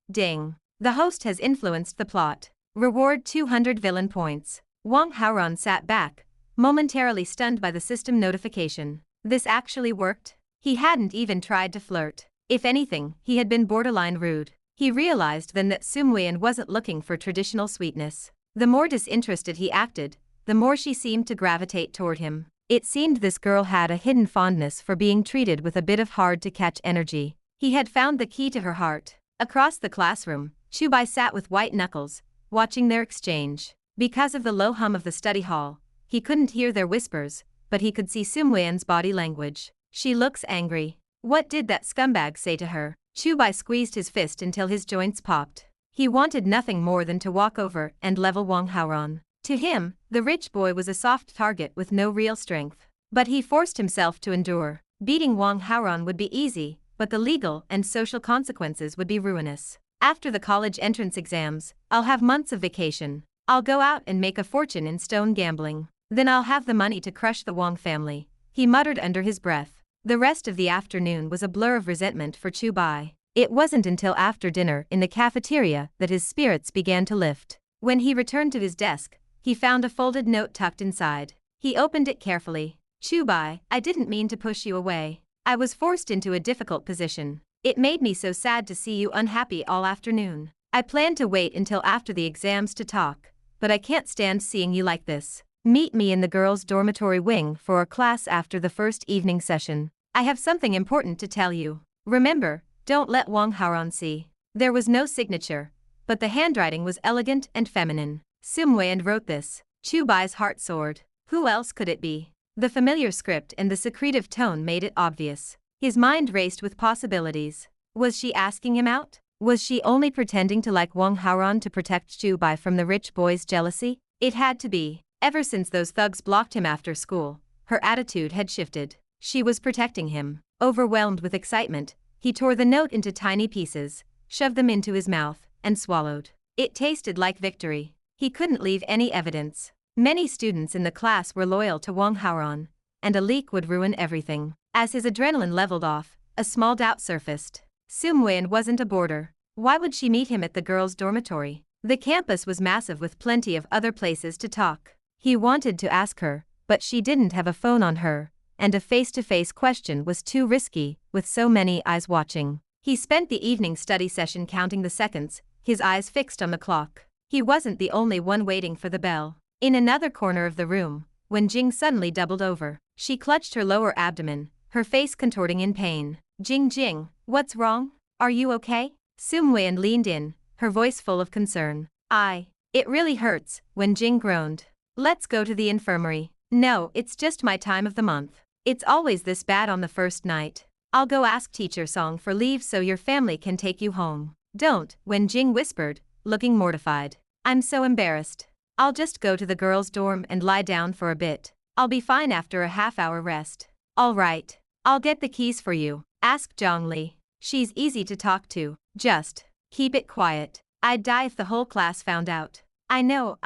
Ding. The host has influenced the plot. Reward 200 villain points. Wang Haoran sat back, momentarily stunned by the system notification. This actually worked? He hadn't even tried to flirt. If anything, he had been borderline rude. He realized then that Muyan wasn't looking for traditional sweetness. The more disinterested he acted, the more she seemed to gravitate toward him. It seemed this girl had a hidden fondness for being treated with a bit of hard-to-catch energy. He had found the key to her heart. Across the classroom, Chu Bai sat with white knuckles, watching their exchange. Because of the low hum of the study hall, he couldn't hear their whispers, but he could see Muyan's body language. She looks angry. What did that scumbag say to her? Chu Bai squeezed his fist until his joints popped. He wanted nothing more than to walk over and level Wang Haoran. To him, the rich boy was a soft target with no real strength. But he forced himself to endure. Beating Wang Haoran would be easy, but the legal and social consequences would be ruinous. After the college entrance exams, I'll have months of vacation. I'll go out and make a fortune in stone gambling. Then I'll have the money to crush the Wang family, he muttered under his breath. The rest of the afternoon was a blur of resentment for Chu Bai. It wasn't until after dinner in the cafeteria that his spirits began to lift. When he returned to his desk, he found a folded note tucked inside. He opened it carefully. Chu Bai, I didn't mean to push you away. I was forced into a difficult position. It made me so sad to see you unhappy all afternoon. I planned to wait until after the exams to talk, but I can't stand seeing you like this. Meet me in the girls' dormitory wing for a class after the first evening session. I have something important to tell you. Remember, don't let Wang Haoran see. There was no signature, but the handwriting was elegant and feminine. Muyan wrote this. Chu Bai's heart soared. Who else could it be? The familiar script and the secretive tone made it obvious. His mind raced with possibilities. Was she asking him out? Was she only pretending to like Wang Haoran to protect Chu Bai from the rich boy's jealousy? It had to be. Ever since those thugs blocked him after school, her attitude had shifted. She was protecting him. Overwhelmed with excitement, he tore the note into tiny pieces, shoved them into his mouth, and swallowed. It tasted like victory. He couldn't leave any evidence. Many students in the class were loyal to Wang Haoran, and a leak would ruin everything. As his adrenaline leveled off, a small doubt surfaced. Muyan wasn't a boarder. Why would she meet him at the girls' dormitory? The campus was massive with plenty of other places to talk. He wanted to ask her, but she didn't have a phone on her, and a face-to-face question was too risky, with so many eyes watching. He spent the evening study session counting the seconds, his eyes fixed on the clock. He wasn't the only one waiting for the bell. In another corner of the room, Wenjing suddenly doubled over. She clutched her lower abdomen, her face contorting in pain. Jing, what's wrong? Are you okay? Sumwayan leaned in, her voice full of concern. It really hurts, Wenjing groaned. Let's go to the infirmary. No, it's just my time of the month. It's always this bad on the first night. I'll go ask Teacher Song for leave so your family can take you home. Don't, Wenjing whispered, looking mortified. I'm so embarrassed. I'll just go to the girls' dorm and lie down for a bit. I'll be fine after a half-hour rest. All right. I'll get the keys for you, asked Zhongli. She's easy to talk to. Just keep it quiet. I'd die if the whole class found out. I know.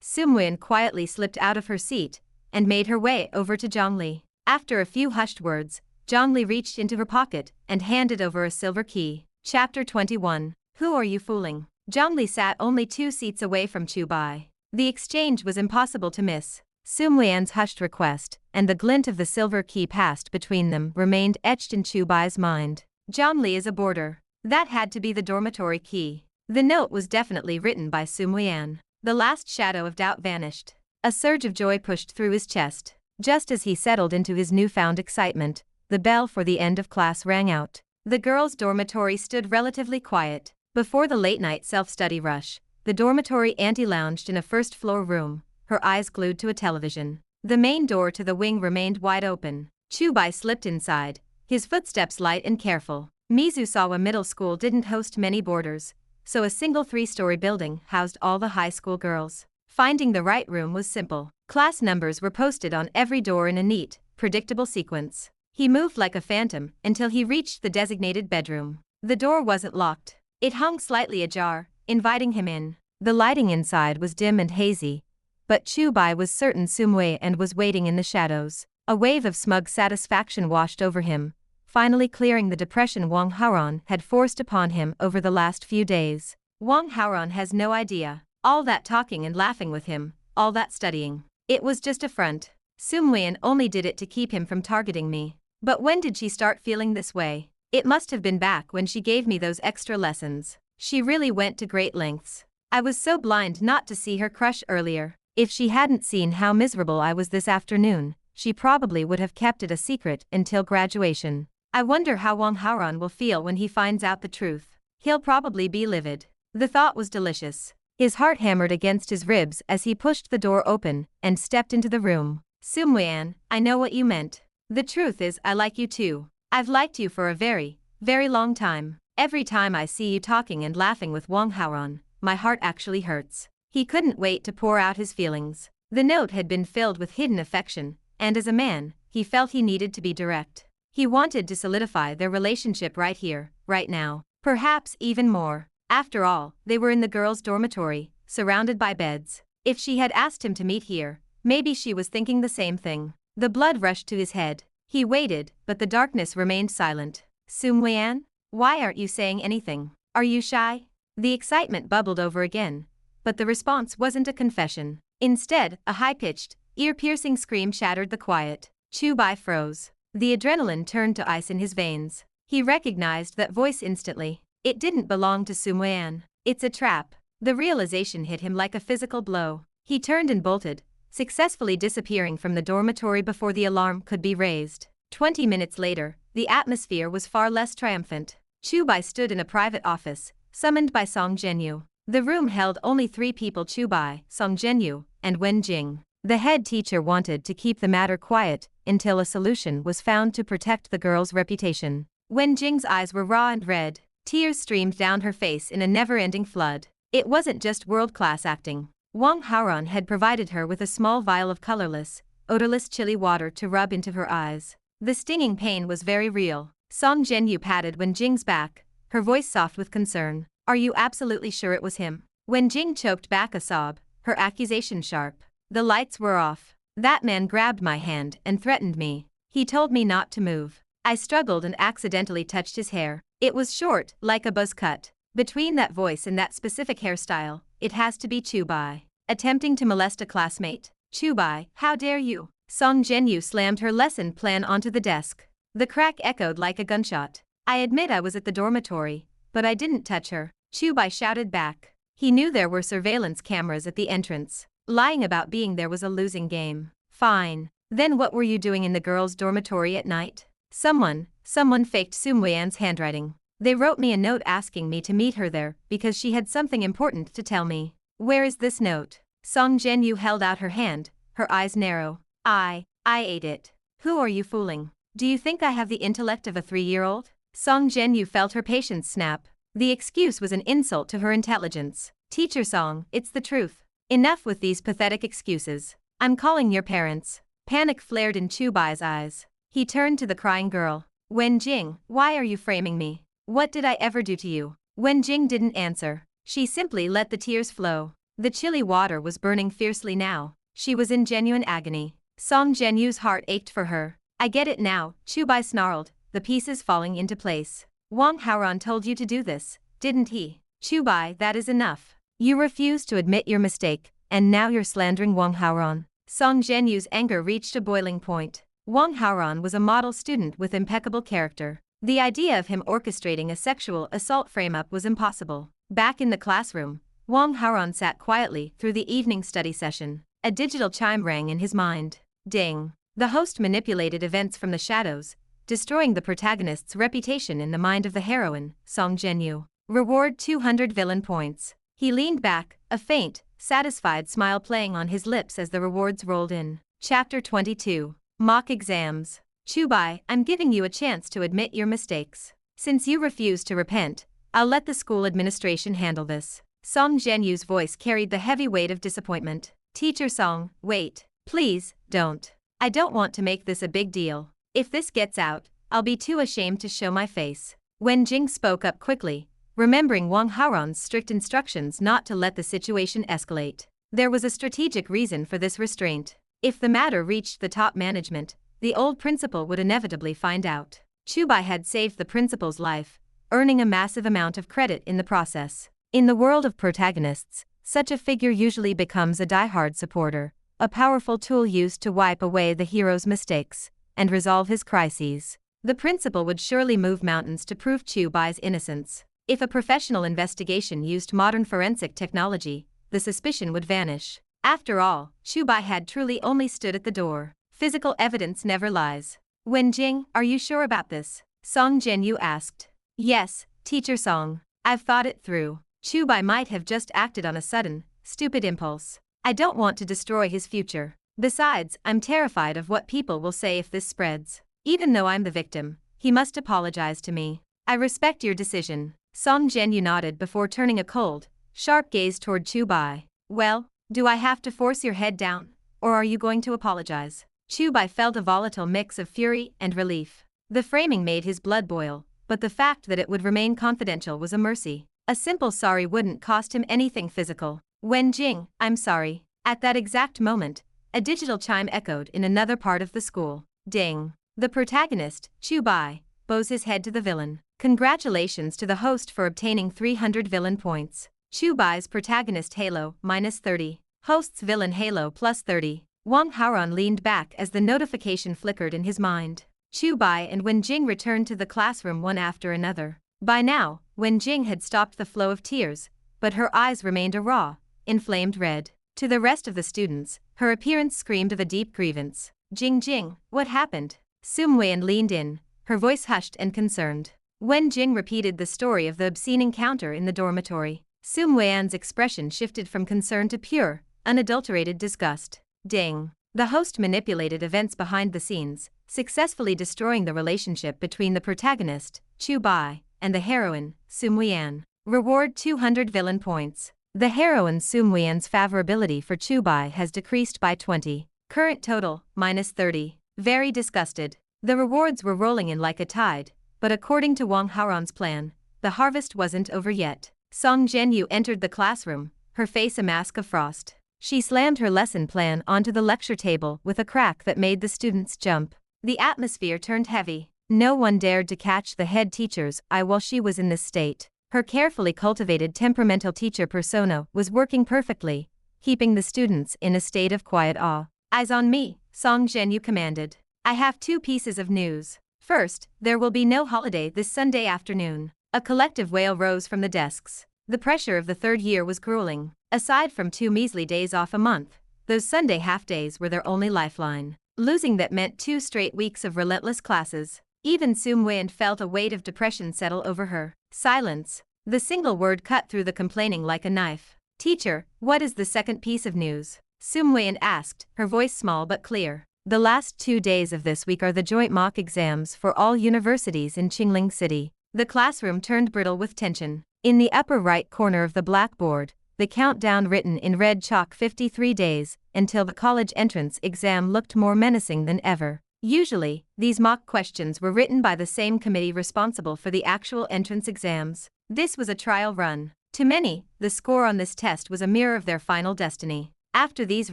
Sumwin quietly slipped out of her seat and made her way over to Zhongli. After a few hushed words, Zhongli reached into her pocket and handed over a silver key. Chapter 21. Who are you fooling? Zhongli sat only 2 seats away from Chu Bai. The exchange was impossible to miss. Sumwian's hushed request, and the glint of the silver key passed between them remained etched in Chu Bai's mind. Zhongli is a boarder. That had to be the dormitory key. The note was definitely written by Sumwian. The last shadow of doubt vanished. A surge of joy pushed through his chest. Just as he settled into his newfound excitement, the bell for the end of class rang out. The girls' dormitory stood relatively quiet. Before the late-night self-study rush, the dormitory auntie lounged in a first-floor room, her eyes glued to a television. The main door to the wing remained wide open. Chu Bai slipped inside, his footsteps light and careful. Mizusawa Middle School didn't host many boarders, so a single 3-story building housed all the high school girls. Finding the right room was simple. Class numbers were posted on every door in a neat, predictable sequence. He moved like a phantom until he reached the designated bedroom. The door wasn't locked. It hung slightly ajar, inviting him in. The lighting inside was dim and hazy, but Chu Bai was certain Sumwei and was waiting in the shadows. A wave of smug satisfaction washed over him, finally clearing the depression Wang Haoran had forced upon him over the last few days. Wang Haoran has no idea. All that talking and laughing with him, all that studying. It was just a front. Sumwian only did it to keep him from targeting me. But when did she start feeling this way? It must have been back when she gave me those extra lessons. She really went to great lengths. I was so blind not to see her crush earlier. If she hadn't seen how miserable I was this afternoon, she probably would have kept it a secret until graduation. I wonder how Wang Haoran will feel when he finds out the truth. He'll probably be livid. The thought was delicious. His heart hammered against his ribs as he pushed the door open and stepped into the room. Sumwian, I know what you meant. The truth is I like you too. I've liked you for a very, very long time. Every time I see you talking and laughing with Wang Haoran, my heart actually hurts. He couldn't wait to pour out his feelings. The note had been filled with hidden affection, and as a man, he felt he needed to be direct. He wanted to solidify their relationship right here, right now. Perhaps even more. After all, they were in the girls' dormitory, surrounded by beds. If she had asked him to meet here, maybe she was thinking the same thing. The blood rushed to his head. He waited, but the darkness remained silent. Sumwian? Why aren't you saying anything? Are you shy? The excitement bubbled over again, but the response wasn't a confession. Instead, a high-pitched, ear-piercing scream shattered the quiet. Chu Bai froze. The adrenaline turned to ice in his veins. He recognized that voice instantly. It didn't belong to Sumwian. It's a trap. The realization hit him like a physical blow. He turned and bolted, successfully disappearing from the dormitory before the alarm could be raised. 20 minutes later, the atmosphere was far less triumphant. Chu Bai stood in a private office, summoned by Song Zhenyu. The room held only 3 people: Chu Bai, Song Zhenyu, and Wen Jing. The head teacher wanted to keep the matter quiet until a solution was found to protect the girl's reputation. Wen Jing's eyes were raw and red. Tears streamed down her face in a never-ending flood. It wasn't just world-class acting. Wang Haoran had provided her with a small vial of colorless, odorless chili water to rub into her eyes. The stinging pain was very real. Song Zhenyu patted Wen Jing's back, her voice soft with concern. Are you absolutely sure it was him? Wen Jing choked back a sob, her accusation sharp. The lights were off. That man grabbed my hand and threatened me. He told me not to move. I struggled and accidentally touched his hair. It was short, like a buzz cut, Between that voice and that specific hairstyle, it has to be Chu Bai. Attempting to molest a classmate. Chu Bai, how dare you? Zhenyu slammed her lesson plan onto the desk. The crack echoed like a gunshot. I admit I was at the dormitory, but I didn't touch her, Chu Bai shouted back. He knew there were surveillance cameras at the entrance. Lying about being there was a losing game. Fine. Then what were you doing in the girls' dormitory at night? Someone faked Muyan's handwriting. They wrote me a note asking me to meet her there because she had something important to tell me. Where is this note? Zhenyu held out her hand, her eyes narrow. I ate it. Who are you fooling? Do you think I have the intellect of a 3-year-old? Zhenyu felt her patience snap. The excuse was an insult to her intelligence. Teacher Song, it's the truth. Enough with these pathetic excuses. I'm calling your parents. Panic flared in Chu Bai's eyes. He turned to the crying girl. Wen Jing, why are you framing me? What did I ever do to you? Wen Jing didn't answer. She simply let the tears flow. The chilly water was burning fiercely now. She was in genuine agony. Zhenyu's heart ached for her. I get it now, Chu Bai snarled, the pieces falling into place. Wang Haoran told you to do this, didn't he? Chu Bai, that is enough. You refused to admit your mistake, and now you're slandering Wang Haoran. Zhenyu's anger reached a boiling point. Wang Haoran was a model student with impeccable character. The idea of him orchestrating a sexual assault frame-up was impossible. Back in the classroom, Wang Haoran sat quietly through the evening study session. A digital chime rang in his mind. Ding. The host manipulated events from the shadows, destroying the protagonist's reputation in the mind of the heroine, Zhenyu. Reward 200 villain points. He leaned back, a faint, satisfied smile playing on his lips as the rewards rolled in. Chapter 22. Mock Exams. Chu Bai, I'm giving you a chance to admit your mistakes. Since you refuse to repent, I'll let the school administration handle this. Zhenyu's voice carried the heavy weight of disappointment. Teacher Song, wait. Please, don't. I don't want to make this a big deal. If this gets out, I'll be too ashamed to show my face. Wen Jing spoke up quickly, remembering Wang Haoran's strict instructions not to let the situation escalate. There was a strategic reason for this restraint. If the matter reached the top management, the old principal would inevitably find out. Chu Bai had saved the principal's life, earning a massive amount of credit in the process. In the world of protagonists, such a figure usually becomes a die-hard supporter, a powerful tool used to wipe away the hero's mistakes and resolve his crises. The principal would surely move mountains to prove Chu Bai's innocence. If a professional investigation used modern forensic technology, the suspicion would vanish. After all, Chu Bai had truly only stood at the door. Physical evidence never lies. Wen Jing, are you sure about this? Zhenyu asked. Yes, Teacher Song. I've thought it through. Chu Bai might have just acted on a sudden, stupid impulse. I don't want to destroy his future. Besides, I'm terrified of what people will say if this spreads. Even though I'm the victim, he must apologize to me. I respect your decision. Zhenyu nodded before turning a cold, sharp gaze toward Chu Bai. Well, do I have to force your head down, or are you going to apologize? Chu Bai felt a volatile mix of fury and relief. The framing made his blood boil, but the fact that it would remain confidential was a mercy. A simple sorry wouldn't cost him anything physical. Wen Jing, I'm sorry. At that exact moment, a digital chime echoed in another part of the school. Ding. The protagonist, Chu Bai, bows his head to the villain. Congratulations to the host for obtaining 300 villain points. Chu Bai's protagonist Halo, -30. Host's villain Halo, +30. Wang Haoran leaned back as the notification flickered in his mind. Chu Bai and Wen Jing returned to the classroom one after another. By now, Wen Jing had stopped the flow of tears, but her eyes remained a raw, inflamed red. To the rest of the students, her appearance screamed of a deep grievance. Jing, what happened? Muyan leaned in, her voice hushed and concerned. Wen Jing repeated the story of the obscene encounter in the dormitory. Muyan's expression shifted from concern to pure, unadulterated disgust. Ding. The host manipulated events behind the scenes, successfully destroying the relationship between the protagonist, Chu Bai, and the heroine, Muyan. Reward 200 villain points. The heroine Muyan's favorability for Chu Bai has decreased by 20. Current total, -30. Very disgusted. The rewards were rolling in like a tide, but according to Wang Haoran's plan, the harvest wasn't over yet. Zhenyu entered the classroom, her face a mask of frost. She slammed her lesson plan onto the lecture table with a crack that made the students jump. The atmosphere turned heavy. No one dared to catch the head teacher's eye while she was in this state. Her carefully cultivated temperamental teacher persona was working perfectly, keeping the students in a state of quiet awe. "Eyes on me," Zhenyu commanded. "I have 2 pieces of news. First, there will be no holiday this Sunday afternoon." A collective wail rose from the desks. The pressure of the 3rd year was grueling. Aside from 2 measly days off a month, those Sunday half-days were their only lifeline. Losing that meant 2 straight weeks of relentless classes. Even Muyan felt a weight of depression settle over her. Silence. The single word cut through the complaining like a knife. "Teacher, what is the second piece of news?" Muyan asked, her voice small but clear. "The last 2 days of this week are the joint mock exams for all universities in Qingling City." The classroom turned brittle with tension. In the upper right corner of the blackboard, the countdown written in red chalk: 53 days, until the college entrance exam, looked more menacing than ever. Usually, these mock questions were written by the same committee responsible for the actual entrance exams. This was a trial run. To many, the score on this test was a mirror of their final destiny. After these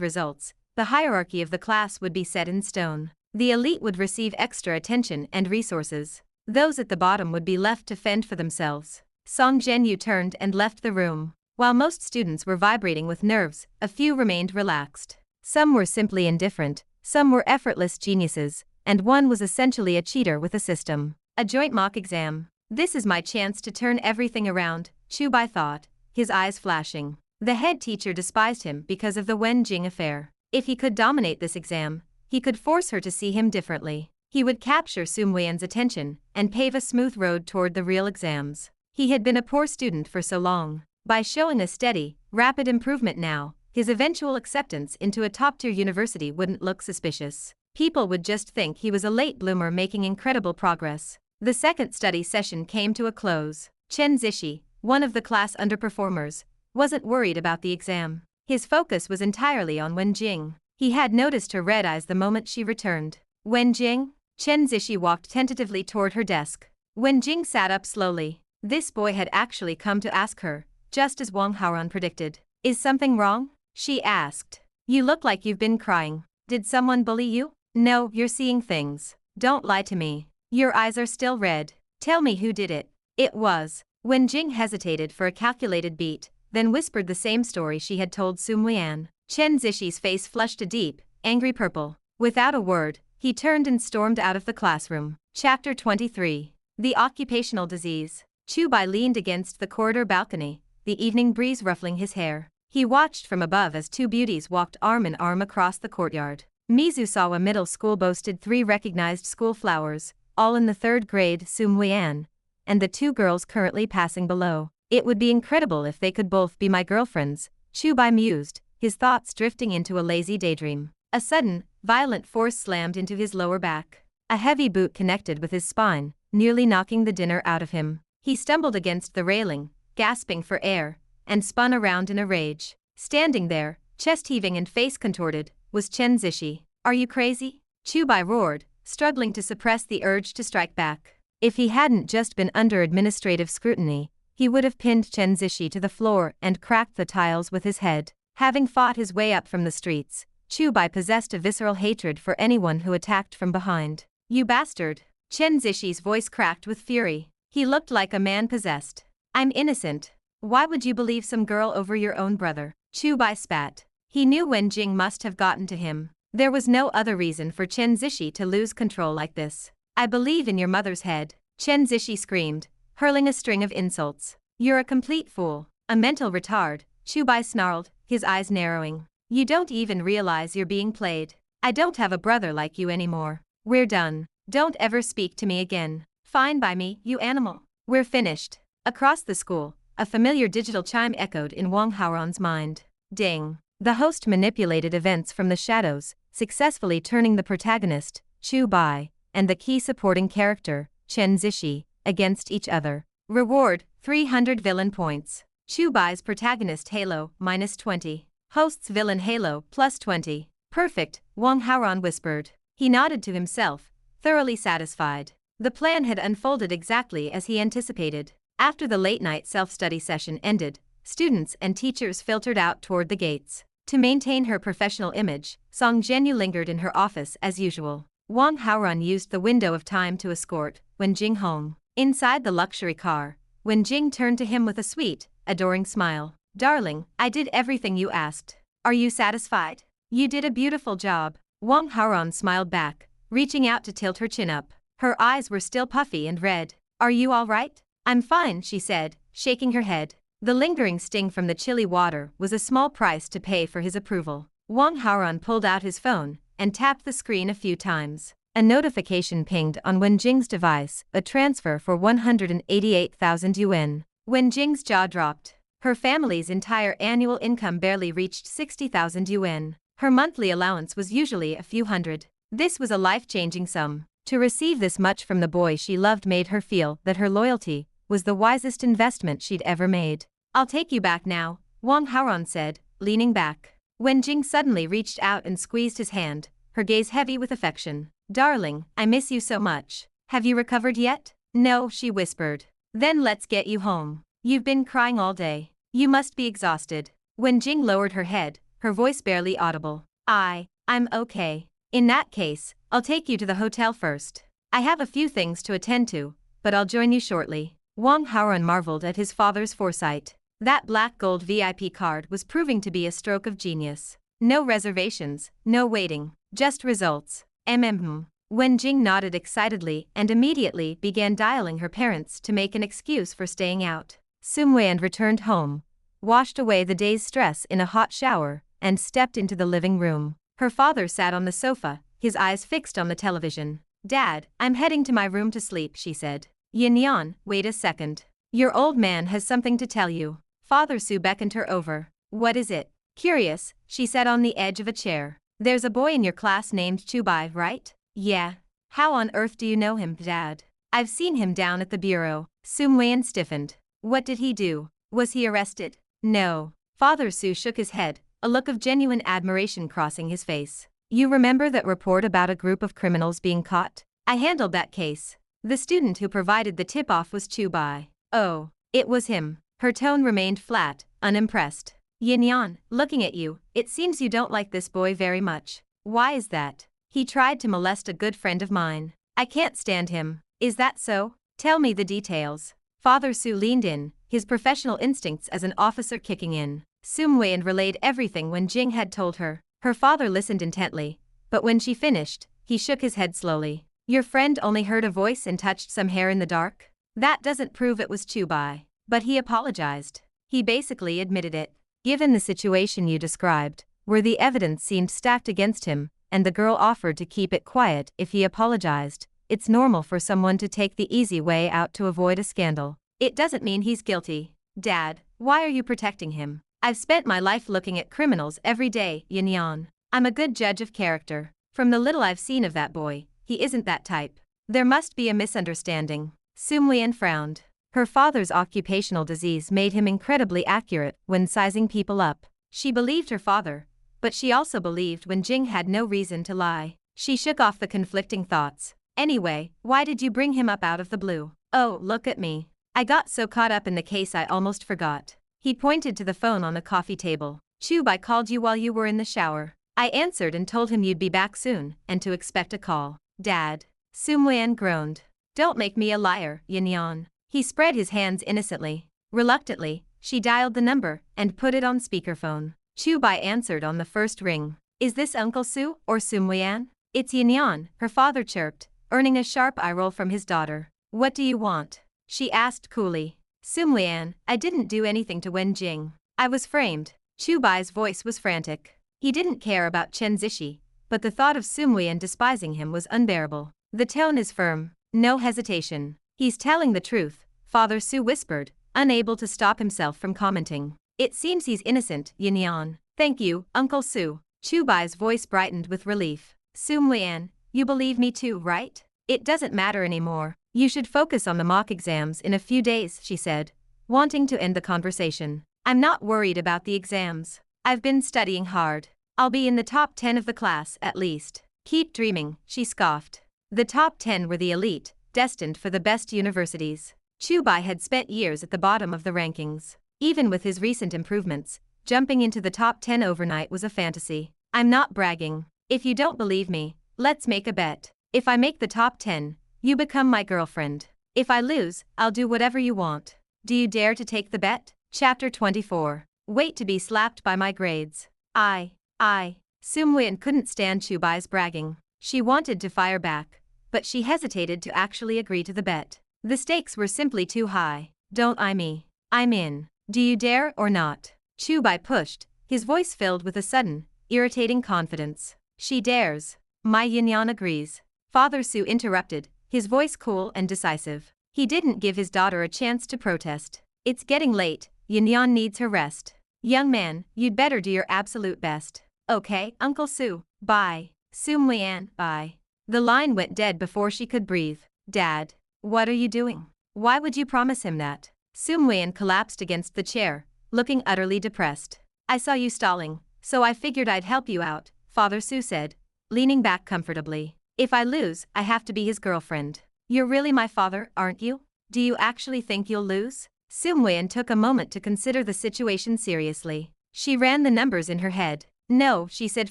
results, the hierarchy of the class would be set in stone. The elite would receive extra attention and resources. Those at the bottom would be left to fend for themselves. Zhenyu turned and left the room. While most students were vibrating with nerves, a few remained relaxed. Some were simply indifferent, some were effortless geniuses, and one was essentially a cheater with a system. A joint mock exam. This is my chance to turn everything around, Chu Bai thought, his eyes flashing. The head teacher despised him because of the Wen Jing affair. If he could dominate this exam, he could force her to see him differently. He would capture Muyan's attention and pave a smooth road toward the real exams. He had been a poor student for so long. By showing a steady, rapid improvement now, his eventual acceptance into a top-tier university wouldn't look suspicious. People would just think he was a late bloomer making incredible progress. The second study session came to a close. Chen Zishi, one of the class underperformers, wasn't worried about the exam. His focus was entirely on Wen Jing. He had noticed her red eyes the moment she returned. "Wen Jing?" Chen Zishi walked tentatively toward her desk. Wen Jing sat up slowly. This boy had actually come to ask her, just as Wang Haoran predicted. "Is something wrong?" she asked. "You look like you've been crying. Did someone bully you?" "No, you're seeing things. Don't lie to me. Your eyes are still red. Tell me who did it." "It was." Wen Jing hesitated for a calculated beat, then whispered the same story she had told Muyan. Chen Zishi's face flushed a deep, angry purple. Without a word, he turned and stormed out of the classroom. Chapter 23. The Occupational Disease. Chu Bai leaned against the corridor balcony, the evening breeze ruffling his hair. He watched from above as 2 beauties walked arm in arm across the courtyard. Mizusawa Middle School boasted 3 recognized school flowers, all in the 3rd grade, Muyan, and the 2 girls currently passing below. "It would be incredible if they could both be my girlfriends," Chu Bai mused, his thoughts drifting into a lazy daydream. A sudden, violent force slammed into his lower back. A heavy boot connected with his spine, nearly knocking the dinner out of him. He stumbled against the railing, gasping for air, and spun around in a rage. Standing there, chest heaving and face contorted, was Chen Zishi. "Are you crazy?" Chu Bai roared, struggling to suppress the urge to strike back. If he hadn't just been under administrative scrutiny, he would have pinned Chen Zishi to the floor and cracked the tiles with his head. Having fought his way up from the streets, Chu Bai possessed a visceral hatred for anyone who attacked from behind. "You bastard!" Chen Zishi's voice cracked with fury. He looked like a man possessed. "I'm innocent. Why would you believe some girl over your own brother?" Chu Bai spat. He knew Wen Jing must have gotten to him. There was no other reason for Chen Zishi to lose control like this. "I believe in your mother's head," Chen Zishi screamed, hurling a string of insults. "You're a complete fool. A mental retard," Chu Bai snarled, his eyes narrowing. "You don't even realize you're being played. I don't have a brother like you anymore. We're done. Don't ever speak to me again. Fine by me, you animal. We're finished." Across the school, a familiar digital chime echoed in Wang Haoran's mind. Ding. The host manipulated events from the shadows, successfully turning the protagonist, Chu Bai, and the key supporting character, Chen Zishi, against each other. Reward, 300 villain points. Chu Bai's protagonist Halo, -20. Host's villain Halo, +20. Perfect, Wang Haoran whispered. He nodded to himself, thoroughly satisfied. The plan had unfolded exactly as he anticipated. After the late-night self-study session ended, students and teachers filtered out toward the gates. To maintain her professional image, Zhenyu lingered in her office as usual. Wang Haoran used the window of time to escort Wen Jing home. Inside the luxury car, Wenjing turned to him with a sweet, adoring smile. Darling, I did everything you asked. Are you satisfied? You did a beautiful job. Wang Haoran smiled back, reaching out to tilt her chin up. Her eyes were still puffy and red. Are you all right? I'm fine, she said, shaking her head. The lingering sting from the chilly water was a small price to pay for his approval. Wang Haoran pulled out his phone and tapped the screen a few times. A notification pinged on Wenjing's device, a transfer for 188,000 yuan. Wenjing's jaw dropped. Her family's entire annual income barely reached 60,000 yuan. Her monthly allowance was usually a few hundred. This was a life-changing sum. To receive this much from the boy she loved made her feel that her loyalty was the wisest investment she'd ever made. I'll take you back now, Wang Haoran said, leaning back. Wenjing suddenly reached out and squeezed his hand, her gaze heavy with affection. Darling, I miss you so much. Have you recovered yet? No, she whispered. Then let's get you home. You've been crying all day. You must be exhausted. Wenjing lowered her head, her voice barely audible. I'm okay. In that case, I'll take you to the hotel first. I have a few things to attend to, but I'll join you shortly. Wang Haoran marveled at his father's foresight. That black gold VIP card was proving to be a stroke of genius. No reservations, no waiting, just results. Wenjing nodded excitedly and immediately began dialing her parents to make an excuse for staying out. Muyan returned home, washed away the day's stress in a hot shower, and stepped into the living room. Her father sat on the sofa, his eyes fixed on the television. Dad, I'm heading to my room to sleep, she said. Yan, wait a second. Your old man has something to tell you. Father Su beckoned her over. What is it? Curious, she sat on the edge of a chair. There's a boy in your class named Chu Bai, right? Yeah. How on earth do you know him, Dad? I've seen him down at the bureau. Muyan stiffened. What did he do? Was he arrested? No. Father Su shook his head, a look of genuine admiration crossing his face. You remember that report about a group of criminals being caught? I handled that case. The student who provided the tip-off was Chu Bai. Oh, it was him. Her tone remained flat, unimpressed. Yan, looking at you, it seems you don't like this boy very much. Why is that? He tried to molest a good friend of mine. I can't stand him. Is that so? Tell me the details. Father Su leaned in, his professional instincts as an officer kicking in. Muyan relayed everything Wenjing had told her. Her father listened intently, but when she finished, he shook his head slowly. Your friend only heard a voice and touched some hair in the dark? That doesn't prove it was Chu Bai. But he apologized. He basically admitted it. Given the situation you described, where the evidence seemed stacked against him, and the girl offered to keep it quiet if he apologized, it's normal for someone to take the easy way out to avoid a scandal. It doesn't mean he's guilty. Dad, why are you protecting him? I've spent my life looking at criminals every day, Yan. I'm a good judge of character. From the little I've seen of that boy, he isn't that type. There must be a misunderstanding. Muyan frowned. Her father's occupational disease made him incredibly accurate when sizing people up. She believed her father, but she also believed Wenjing had no reason to lie. She shook off the conflicting thoughts. Anyway, why did you bring him up out of the blue? Oh, look at me. I got so caught up in the case I almost forgot. He pointed to the phone on the coffee table. Chu Bai called you while you were in the shower. I answered and told him you'd be back soon, and to expect a call. Dad. Muyan groaned. Don't make me a liar, Yan. He spread his hands innocently. Reluctantly, she dialed the number and put it on speakerphone. Chu Bai answered on the first ring. Is this Uncle Su or Muyan? It's Yan, her father chirped, earning a sharp eye roll from his daughter. What do you want? She asked coolly. Muyan, I didn't do anything to Wenjing. I was framed. Chu Bai's voice was frantic. He didn't care about Chen Zishi, but the thought of Muyan despising him was unbearable. The tone is firm, no hesitation. He's telling the truth, Father Su whispered, unable to stop himself from commenting. It seems he's innocent, Yan. Thank you, Uncle Su. Chu Bai's voice brightened with relief. Muyan, you believe me too, right? It doesn't matter anymore. You should focus on the mock exams in a few days, she said, wanting to end the conversation. I'm not worried about the exams. I've been studying hard. I'll be in the top 10 of the class, at least. Keep dreaming, she scoffed. The top 10 were the elite, destined for the best universities. Chu Bai had spent years at the bottom of the rankings. Even with his recent improvements, jumping into the top 10 overnight was a fantasy. I'm not bragging. If you don't believe me, let's make a bet. If I make the top 10, you become my girlfriend. If I lose, I'll do whatever you want. Do you dare to take the bet? Chapter 24. Wait to be slapped by my grades. Sumwian couldn't stand Chu Bai's bragging. She wanted to fire back, but she hesitated to actually agree to the bet. The stakes were simply too high. Don't eye me. I'm in. Do you dare or not? Chu Bai pushed, his voice filled with a sudden, irritating confidence. She dares. My Yinyan agrees. Father Su interrupted, his voice cool and decisive. He didn't give his daughter a chance to protest. It's getting late, Yinyan needs her rest. Young man, you'd better do your absolute best. Okay, Uncle Su. Bye. Muyan, bye. The line went dead before she could breathe. Dad, what are you doing? Why would you promise him that? Muyan collapsed against the chair, looking utterly depressed. I saw you stalling, so I figured I'd help you out, Father Su said, leaning back comfortably. If I lose, I have to be his girlfriend. You're really my father, aren't you? Do you actually think you'll lose? Muyan took a moment to consider the situation seriously. She ran the numbers in her head. No, she said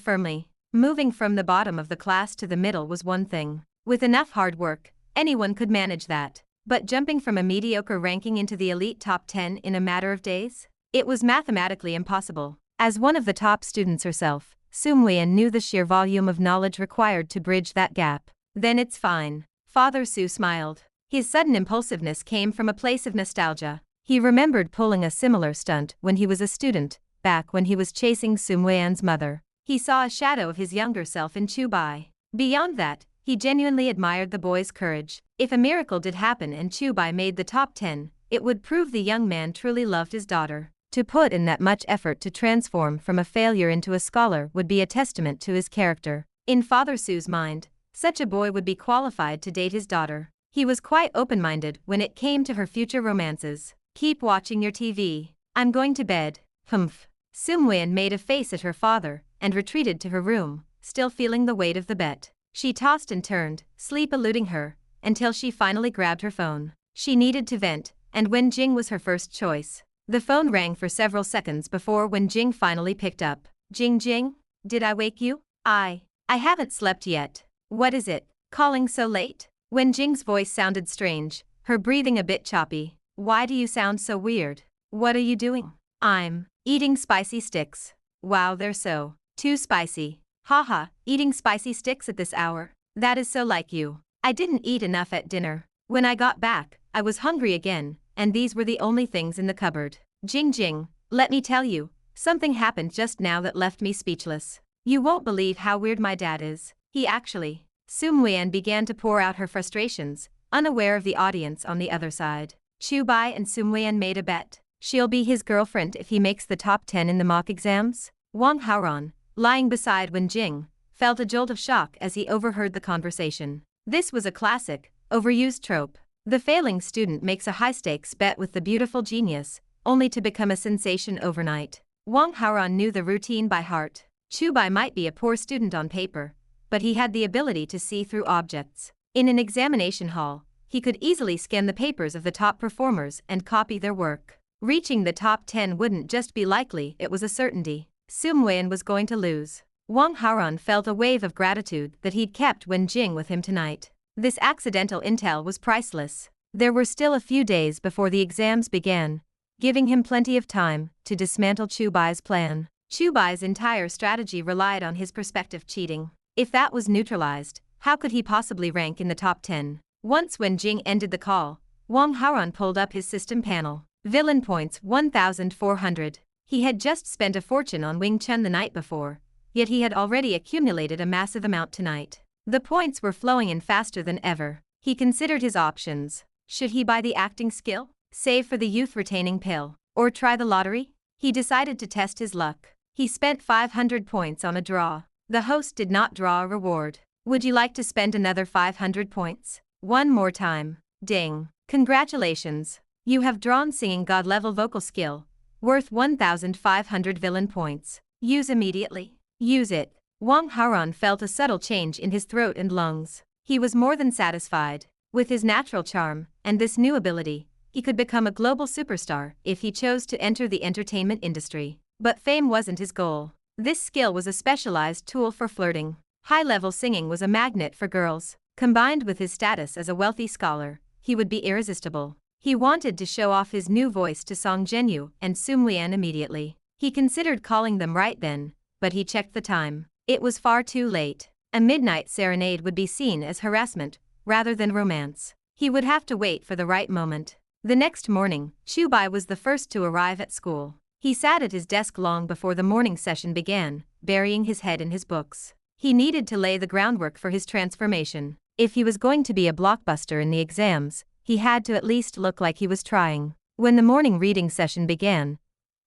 firmly. Moving from the bottom of the class to the middle was one thing. With enough hard work, anyone could manage that. But jumping from a mediocre ranking into the elite top 10 in a matter of days? It was mathematically impossible. As one of the top students herself, Muyan knew the sheer volume of knowledge required to bridge that gap. Then it's fine. Father Su smiled. His sudden impulsiveness came from a place of nostalgia. He remembered pulling a similar stunt when he was a student, back when he was chasing Muyan's mother. He saw a shadow of his younger self in Chu Bai. Beyond that, he genuinely admired the boy's courage. If a miracle did happen and Chu Bai made the top 10, it would prove the young man truly loved his daughter. To put in that much effort to transform from a failure into a scholar would be a testament to his character. In Father Su's mind, such a boy would be qualified to date his daughter. He was quite open-minded when it came to her future romances. Keep watching your TV. I'm going to bed. Humph. Muyan made a face at her father and retreated to her room, still feeling the weight of the bet. She tossed and turned, sleep eluding her, until she finally grabbed her phone. She needed to vent, and Wen Jing was her first choice. The phone rang for several seconds before Wen Jing finally picked up. Jing, did I wake you? I haven't slept yet. What is it? Calling so late? Wen Jing's voice sounded strange, her breathing a bit choppy. Why do you sound so weird? What are you doing? I'm eating spicy sticks. Wow, they're so too spicy. Haha, eating spicy sticks at this hour? That is so like you. I didn't eat enough at dinner. When I got back, I was hungry again, and these were the only things in the cupboard. Jing, let me tell you, something happened just now that left me speechless. You won't believe how weird my dad is. He actually. Muyan began to pour out her frustrations, unaware of the audience on the other side. Chu Bai and Muyan made a bet. She'll be his girlfriend if he makes the top 10 in the mock exams. Wang Haoran, lying beside Wen Jing, felt a jolt of shock as he overheard the conversation. This was a classic, overused trope. The failing student makes a high-stakes bet with the beautiful genius, only to become a sensation overnight. Wang Haoran knew the routine by heart. Chu Bai might be a poor student on paper, but he had the ability to see through objects. In an examination hall, he could easily scan the papers of the top performers and copy their work. Reaching the top 10 wouldn't just be likely, it was a certainty. Muyan was going to lose. Wang Haoran felt a wave of gratitude that he'd kept Wen Jing with him tonight. This accidental intel was priceless. There were still a few days before the exams began, giving him plenty of time to dismantle Chu Bai's plan. Chu Bai's entire strategy relied on his prospective cheating. If that was neutralized, how could he possibly rank in the top 10? Once Wen Jing ended the call, Wang Haoran pulled up his system panel. Villain points 1,400. He had just spent a fortune on Wing Chun the night before, yet he had already accumulated a massive amount tonight. The points were flowing in faster than ever. He considered his options. Should he buy the acting skill, save for the youth-retaining pill, or try the lottery? He decided to test his luck. He spent 500 points on a draw. The host did not draw a reward. Would you like to spend another 500 points? One more time. Ding. Congratulations. You have drawn singing god-level vocal skill, worth 1,500 villain points. Use immediately. Use it. Wang Haoran felt a subtle change in his throat and lungs. He was more than satisfied. With his natural charm and this new ability, he could become a global superstar if he chose to enter the entertainment industry. But fame wasn't his goal. This skill was a specialized tool for flirting. High-level singing was a magnet for girls. Combined with his status as a wealthy scholar, he would be irresistible. He wanted to show off his new voice to Song Zhenyu and Muyan immediately. He considered calling them right then, but he checked the time. It was far too late. A midnight serenade would be seen as harassment, rather than romance. He would have to wait for the right moment. The next morning, Chu Bai was the first to arrive at school. He sat at his desk long before the morning session began, burying his head in his books. He needed to lay the groundwork for his transformation. If he was going to be a blockbuster in the exams, he had to at least look like he was trying. When the morning reading session began,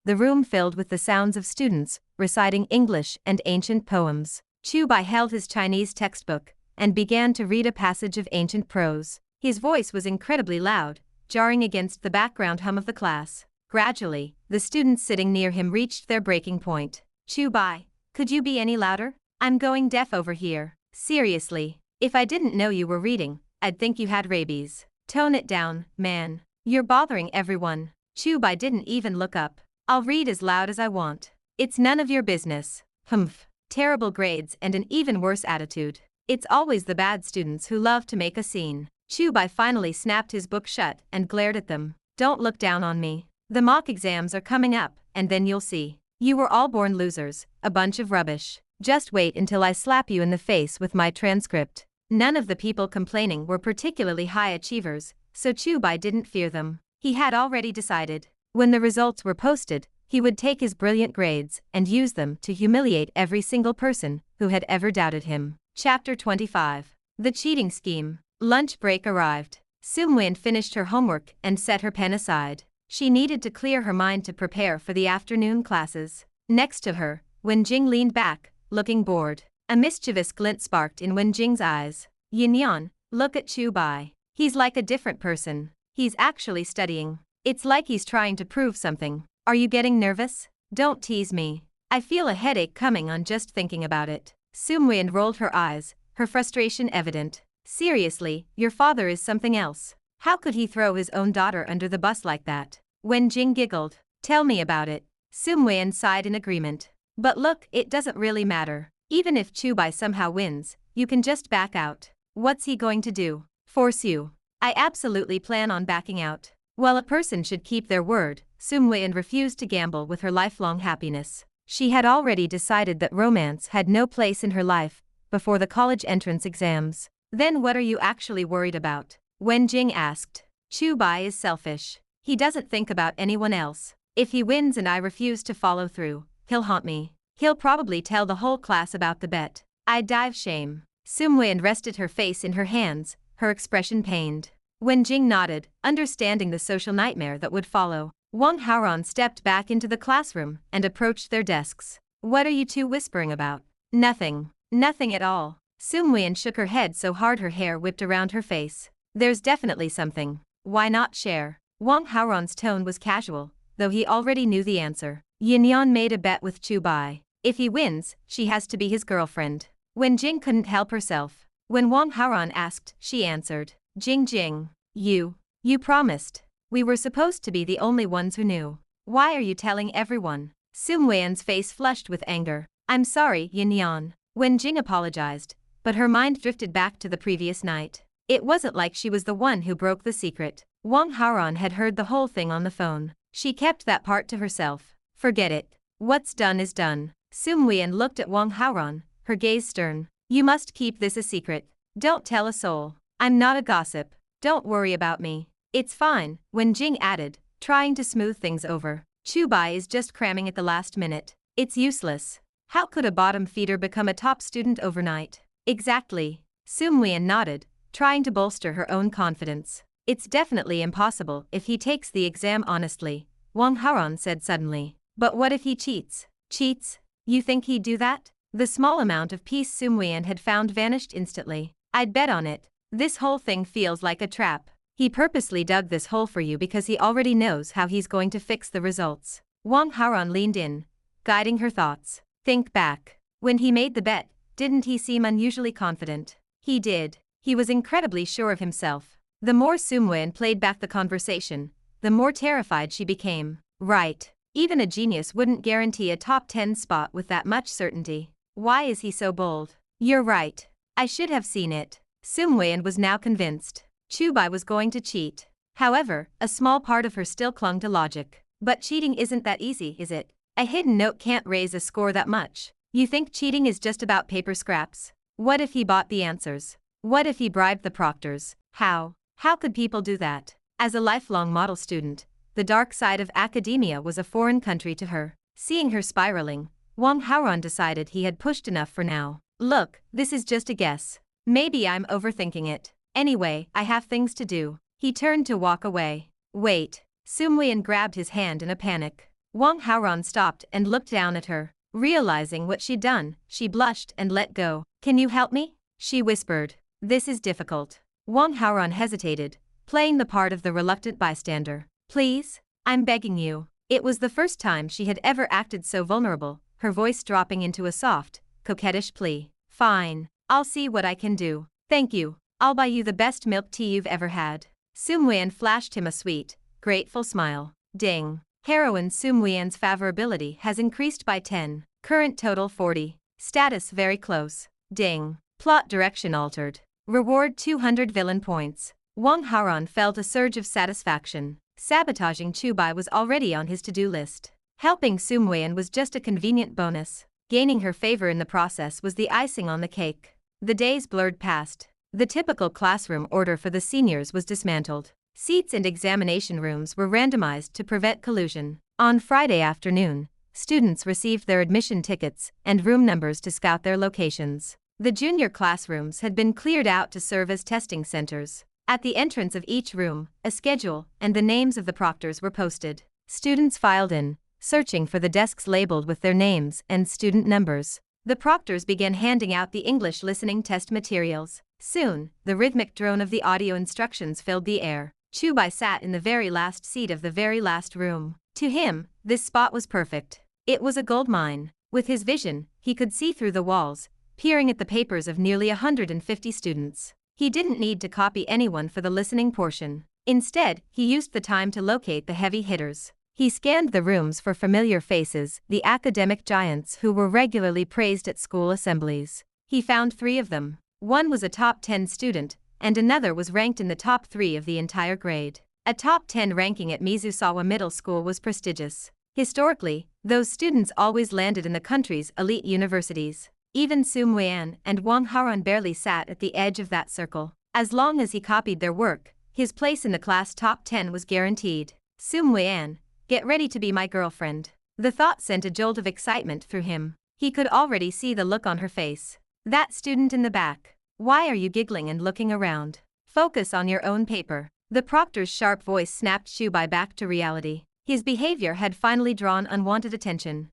the room filled with the sounds of students reciting English and ancient poems. Chu Bai held his Chinese textbook and began to read a passage of ancient prose. His voice was incredibly loud, jarring against the background hum of the class. Gradually, the students sitting near him reached their breaking point. Chu Bai, could you be any louder? I'm going deaf over here. Seriously, if I didn't know you were reading, I'd think you had rabies. Tone it down, man. You're bothering everyone. Chu Bai didn't even look up. I'll read as loud as I want. It's none of your business. Humph. Terrible grades and an even worse attitude. It's always the bad students who love to make a scene. Chu Bai finally snapped his book shut and glared at them. Don't look down on me. The mock exams are coming up, and then you'll see. You were all born losers, a bunch of rubbish. Just wait until I slap you in the face with my transcript. None of the people complaining were particularly high achievers, so Chu Bai didn't fear them. He had already decided. When the results were posted, he would take his brilliant grades and use them to humiliate every single person who had ever doubted him. Chapter 25. The Cheating Scheme. Lunch break arrived. Muyan finished her homework and set her pen aside. She needed to clear her mind to prepare for the afternoon classes. Next to her, Wenjing leaned back, looking bored. A mischievous glint sparked in Wenjing's eyes. Yin, look at Chu Bai. He's like a different person. He's actually studying. It's like he's trying to prove something. Are you getting nervous? Don't tease me. I feel a headache coming on just thinking about it. Muyan rolled her eyes, her frustration evident. Seriously, your father is something else. How could he throw his own daughter under the bus like that? Wenjing giggled. Tell me about it. Muyan sighed in agreement. But look, it doesn't really matter. Even if Chu Bai somehow wins, you can just back out. What's he going to do? Force you? I absolutely plan on backing out. Well, a person should keep their word. Muyan refused to gamble with her lifelong happiness. She had already decided that romance had no place in her life before the college entrance exams. Then what are you actually worried about? Wenjing asked. Chu Bai is selfish. He doesn't think about anyone else. If he wins and I refuse to follow through, he'll haunt me. He'll probably tell the whole class about the bet. I'd die of shame. Muyan rested her face in her hands, her expression pained. Wenjing nodded, understanding the social nightmare that would follow. Wang Haoran stepped back into the classroom and approached their desks. What are you two whispering about? Nothing. Nothing at all. Muyan shook her head so hard her hair whipped around her face. There's definitely something. Why not share? Wang Haoran's tone was casual, though he already knew the answer. Yin made a bet with Chu Bai. If he wins, she has to be his girlfriend. Wenjing couldn't help herself. When Wang Haoran asked, she answered. Jing, you promised. We were supposed to be the only ones who knew. Why are you telling everyone? Muyan's face flushed with anger. I'm sorry, Yin. Wenjing apologized, but her mind drifted back to the previous night. It wasn't like she was the one who broke the secret. Wang Haoran had heard the whole thing on the phone. She kept that part to herself. Forget it. What's done is done. Muyan looked at Wang Haoran, her gaze stern. You must keep this a secret. Don't tell a soul. I'm not a gossip. Don't worry about me. It's fine, Wenjing added, trying to smooth things over. Chu Bai is just cramming at the last minute. It's useless. How could a bottom feeder become a top student overnight? Exactly. Muyan nodded, trying to bolster her own confidence. It's definitely impossible if he takes the exam honestly, Wang Haoran said suddenly. But what if he cheats? Cheats? You think he'd do that? The small amount of peace Muyan had found vanished instantly. I'd bet on it. This whole thing feels like a trap. He purposely dug this hole for you because he already knows how he's going to fix the results. Wang Haoran leaned in, guiding her thoughts. Think back. When he made the bet, didn't he seem unusually confident? He did. He was incredibly sure of himself. The more Muyan played back the conversation, the more terrified she became. Right. Even a genius wouldn't guarantee a top 10 spot with that much certainty. Why is he so bold? You're right. I should have seen it. Muyan was now convinced. Chu Bai was going to cheat. However, a small part of her still clung to logic. But cheating isn't that easy, is it? A hidden note can't raise a score that much. You think cheating is just about paper scraps? What if he bought the answers? What if he bribed the proctors? How? How could people do that? As a lifelong model student, the dark side of academia was a foreign country to her. Seeing her spiraling, Wang Haoran decided he had pushed enough for now. Look, this is just a guess. Maybe I'm overthinking it. Anyway, I have things to do. He turned to walk away. Wait. Muyan grabbed his hand in a panic. Wang Haoran stopped and looked down at her. Realizing what she'd done, she blushed and let go. Can you help me? She whispered. This is difficult. Wang Haoran hesitated, playing the part of the reluctant bystander. Please? I'm begging you. It was the first time she had ever acted so vulnerable, her voice dropping into a soft, coquettish plea. Fine. I'll see what I can do. Thank you. I'll buy you the best milk tea you've ever had. Muyan flashed him a sweet, grateful smile. Ding. Heroine Muyan's favorability has increased by 10. Current total 40. Status very close. Ding. Plot direction altered. Reward 200 villain points. Wang Haoran felt a surge of satisfaction. Sabotaging Chu Bai was already on his to-do list. Helping Muyan was just a convenient bonus. Gaining her favor in the process was the icing on the cake. The days blurred past. The typical classroom order for the seniors was dismantled. Seats and examination rooms were randomized to prevent collusion. On Friday afternoon, students received their admission tickets and room numbers to scout their locations. The junior classrooms had been cleared out to serve as testing centers. At the entrance of each room, a schedule and the names of the proctors were posted. Students filed in, searching for the desks labeled with their names and student numbers. The proctors began handing out the English listening test materials. Soon, the rhythmic drone of the audio instructions filled the air. Chu Bai sat in the very last seat of the very last room. To him, this spot was perfect. It was a gold mine. With his vision, he could see through the walls, peering at the papers of nearly 150 students. He didn't need to copy anyone for the listening portion. Instead, he used the time to locate the heavy hitters. He scanned the rooms for familiar faces, the academic giants who were regularly praised at school assemblies. He found 3 of them. One was a top 10 student, and another was ranked in the top 3 of the entire grade. A top 10 ranking at Mizusawa Middle School was prestigious. Historically, those students always landed in the country's elite universities. Even Muyan and Wang Haoran barely sat at the edge of that circle. As long as he copied their work, his place in the class top 10 was guaranteed. Muyan, get ready to be my girlfriend. The thought sent a jolt of excitement through him. He could already see the look on her face. That student in the back. Why are you giggling and looking around? Focus on your own paper. The proctor's sharp voice snapped Chu Bai back to reality. His behavior had finally drawn unwanted attention.